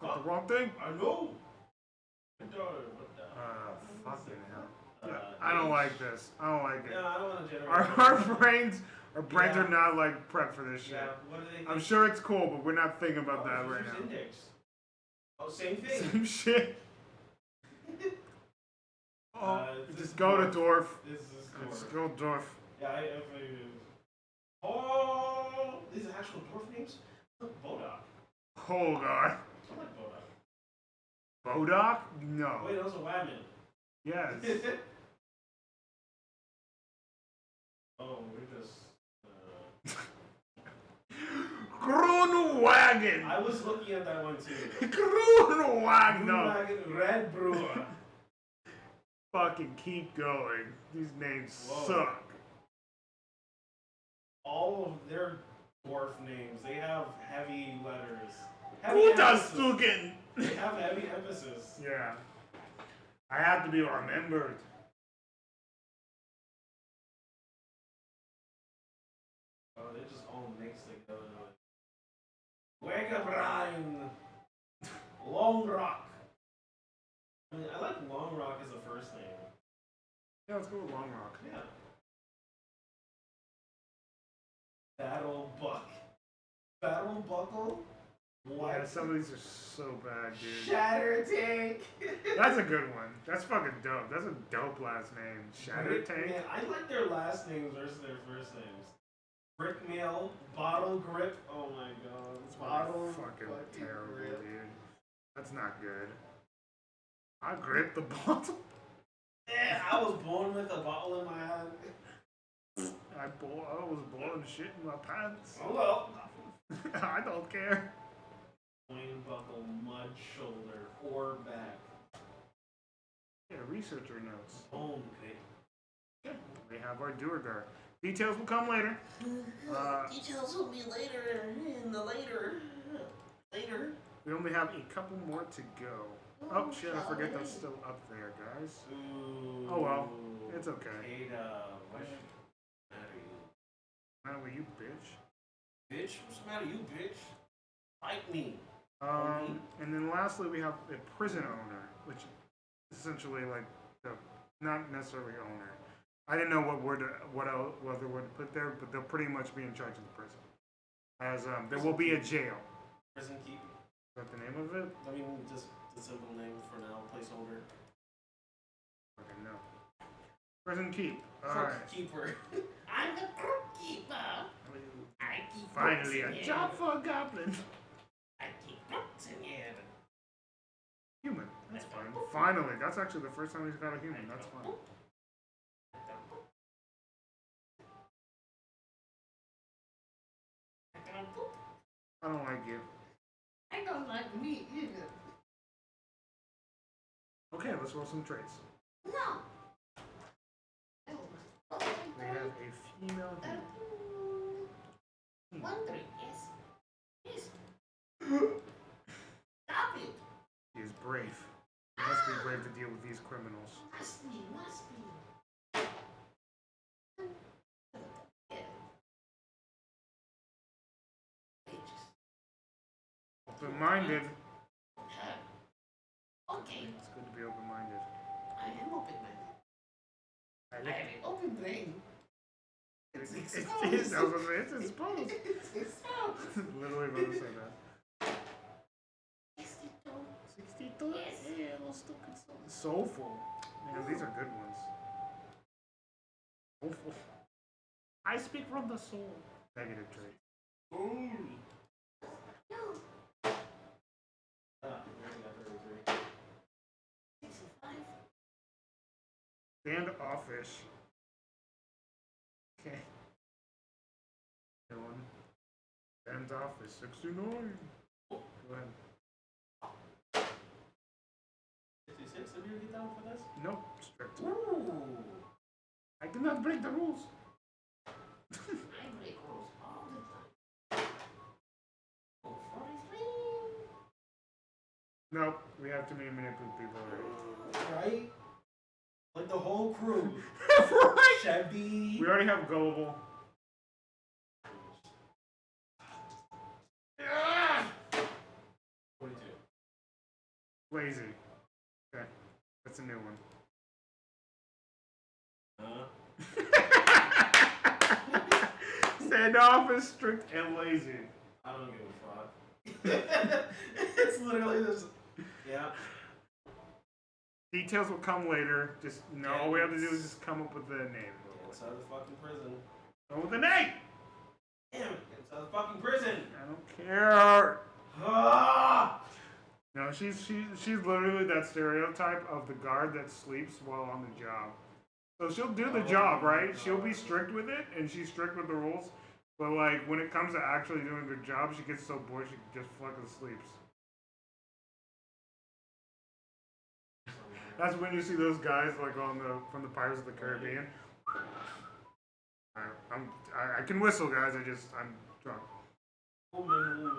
[SPEAKER 2] got the wrong thing.
[SPEAKER 1] I know. What the?
[SPEAKER 2] Fucking hell. Yeah, I don't like this. I don't like it.
[SPEAKER 1] Yeah, I don't want to generate.
[SPEAKER 2] Our brains
[SPEAKER 1] Yeah.
[SPEAKER 2] are not like prepped for this shit.
[SPEAKER 1] Yeah, what do they think?
[SPEAKER 2] I'm sure it's cool, but we're not thinking about that
[SPEAKER 1] just
[SPEAKER 2] right
[SPEAKER 1] use
[SPEAKER 2] now.
[SPEAKER 1] Index. Oh, same thing.
[SPEAKER 2] Same shit. Just go to Dwarf.
[SPEAKER 1] This is
[SPEAKER 2] Let's
[SPEAKER 1] Dwarf.
[SPEAKER 2] go Dwarf.
[SPEAKER 1] Yeah, oh, these are actual dwarf names? Bodok.
[SPEAKER 2] Hold on.
[SPEAKER 1] I like Bodok.
[SPEAKER 2] Bodok? No.
[SPEAKER 1] Wait, those are Wagman.
[SPEAKER 2] Yes.
[SPEAKER 1] Oh, we're just.
[SPEAKER 2] Groenwagen.
[SPEAKER 1] I was looking at that one too.
[SPEAKER 2] Groenwagen. No.
[SPEAKER 1] Groenwagen, Red Brewer.
[SPEAKER 2] Fucking keep going. These names suck.
[SPEAKER 1] All of their dwarf names, they have heavy letters. Heavy emphasis.
[SPEAKER 2] Gutastugen.
[SPEAKER 1] They have heavy emphasis.
[SPEAKER 2] Yeah. I have to be remembered.
[SPEAKER 1] Oh, they just all mixed together. Wegebrine. Long Rock. I mean, I like Long Rock as a first name.
[SPEAKER 2] Yeah, let's go with Long Rock.
[SPEAKER 1] Yeah. Battle Buck. Battle Buckle? What?
[SPEAKER 2] Yeah, some of these are so bad, dude.
[SPEAKER 1] Shatter Tank.
[SPEAKER 2] That's a good one. That's fucking dope. That's a dope last name. Shatter Tank.
[SPEAKER 1] Man, I like their last names versus their first names. Brickmail, Bottle Grip. Oh my god.
[SPEAKER 2] That's
[SPEAKER 1] Bottle
[SPEAKER 2] fucking terrible,
[SPEAKER 1] grip.
[SPEAKER 2] dude. That's not good. I grip the bottle.
[SPEAKER 1] Yeah, I was born with a bottle in my hand.
[SPEAKER 2] I was born shit in my pants.
[SPEAKER 1] Oh well.
[SPEAKER 2] I don't care.
[SPEAKER 1] Coin buckle, mud shoulder, or back.
[SPEAKER 2] Yeah, researcher notes.
[SPEAKER 1] Bone pit.
[SPEAKER 2] We have our Duergar. Details will come later.
[SPEAKER 3] Details will be later. In the later. Later.
[SPEAKER 2] We only have a couple more to go. Oh shit, I forget that's still up there, guys.
[SPEAKER 1] Ooh.
[SPEAKER 2] Oh well, it's okay.
[SPEAKER 1] Ada, what's the matter, you?
[SPEAKER 2] Matter with you, bitch.
[SPEAKER 1] Bitch, what's the matter, you bitch? Fight me.
[SPEAKER 2] And then lastly we have a prison owner, which is essentially like the not necessarily owner. I didn't know what other word to put there, but they'll pretty much be in charge of the prison. As there will be a jail.
[SPEAKER 1] Prison keep.
[SPEAKER 2] Is that the name of it?
[SPEAKER 1] I mean, just the simple name for now, placeholder.
[SPEAKER 2] Okay, no. Prison keep.
[SPEAKER 1] Crook
[SPEAKER 2] Alright.
[SPEAKER 1] keeper.
[SPEAKER 3] I'm the crook keeper. I keep
[SPEAKER 2] Finally,
[SPEAKER 3] crooks
[SPEAKER 2] a
[SPEAKER 3] in
[SPEAKER 2] job
[SPEAKER 3] here.
[SPEAKER 2] for a goblin.
[SPEAKER 3] I keep crooks in here.
[SPEAKER 2] Human. That's fine. Finally, that's actually the first time he's got a human. That's fine. I don't like you.
[SPEAKER 3] I don't like me either.
[SPEAKER 2] Okay, let's roll some traits.
[SPEAKER 3] No.
[SPEAKER 2] We have a female human.
[SPEAKER 3] Wondering, yes. Yes. Stop it.
[SPEAKER 2] He is brave. He must be brave to deal with these criminals.
[SPEAKER 3] Must be.
[SPEAKER 2] Open-minded.
[SPEAKER 3] Okay,
[SPEAKER 2] It's good to be open-minded.
[SPEAKER 3] I am open-minded.
[SPEAKER 2] I
[SPEAKER 3] I
[SPEAKER 2] like
[SPEAKER 3] have an open brain.
[SPEAKER 2] It's exposed. Literally about to say that.
[SPEAKER 3] 62.
[SPEAKER 2] 62?
[SPEAKER 3] Yes.
[SPEAKER 2] Yeah, little stupid soul. Soulful. Man, these are good ones. Soulful. I speak from the soul. Negative trait.
[SPEAKER 1] Ooh.
[SPEAKER 3] No.
[SPEAKER 1] We already got 33.
[SPEAKER 3] 65.
[SPEAKER 2] Standoffish. Okay. Good one. Standoffish. 69. Go ahead.
[SPEAKER 1] 66? Did you get that one for this?
[SPEAKER 2] Nope. Strict.
[SPEAKER 1] Ooh.
[SPEAKER 2] I do not break the rules.
[SPEAKER 3] I break rules all the time. Oh, 43.
[SPEAKER 2] Nope. We have too many manipulative people already.
[SPEAKER 1] Right? Like the whole crew.
[SPEAKER 2] Right?
[SPEAKER 1] Chevy.
[SPEAKER 2] We already have Gullible. Lazy. Okay, that's a new one. Standoffish, strict, and lazy.
[SPEAKER 1] I don't give a fuck. It's literally this. Yeah.
[SPEAKER 2] Details will come later. Just all we have to do is just come up with the name.
[SPEAKER 1] Inside the fucking prison.
[SPEAKER 2] Come with the name.
[SPEAKER 1] Damn it! Inside the fucking prison.
[SPEAKER 2] I don't care.
[SPEAKER 1] Ah!
[SPEAKER 2] No, she's literally that stereotype of the guard that sleeps while on the job. So she'll do the job, right? She'll be strict with it, and she's strict with the rules. But like when it comes to actually doing a good job, she gets so bored she just fucking sleeps. That's when you see those guys like from the Pirates of the Caribbean. I can whistle, guys. I'm drunk.
[SPEAKER 1] Woman.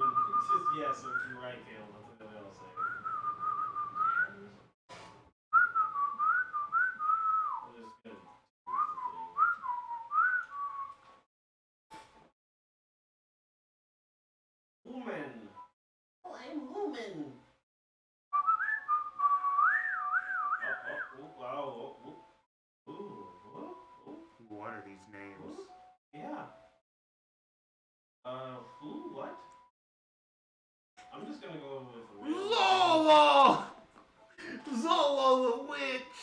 [SPEAKER 1] Yes, you're right, Caleb. That's what they'll say. We're just good. Woman.
[SPEAKER 3] Oh, I'm woman.
[SPEAKER 1] Wow.
[SPEAKER 2] What are these names?
[SPEAKER 1] Yeah. Who? What? I'm just gonna go with
[SPEAKER 2] Zolo! Zolo the witch!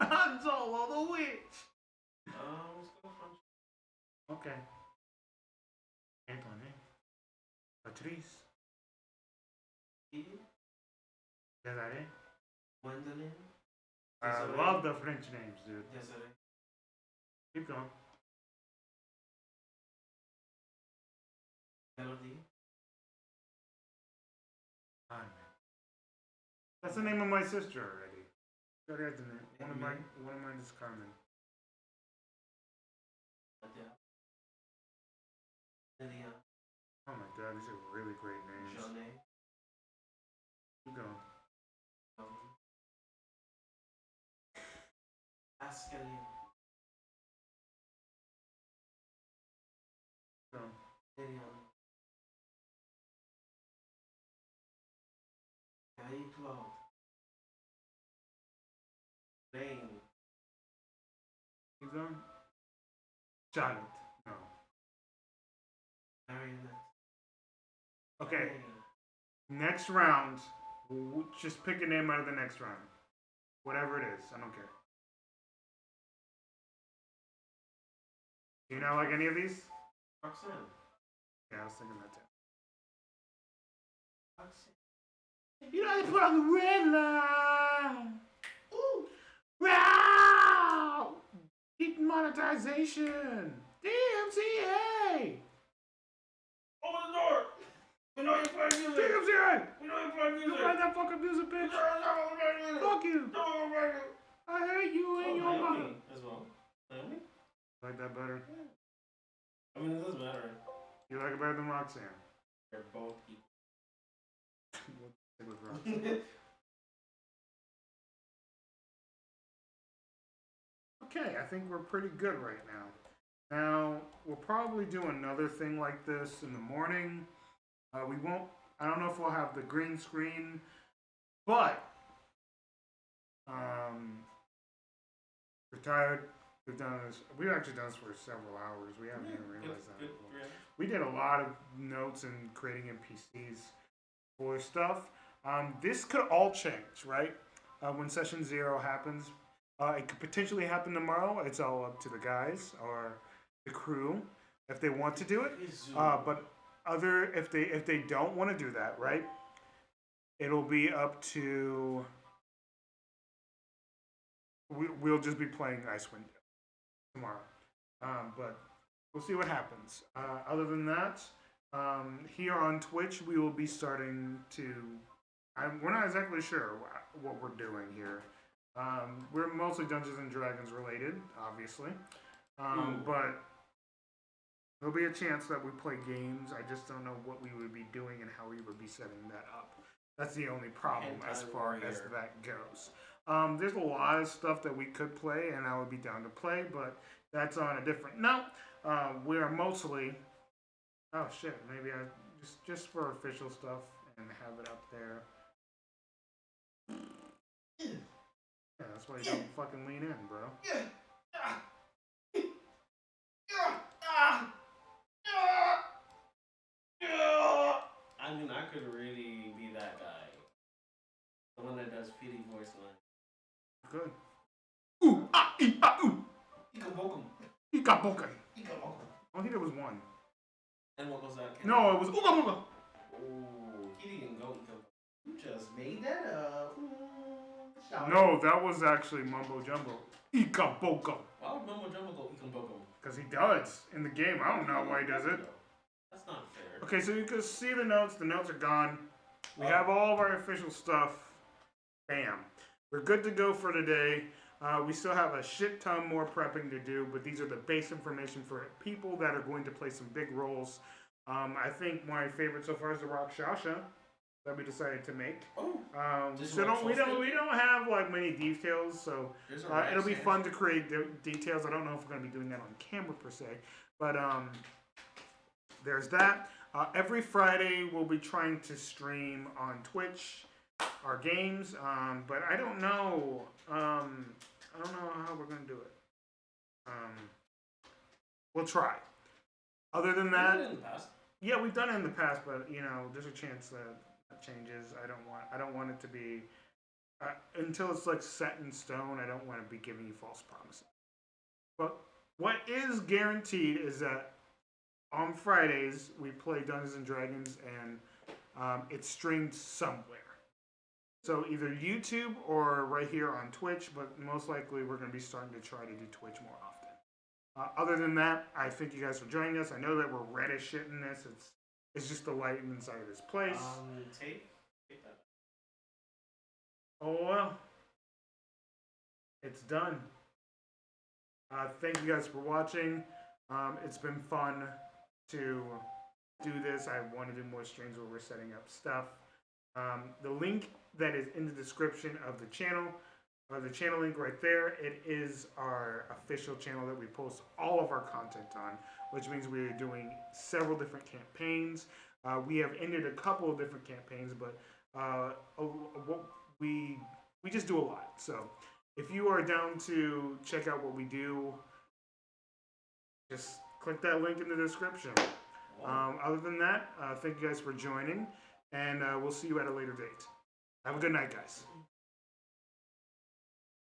[SPEAKER 2] I'm Zolo the witch!
[SPEAKER 1] Let's go from.
[SPEAKER 2] Okay. Anthony. Patrice. Desiree.
[SPEAKER 1] Gwendolyn.
[SPEAKER 2] I love the French names, dude.
[SPEAKER 1] Desiree.
[SPEAKER 2] Keep going.
[SPEAKER 1] Melody.
[SPEAKER 2] That's the name of my sister already. She already has the name. One of mine is Carmen.
[SPEAKER 1] Adele. Lydia.
[SPEAKER 2] Oh my god, these are really great names.
[SPEAKER 1] Johnny.
[SPEAKER 2] Keep going.
[SPEAKER 1] Ascalia.
[SPEAKER 2] Keep going.
[SPEAKER 1] Miriam. Claude. Lane.
[SPEAKER 2] Keep going. Charlotte. No.
[SPEAKER 1] Marionette.
[SPEAKER 2] Okay. Next round. We'll just pick a name out of the next round. Whatever it is. I don't care. Do you not like any of these?
[SPEAKER 1] Roxanne.
[SPEAKER 2] Yeah, I was thinking that too.
[SPEAKER 1] Roxanne.
[SPEAKER 2] You know they put on the red line.
[SPEAKER 1] Ooh.
[SPEAKER 2] Wow! Demonetization. DMCA.
[SPEAKER 1] Open the door. We know you play music.
[SPEAKER 2] DMCA.
[SPEAKER 1] We know you play music.
[SPEAKER 2] You play that fucking music, bitch. Fuck you. I hate you and your mother.
[SPEAKER 1] As well. Naomi?
[SPEAKER 2] Like that better?
[SPEAKER 1] I mean, it doesn't matter.
[SPEAKER 2] You like it better than Roxanne?
[SPEAKER 1] They're both equal.
[SPEAKER 2] We'll stick with Roxanne. Okay, I think we're pretty good right now. Now, we'll probably do another thing like this in the morning. We won't, I don't know if we'll have the green screen, but we're tired. We've actually done this for several hours. We haven't even realized that. We did a lot of notes and creating NPCs for stuff. This could all change, right? When session 0 happens. It could potentially happen tomorrow. It's all up to the guys or the crew if they want to do it. But if they don't want to do that, right? It'll be up to. We'll just be playing Icewind tomorrow, but we'll see what happens. Other than that, here on Twitch we will be starting to. We're not exactly sure what we're doing here. We're mostly Dungeons and Dragons related, obviously, but there'll be a chance that we play games. I just don't know what we would be doing and how we would be setting that up. That's the only problem as far as that goes. There's a lot of stuff that we could play, and I would be down to play, but that's on a different note. We are mostly. Oh shit! Maybe I just for official stuff and have it up there. Yeah, that's why you don't fucking lean in, bro.
[SPEAKER 1] I mean, I could really be that guy. The one that does pity voice line.
[SPEAKER 2] Good. Ooh, ah, ee, ah, ooh.
[SPEAKER 1] Ikabokum.
[SPEAKER 2] Ikaboken.
[SPEAKER 1] Ikabokum.
[SPEAKER 2] I think there was one.
[SPEAKER 1] And what was that?
[SPEAKER 2] No, it was ooga booga.
[SPEAKER 1] Oh, he didn't go Ikabokum. You just made that up.
[SPEAKER 2] No, that was actually Mumbo Jumbo. Ikaboka.
[SPEAKER 1] Why would Mumbo Jumbo go Ikabokum?
[SPEAKER 2] Because he does in the game. I don't know why he does it.
[SPEAKER 1] That's not fair.
[SPEAKER 2] Okay, so you can see the notes. The notes are gone. We have all of our official stuff. Bam. We're good to go for today. We still have a shit ton more prepping to do, but these are the base information for people that are going to play some big roles. I think my favorite so far is the Rakshasha that we decided to make.
[SPEAKER 1] Oh,
[SPEAKER 2] so we don't have like many details, so it'll be fun to create details. I don't know if we're going to be doing that on camera per se, but there's that. Every Friday we'll be trying to stream on Twitch our games, but I don't know. I don't know how we're gonna do it. We'll try. Other than that, yeah, we've done it in the past, but you know, there's a chance that changes. I don't want it to be until it's like set in stone. I don't want to be giving you false promises. But what is guaranteed is that on Fridays we play Dungeons and Dragons, and it's streamed somewhere. So either YouTube or right here on Twitch, but most likely we're going to be starting to try to do Twitch more often. Other than that, I thank you guys for joining us. I know that we're red as shit in this. It's just the light inside of this place.
[SPEAKER 1] Tape that.
[SPEAKER 2] Oh well. It's done. Thank you guys for watching. It's been fun to do this. I want to do more streams where we're setting up stuff. The link that is in the description of the channel link right there, it is our official channel that we post all of our content on, which means we're doing several different campaigns. We have ended a couple of different campaigns, but we just do a lot. So if you are down to check out what we do, just click that link in the description. Other than that, thank you guys for joining, and we'll see you at a later date. Have a good night, guys.